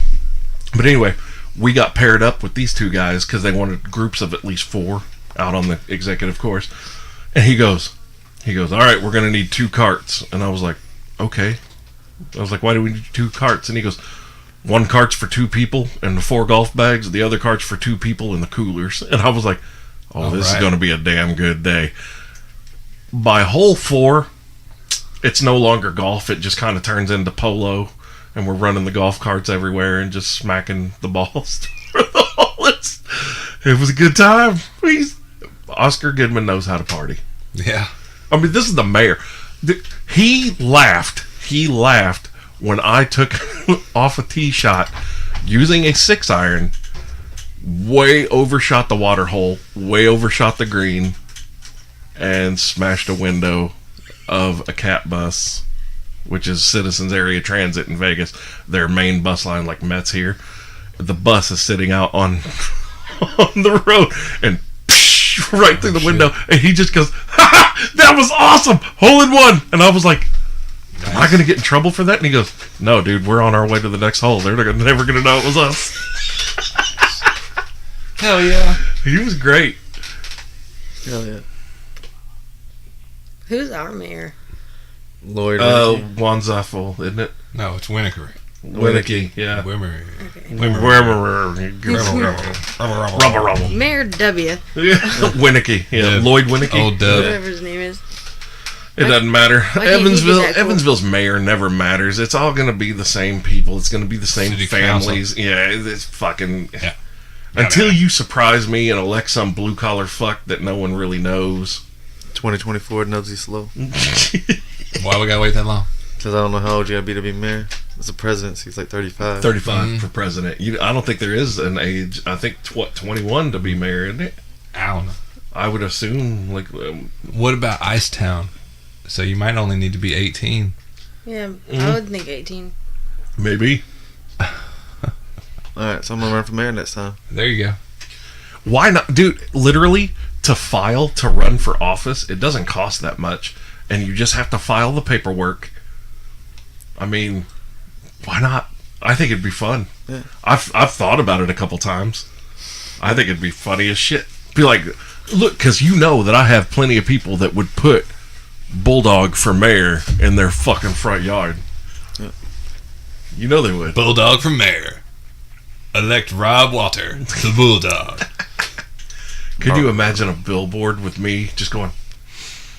But anyway, we got paired up with these two guys because they wanted groups of at least 4 out on the executive course. And he goes, all right, we're going to need 2 carts. And I was like, okay. I was like, why do we need 2 carts? And he goes, 1 cart's for 2 people and the 4 golf bags. The other cart's for 2 people in the coolers. And I was like, oh, this is right. going to be a damn good day. By hole 4, it's no longer golf. It just kind of turns into polo. And we're running the golf carts everywhere and just smacking the balls through the holes. It was a good time. Oscar Goodman knows how to party. Yeah. I mean, this is the mayor. He laughed. He laughed when I took off a tee shot using a 6-iron, way overshot the water hole, way overshot the green, and smashed a window of a cat bus, which is Citizens Area Transit in Vegas, their main bus line like Met's here. The bus is sitting out on the road, and right through the window, and he just goes, "Ha ha, that was awesome, hole in one." And I was like, am I gonna get in trouble for that? And he goes, no dude, we're on our way to the next hole. They're never gonna know it was us. Hell yeah. He was great. Hell yeah. Who's our mayor? Lloyd. Juan Zaffel, isn't it? No, it's Winneker. Winnicky, yeah. Wimmer. Rubble rubble. Mayor W. Winnicky, yeah. Yeah. Lloyd Winnicky. Old Dub. Whatever his name is. It doesn't matter. can't he be Evansville, that cool? Evansville's mayor never matters. It's all gonna be the same people. It's gonna be the same City families. Yeah, it's fucking. Yeah. Until you surprise me and elect some blue collar fuck that no one really knows. 2024 Knubsie slow. Why we gotta wait that long? Because I don't know how old you gotta be to be mayor. As a president, he's like 35. 35 for president. I don't think there is an age. I think 21 to be mayor, isn't it? I don't know. I would assume like What about Icetown? So you might only need to be 18. Yeah, I would think 18. maybe. Alright, so I'm gonna run for mayor next time. There you go. Why not? Dude, literally, to run for office, it doesn't cost that much. And you just have to file the paperwork. I mean, why not? I think it'd be fun. Yeah. I've thought about it a couple times. I think it'd be funny as shit. Be like, look, because you know that I have plenty of people that would put Bulldog for mayor in their fucking front yard. Yeah. You know they would. Bulldog for mayor. Elect Rob Walter, the Bulldog. Could you imagine a billboard with me just going,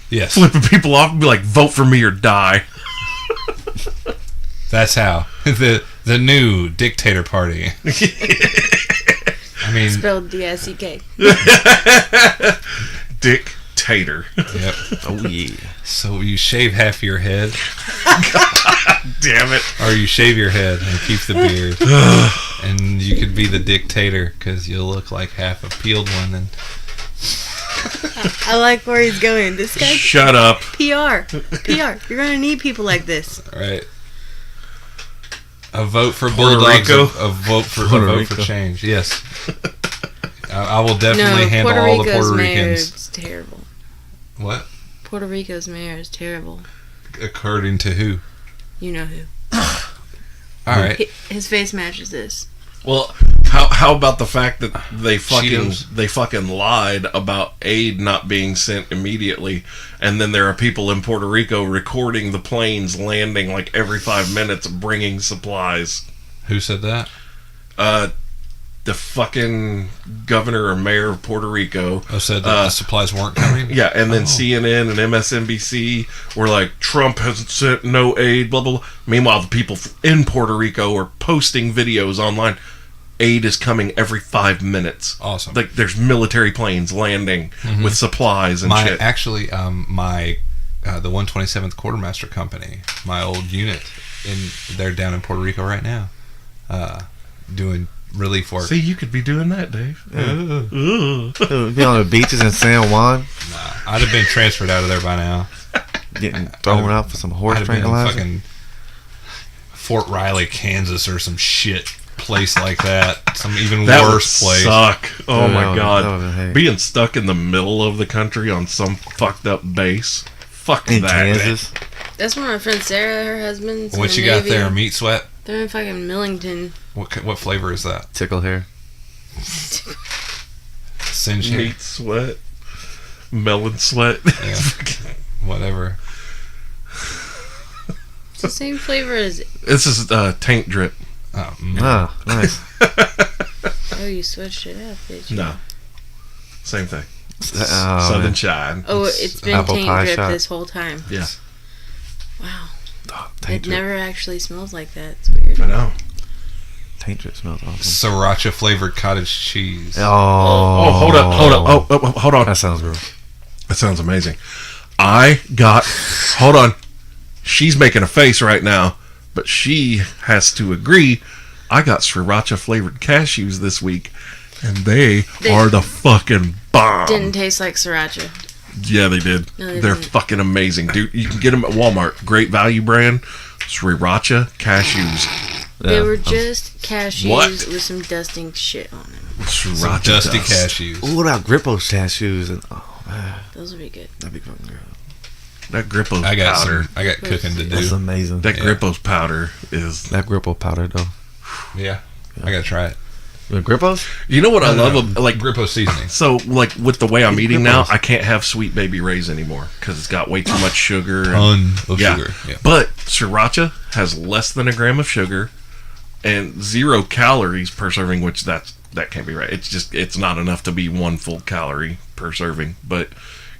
Yes. flipping people off and be like, vote for me or die? That's how. The new dictator party. I mean, Spelled D-I-C-K. Dictator. yep. Oh yeah. So you shave half your head, Damn it. or you shave your head and keep the beard, and you could be the dictator because you'll look like half a peeled one. And I like where he's going. This guy, Shut up. PR. You're gonna need people like this. all right, a vote for Puerto Bulldogs, Rico? a vote for Puerto a vote for Rico. change. Yes, I will definitely No, handle Puerto all the Rico's Puerto mayor Ricans. is terrible. What? Puerto Rico's mayor is terrible. According to who? You know who. All right. His face matches this. Well, how about the fact that they Cheetos. fucking lied about aid not being sent immediately, and then there are people in Puerto Rico recording the planes landing like every 5 minutes, bringing supplies. Who said that? The fucking governor or mayor of Puerto Rico. Oh, said that the supplies weren't coming? Yeah, and then Oh. CNN and MSNBC were like, Trump hasn't sent no aid, blah, blah, blah. Meanwhile, the people in Puerto Rico are posting videos online. Aid is coming every 5 minutes. Awesome. Like, there's military planes landing with supplies and shit. Actually, the 127th Quartermaster Company, my old unit, they're down in Puerto Rico right now, doing relief work. See, you could be doing that, Dave. Be on the beaches in San Juan, Nah, I'd have been transferred out of there by now. getting thrown out for some horse I'd have been in tranquilizer. fucking Fort Riley, Kansas, or some shit place like that. Some even That worse would place. suck. Oh my that god. would hate. Being stuck in the middle of the country on some fucked up base. Fuck In that. Kansas. That's where my friend Sarah, her husband's in What the you got Navy. there? Meat sweat? They're in fucking Millington. What flavor is that? Tickle hair. Singe hair? Meat sweat. Melon sweat. Yeah. Whatever. It's the same flavor as. This is taint drip. Oh, Ah, nice. Oh, you switched it up, did you? No. Same thing. Oh, Southern man. Shine. Oh, it's been Apple taint pie drip shot. this whole time. Yeah. Wow. Oh, It taint drip. never actually smells like that. It's weird. I know. Taint drip smells awesome. Sriracha flavored cottage cheese. Oh, Oh, hold up. Oh, hold on. That sounds gross. That sounds amazing. I got. Hold on. She's making a face right now, but she has to agree. I got sriracha flavored cashews this week, and they are the fucking bomb. Didn't taste like sriracha. Yeah, they did. No, they They're didn't. fucking amazing, dude. You can get them at Walmart. Great value brand. Sriracha cashews. They Yeah. were just cashews What? with some dusting shit on them. Some Sriracha dusty dust. cashews. Ooh, what about Grippo's cashews? And, oh, man. Those would be good. That'd be fucking good. That Grippo's I got powder. some. I got cooking to That's do. amazing. That Yeah. Grippo's powder is. That Grippo powder, though. Yeah, I gotta try it. The Grippo's? You know what I love? Like Grippo seasoning. So, like, with the way I'm Eat eating now, Grippos. I can't have Sweet Baby Ray's anymore because it's got way too much sugar. Ton of yeah. sugar. Yeah. But Sriracha has less than a gram of sugar and 0 calories per serving, which that can't be right. It's not enough to be 1 full calorie per serving. But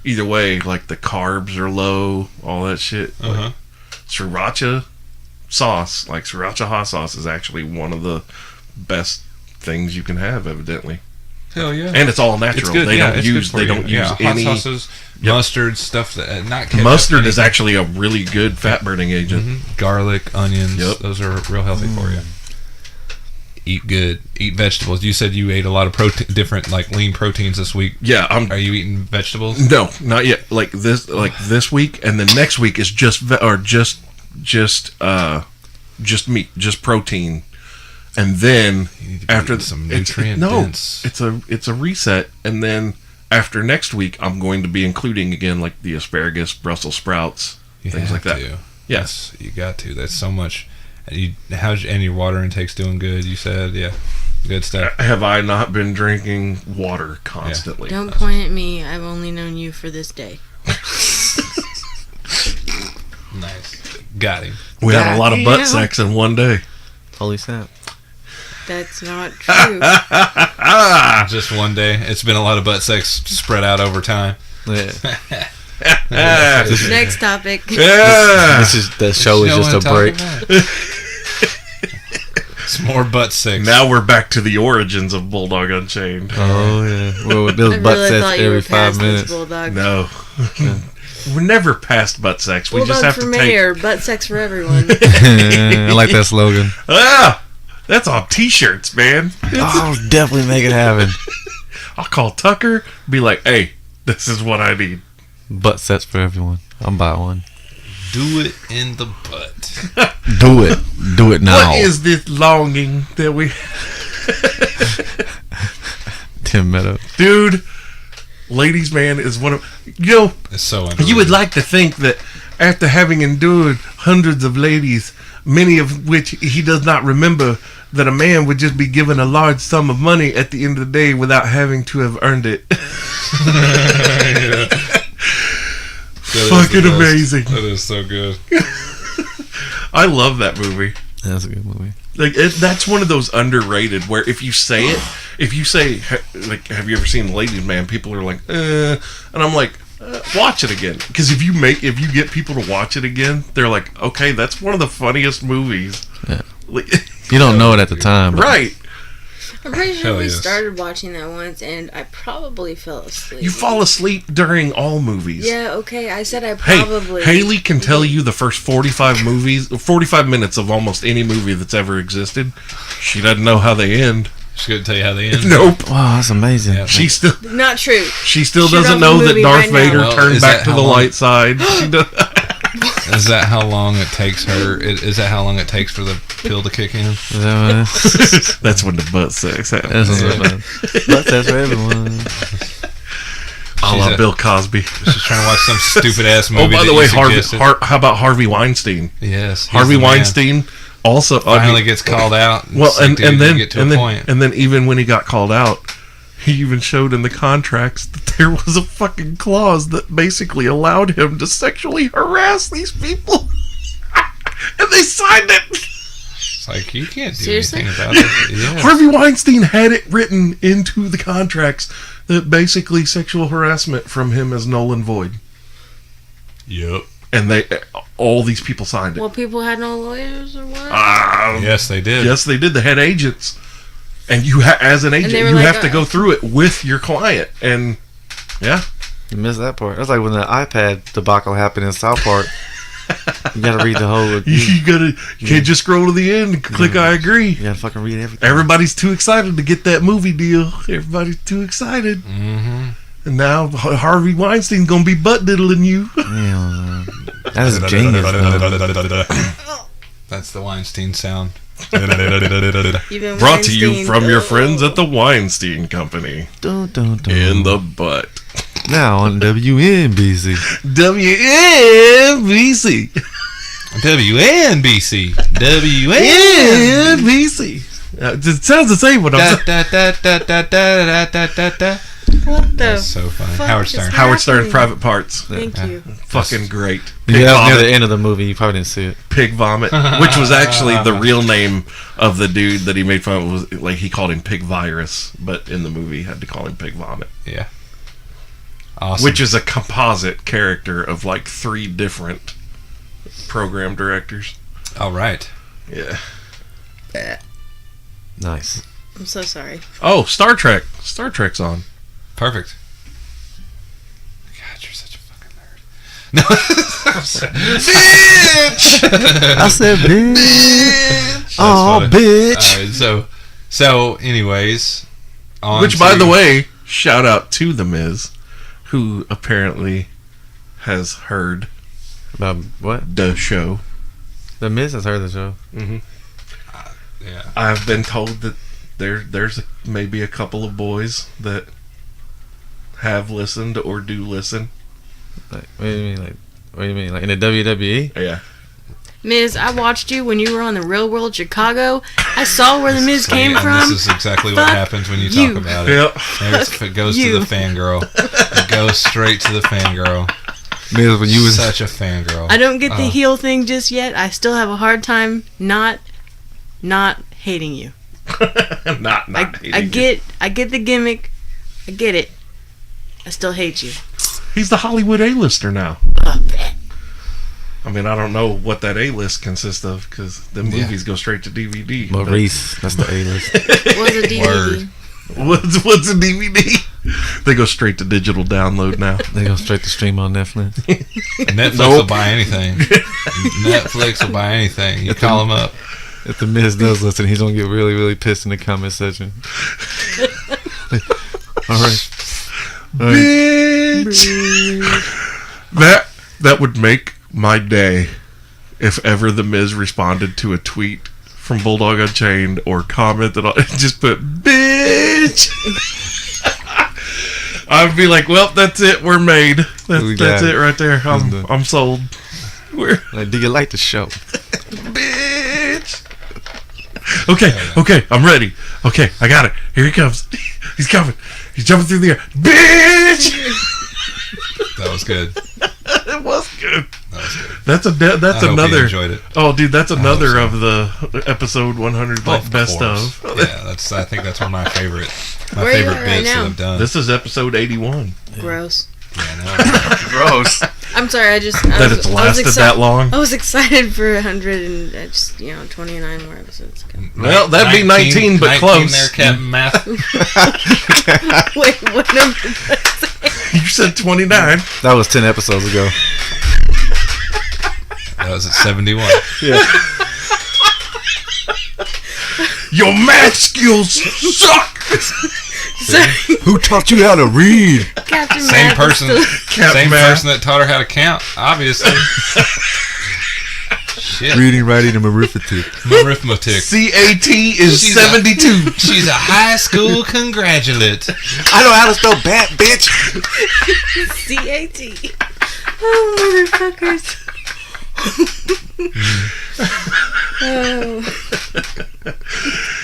either way, like, the carbs are low, all that shit. Like, Uh-huh. Sriracha sauce, like Sriracha hot sauce, is actually one of the best things you can have, evidently. Hell yeah. And it's all natural. It's good. They yeah, don't it's use good for they you. don't Yeah, use hot any sauces, Yep. mustard stuff that not ketchup, mustard is anything. actually a really good fat burning agent. Mhm. Garlic, onions. Yep. Those are real healthy for you. Eat good. Eat vegetables. You said you ate a lot of protein, different like lean proteins this week. Yeah, Are you eating vegetables? no, not yet. Like this week, and then next week is just meat, just protein, and then You need to be after eating some nutrient dense. it's a reset, and then after next week, I'm going to be including again like the asparagus, Brussels sprouts, You things have like that. to. Yes. You got to. That's so much. And your water intake's doing good, you said? Yeah. Good stuff. Have I not been drinking water constantly? Don't point at me. I've only known you for this day. Nice. Got him. We had a lot of butt Damn. sex in one day. Holy snap. That's not true. Just one day. It's been a lot of butt sex spread out over time. Yeah. Next topic. Yeah. This is the show is just a break. It's more butt sex. Now we're back to the origins of Bulldog Unchained. Oh yeah. Well, I those butt really sets thought you every were 5 past this, minutes. Bulldog. No. We're never past butt sex. We Bulldog just have for to mayor, butt sex for everyone. I like that slogan. That's on t-shirts, man. Oh, definitely make it happen. I'll call Tucker, be like, hey, this is what I need. Butt sets for everyone. I'm buy one. Do it in the butt. Do it. Do it now. What is this longing that we... Tim Meadows. Dude, ladies man is one of... You know, It's so underrated. you would like to think that after having endured hundreds of ladies, many of which he does not remember, that a man would just be given a large sum of money at the end of the day without having to have earned it. Fucking amazing. That is so good. I love that movie. That's a good movie. Like that's one of those underrated where if you say, like, have you ever seen Ladies Man? People are like, and I'm like, watch it again, because if you get people to watch it again, they're like, okay, that's one of the funniest movies. Yeah. Like, You don't know it at the time. But right? I'm pretty sure Hell we yes. started watching that once, and I probably fell asleep. You fall asleep during all movies. Yeah, okay. I said I Hey, probably. Haley can tell you the first 45 minutes of almost any movie that's ever existed. She doesn't know how they end. She's going to tell you how they end. Nope. Wow, that's amazing. Yeah. She still Not true. doesn't Shoot off know the that movie Darth right now. Vader Well, turned is back that to how the long- light side. She does. Is that how long it takes her? Is that how long it takes for the pill to kick in? Is that what it is? That's when the butt sex happens. That's what's about. Butt sets for everyone. I She's love a- Bill Cosby. She's trying to watch some stupid ass movie. Oh, by that the way, you suggested. how about Harvey Weinstein? Yes, he's Harvey the man. Weinstein also Finally gets called out. well, It's like, and dude, then you get to and a then point. and then even when he got called out, he even showed in the contracts that there was a fucking clause that basically allowed him to sexually harass these people, and they signed it. It's like you can't do Seriously? anything about it. Yeah. Harvey Weinstein had it written into the contracts that basically sexual harassment from him is null and void, Yep. and all these people signed it. Well, people had no lawyers or what? Yes, they did. Yes, they did. They had agents, and you as an agent, they were you like, have to go through it with your client, and yeah, You missed that part. That's like when the iPad debacle happened in South Park. You gotta read the whole. you can't just scroll to the end and click I agree. You gotta fucking read everything. Everybody's too excited to get that movie deal. Everybody's too excited, Mm-hmm. and now Harvey Weinstein's gonna be butt diddling you. Yeah, that is genius. though. That's the Weinstein sound. Even Brought to you Weinstein- from your friends at the Weinstein Company Dun, dun, dun. in the butt. Now on WNBC. WNBC. WNBC. NBC. It sounds the same when I'm What the That's so funny. fuck Howard is Stern. Howard Stern, happening? Private Parts. Thank you. Fucking great. Yeah, Pig near Vomit. the end of the movie, you probably didn't see it. Pig Vomit, which was actually the real name of the dude that he made fun of. Was like he called him Pig Virus, but in the movie he had to call him Pig Vomit, Yeah. Awesome. which is a composite character of like 3 different program directors. all right. Yeah. Nice. I'm so sorry. Oh, Star Trek. Star Trek's on. Perfect. God, you're such a fucking nerd. No. I said, bitch. Oh, funny. bitch. So, anyways, on Which, by to- the way, shout out to The Miz, who apparently has heard About what? the show. The Miz has heard the show. Yeah. I've been told that there's maybe a couple of boys that have listened or do listen. Like, what do you mean? What do you mean? Like in the WWE? Yeah. Miz, I watched you when you were on the Real World Chicago. I saw where the Miz came And from. This is exactly what Fuck happens when you you. talk about it. Yep. It goes to the fangirl. It goes straight to the fangirl. Miz, when you was Such a fangirl. I don't get the heel thing just yet. I still have a hard time not hating you. not I hating get the gimmick. I get it. I still hate you. He's the Hollywood A-lister now. I mean, I don't know what that A-list consists of because the movies go straight to DVD. Maurice, that's the A-list. Was a DVD. Word. What's a DVD? They go straight to digital download now. They go straight to stream on Netflix. Netflix will buy anything. Netflix will buy anything. You call them up. If the Miz does listen, he's gonna get really, really pissed in the comment section. All right. Bitch. That would make my day if ever the Miz responded to a tweet from Bulldog Unchained or commented on just put bitch. I'd be like, well, that's it. We're made. That's it right there. I'm sold. Like, do you like the show? Bitch. Okay, I'm ready. Okay, I got it. Here he comes. He's coming. He's jumping through the air. Bitch. That was good. It was good. That was good. That's I hope you another. enjoyed it. Oh, dude, that's another so. of the episode 100 like best course. of. Yeah, I think that's one of my favorite Where you at right bits now? that I've done. This is episode 81. Gross. Yeah, no. Gross. I'm sorry. It's lasted that long. I was excited for 100 and just 29 more episodes. Well, that'd be 19, but 19 close. there, Captain Math. Wait, what number did I say? You said 29. That was 10 episodes ago. That was at 71. Yeah. Your math skills suck. Sorry, Who taught you how to read? Captain Same Math person. is still- Captain Same Math. person that taught her how to count, obviously. Shit. Reading, writing, and arithmetic. Arithmetic. CAT is She's 72. She's a high school congratulate. I know how to spell bat, bitch. CAT. Oh, motherfuckers. Oh.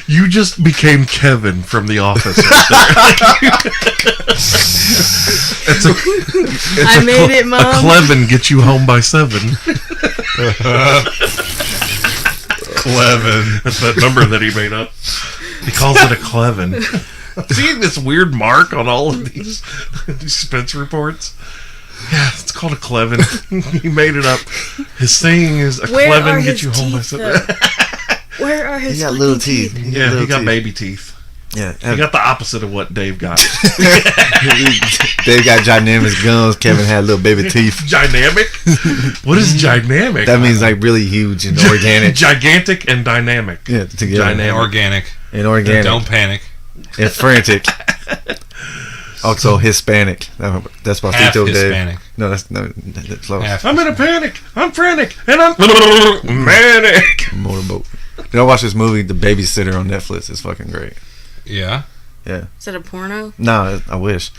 You just became Kevin from The Office. I made it, Mom. A Clevin gets you home by 7. Clevin. That's that number that he made up. He calls it a Clevin. Seeing this weird mark on all of these expense reports. Yeah, it's called a Clevin. He made it up. His saying is a Where are Clevin his gets you home by teeth, 7. though? Where are his He got fucking little teeth. Yeah, he got baby teeth. Yeah. He got the opposite of what Dave got. Dave got ginormous gums. Kevin had little baby teeth. Dynamic? What is dynamic? That means like really huge and organic. Gigantic and dynamic. Yeah, together. Dynamic. Organic. And organic. Don't panic. And frantic. Also Hispanic. That's my Half Dave. Hispanic. No, that's close. Half. I'm in a panic. I'm frantic. And I'm manic. Motorboat. Did I watch this movie, The Babysitter, on Netflix? It's fucking great. Yeah. Yeah. Is that a porno? No, I wish.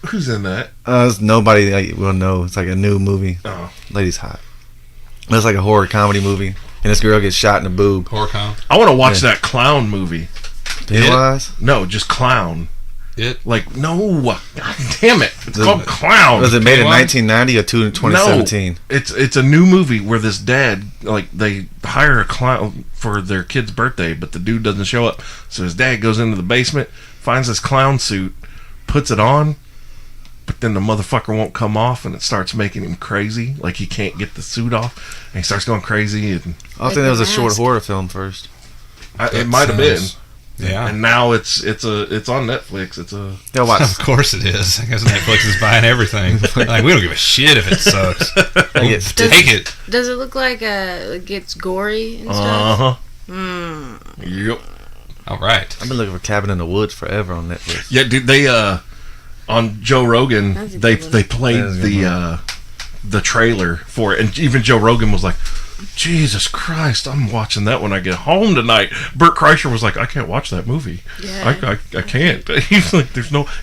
Who's in that? It's nobody that will know. It's like a new movie. Oh. Lady's hot. It's like a horror comedy movie, and this girl gets shot in the boob. Horcom. I want to watch that clown movie. Pennywise? No, just clown. It. Like, no. God damn it. It's Was called Clown. Was it made in Pennywise? 1990 or 2017? No, it's a new movie where this dad, like, they hire a clown for their kid's birthday, but the dude doesn't show up. So his dad goes into the basement, finds this clown suit, puts it on, but then the motherfucker won't come off, and it starts making him crazy. Like, he can't get the suit off, and he starts going crazy. And I think it was a short horror film first. it might have been. Yeah. And now it's on Netflix. It's a Yeah, watch. Of course it is. I guess Netflix is buying everything. Like, we don't give a shit if it sucks. We'll take it. Does it look like it gets gory and stuff? Yep. All right. I've been looking for Cabin in the Woods forever on Netflix. Yeah, dude. They on Joe Rogan, That's a they good one. they played That is a good the trailer for it, and even Joe Rogan was like, Jesus Christ, I'm watching that when I get home tonight. Bert Kreischer was like, I can't watch that movie. Yeah. I can't. He's like,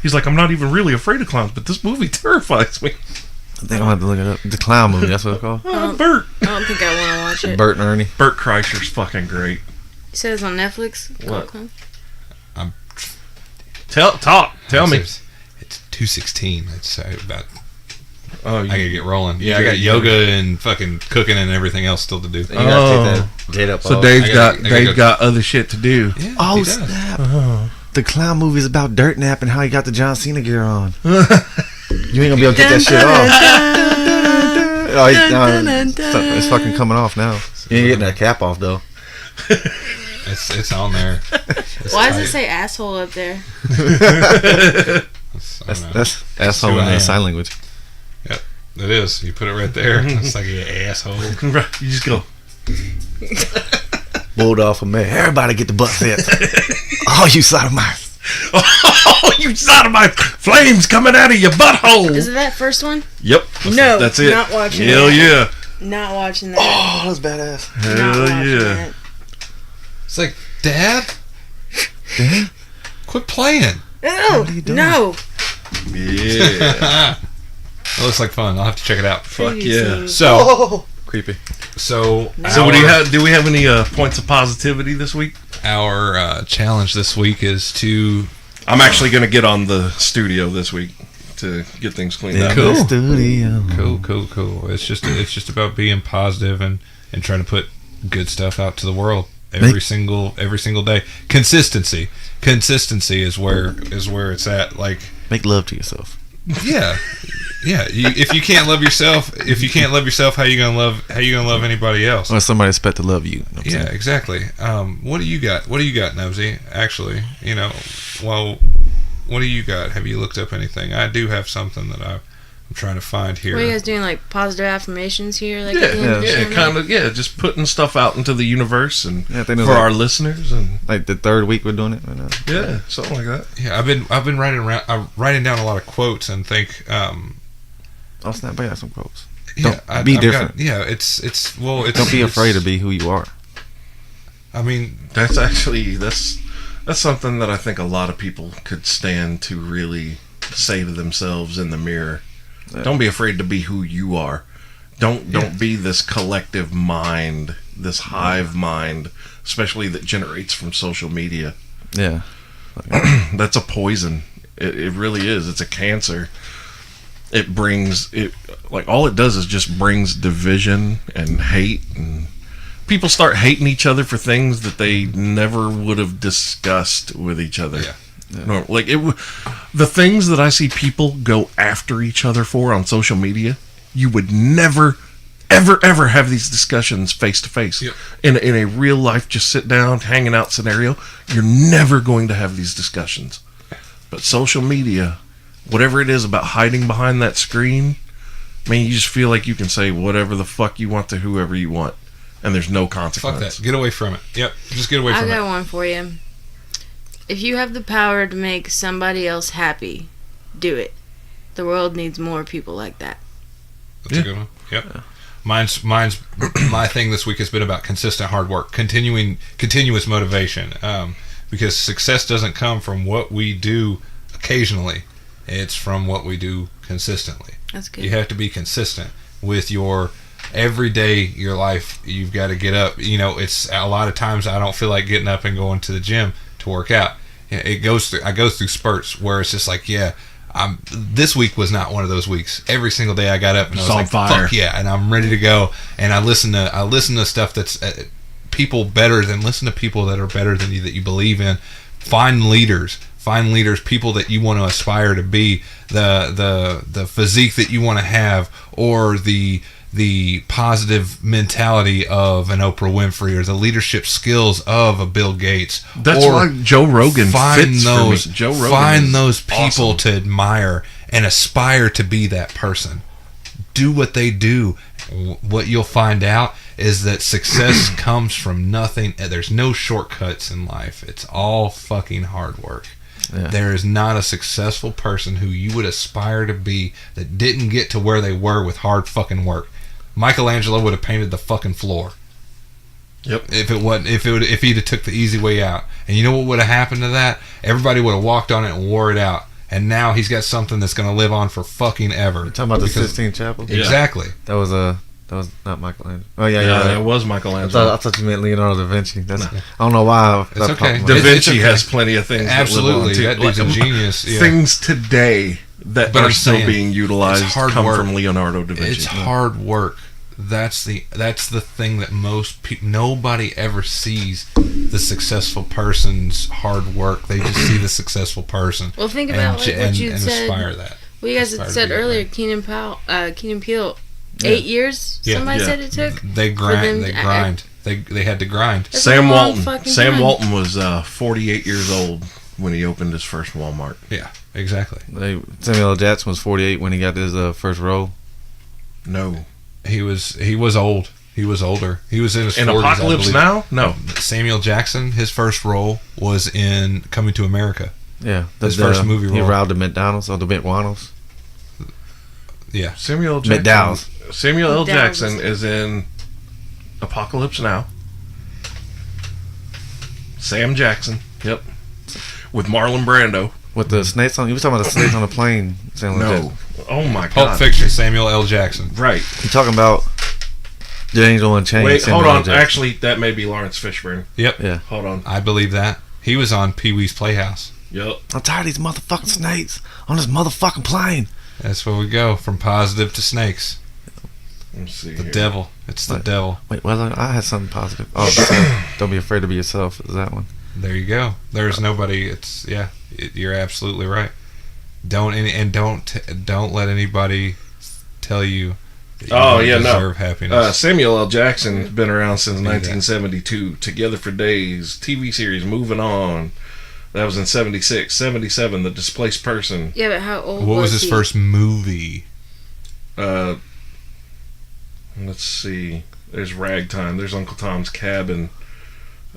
he's like, I'm not even really afraid of clowns, but this movie terrifies me. I think I'm gonna have to look it up. The clown movie, that's what it's called. Bert. I don't think I want to watch it. Bert and Ernie. Bert Kreischer's fucking great. You said it's on Netflix? What? Clown? Tell me. It's 2:16. It's about. Oh, I gotta get rolling. Yeah, I got yoga and fucking cooking and everything else still to do. You gotta take that Jade up. So off. Dave's got other shit to do. Yeah, Oh he does. snap! The clown movie is about Dirtnap and how he got the John Cena gear on. You ain't gonna be able to get that shit off. Oh, it's fucking coming off now. You ain't getting that cap off though. It's on there. It's Why does tight. it say asshole up there? That's asshole who I in am. sign language. Yep, it is. You put it right there. It's like, you asshole. You just go. Bulldog for me. Everybody get the butt fit. Oh, you sodomites. Oh, you sodomite! Flames coming out of your butthole! Is it that first one? Yep. No, That's it. not watching Hell that. yeah. Not watching that. Oh, that's badass. Not Hell watching yeah. that. It's like, Dad, quit playing. Oh, no. Yeah. It looks like fun. I'll have to check it out. Fuck Preview yeah. scene. So, Oh, creepy. So what do we have any points of positivity this week? Our challenge this week is to. I'm actually going to get on the studio this week to get things cleaned up. Cool. Studio. Cool. It's just about being positive and trying to put good stuff out to the world every single day. Consistency is where it's at. Like, Make love to yourself. yeah. If you can't love yourself, how you gonna love anybody else? Or somebody expect to love you. You know what I'm Yeah, saying? exactly. What do you got, Knubsie? Actually, well, what do you got? Have you looked up anything? I do have something that I'm trying to find here. What are you guys doing, like positive affirmations here? Like at the end of the show? kind of, just putting stuff out into the universe and Yeah, I think it for was our listeners and Like the third week we're doing it right now. yeah, something like that. Yeah, I've been writing down a lot of quotes and think. I'll snap by some quotes. Yeah, Don't be different. It's Don't be afraid to be who you are. I mean, That's actually that's something that I think a lot of people could stand to really say to themselves in the mirror. Yeah. Don't be afraid to be who you are. Don't be this collective mind, this hive mind, especially that generates from social media. Yeah. That's a poison. It really is. It's a cancer. It brings it, like, all it does is just brings division and hate, and people start hating each other for things that they never would have discussed with each other. Yeah. No, like the things that I see people go after each other for on social media, you would never ever have these discussions face to face. Yep. In a real life, just sit down, hanging out scenario, you're never going to have these discussions. But social media, whatever it is about hiding behind that screen, man, you just feel like you can say whatever the fuck you want to whoever you want, and there's no fuck consequence. that. Get away from it. Yep, just get away I from got it. one for you. If you have the power to make somebody else happy, do it. The world needs more people like that. That's a good one. Yep. Mine's my thing this week has been about consistent hard work, continuous motivation. Because success doesn't come from what we do occasionally; it's from what we do consistently. That's good. You have to be consistent with your everyday, your life. You've got to get up. It's a lot of times I don't feel like getting up and going to the gym to work out. I go through spurts where it's just like, this week was not one of those weeks. Every single day I got up and I was on like, fire. fuck yeah, and I'm ready to go. And I listen to stuff that's people listen to people that are better than you, that you believe in. Find leaders, people that you want to aspire to be, the physique that you want to have, or the positive mentality of an Oprah Winfrey, or the leadership skills of a Bill Gates. That's or why Joe Rogan fits for me. Joe Rogan find is those people awesome. to admire and aspire to be that person. Do what they do. What you'll find out is that success comes from nothing. There's no shortcuts in life. It's all fucking hard work. Yeah. There is not a successful person who you would aspire to be that didn't get to where they were with hard fucking work. Michelangelo would have painted the fucking floor. Yep. If he'd have took the easy way out. And you know what would have happened to that? Everybody would have walked on it and wore it out. And now he's got something that's going to live on for fucking ever. You're talking about the Sistine Chapel? Yeah. Exactly. That was not Michelangelo. Oh yeah, that was Michelangelo. I thought you meant Leonardo da Vinci. I don't know why. It's okay. Da Vinci has plenty of things. Absolutely, that dude's a genius. Yeah. Things today that are still being utilized come from Leonardo da Vinci. It's hard work. That's the thing that nobody ever sees the successful person's hard work. They just see the successful person. Well, think about what you said. Aspire that. Well, you guys had said earlier, Keenan Peele. 8 years. Somebody said it took. They grind. They had to grind. Sam Walton was 48 years old when he opened his first Walmart. Yeah, exactly. Samuel L. Jackson was 48 when he got his first role. No. He was old. He was older. He was in his 40s. In Apocalypse Now? No. Samuel Jackson, his first role was in Coming to America. Yeah. His first movie role. He robbed the McDonald's or the McWanos. Yeah. Samuel L. Jackson is in Apocalypse Now. Sam Jackson. Yep. With Marlon Brando. With the snakes on. You were talking about the snakes on the plane. No. Oh my God. Pulp Fiction. Samuel L. Jackson. Right. You're talking about The Angel Unchained. Wait, Samuel hold on. L. Jackson. Actually, that may be Lawrence Fishburne. Yep. Yeah. Hold on. I believe that. He was on Pee-wee's Playhouse. Yep. I'm tired of these motherfucking snakes on this motherfucking plane. That's where we go, from positive to snakes. Let's see. The devil. It's the devil. Wait, well, I had something positive. Oh, don't be afraid to be yourself. Is that one? There you go. There's nobody. You're absolutely right. Don't let anybody tell you that you deserve happiness. Samuel L. Jackson's been around since 1972. Together for Days, TV series Moving On. That was in 76. 77, The Displaced Person. Yeah, but how old What was his first movie? Let's see. There's Ragtime. There's Uncle Tom's Cabin.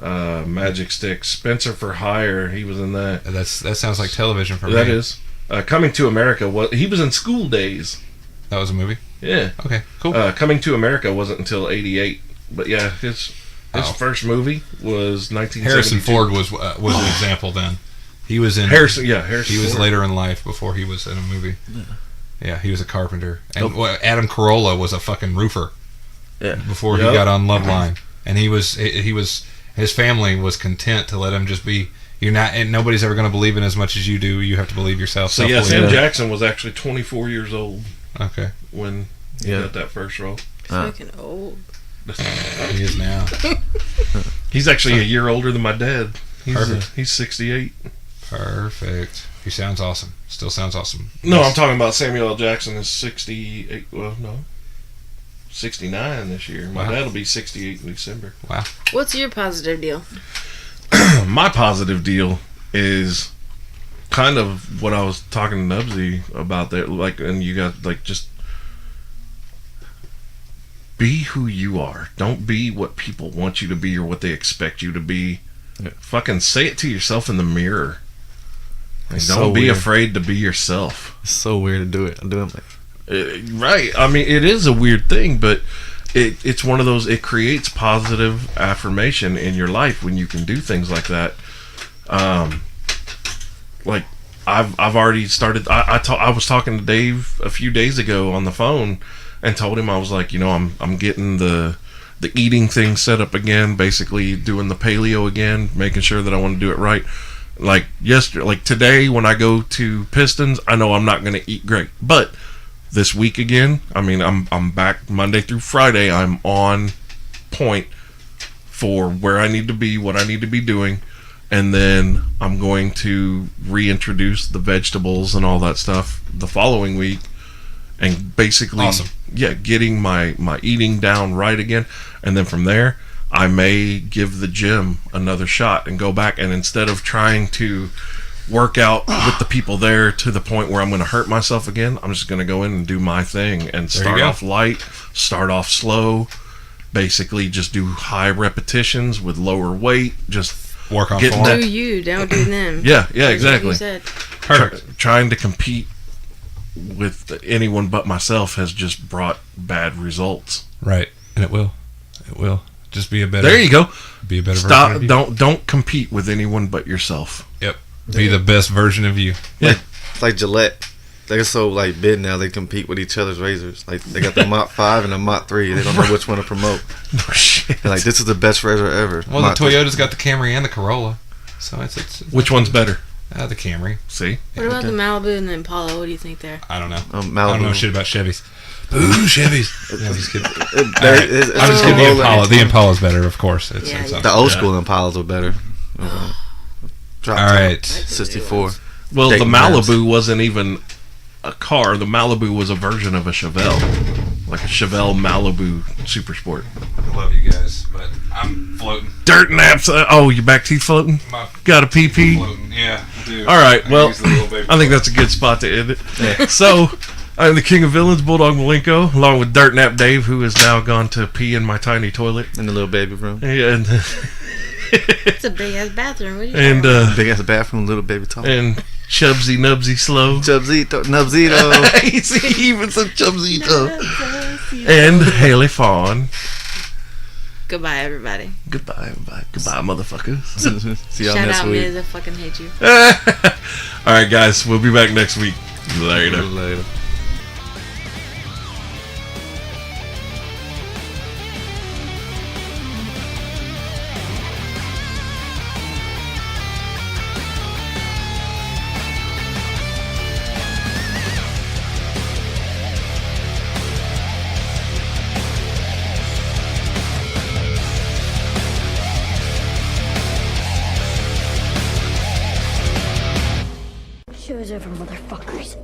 Magic Stick. Spencer for Hire. He was in that. That sounds like television for me. That is. Coming to America. He was in School Days. That was a movie? Yeah. Okay, cool. Coming to America wasn't until 88. But yeah, his first movie was 1972. Harrison Ford was an example then. He was in Harrison He was Ford. later in life before he was in a movie. Yeah, he was a carpenter. And Adam Carolla was a fucking roofer. Yeah. Before he got on Loveline. And his family was content to let him just be. You're not, and nobody's ever going to believe in as much as you do. You have to believe yourself. So yeah, Sam Jackson was actually 24 years old. Okay. When he got that first role. Fucking old. He is now. He's actually a year older than my dad. He's 68. Perfect. He sounds awesome. Still sounds awesome. No, I'm talking about Samuel L. Jackson is 68. Well, no. 69 this year. My dad will be 68 in December. Wow. What's your positive deal? My positive deal is kind of what I was talking to Knubsie about there. Like, and you got, like, just be who you are. Don't be what people want you to be or what they expect you to be. Yeah. Fucking say it to yourself in the mirror. Like, don't be afraid to be yourself. It's so weird to do it. I'm doing it. Right. I mean, it is a weird thing, but it's one of those. It creates positive affirmation in your life when you can do things like that. Like I've already started. I was talking to Dave a few days ago on the phone and told him I was like, I'm getting the eating thing set up again. Basically, doing the paleo again, making sure that I want to do it right. Like yesterday, like today, when I go to Pistons, I know I'm not going to eat great, but this week again, I mean, I'm back Monday through Friday. I'm on point for where I need to be, what I need to be doing, and then I'm going to reintroduce the vegetables and all that stuff the following week, and basically, getting my eating down right again, and then from there, I may give the gym another shot and go back, and instead of trying to work out with the people there to the point where I'm going to hurt myself again, I'm just going to go in and do my thing and start off light, start off slow, basically just do high repetitions with lower weight, just work on form. Do you, don't do them. Yeah, exactly. Like you said. Trying to compete with anyone but myself has just brought bad results. Right, and it will. Just be a better. There you go. Be a better version Stop. of you. Don't compete with anyone but yourself. Yep. Be the best version of you. Yeah. Like Gillette. They're so like big now. They compete with each other's razors. Like they got the Mach 5 and the Mach 3. They don't know which one to promote. No shit. They're like, this is the best razor ever. Well, Mach the Toyota's got the Camry and the Corolla, so it's Which one's better? the Camry. See? What about the Malibu and the Impala? What do you think there? I don't know. Malibu. I don't know shit about Chevys. Ooh, Chevys. No, I'm just kidding. I'm I'm just kidding. The Impala. The Impala's better, of course. Yeah, yeah. The old school Impalas were better. Drop All top, right. 64. Well, Dayton the Malibu Labs. wasn't even a car. The Malibu was a version of a Chevelle. Like a Chevelle Malibu Super Sport. I love you guys, but I'm floating. Dirtnaps. Oh, you back teeth floating? Got a PP? Floating. Yeah, I do. All right. I Well, use the little baby I think that's a good spot to end it. So, I'm the King of Villains, Bulldog Malenko, along with Dirtnap Dave, who has now gone to pee in my tiny toilet. In the little baby room. And It's a big ass bathroom. What are you and talking about? Big ass bathroom, little baby top. and Chubsy Nubsy Slow. Chubzito, Nubzito. See, even some Chubsito. And Haley Fawn. Goodbye, everybody. Goodbye, everybody. Goodbye, motherfuckers. See y'all Shout next out week. Miz, I fucking hate you. All right, guys. We'll be back next week. Later. Later. Show's over, motherfuckers.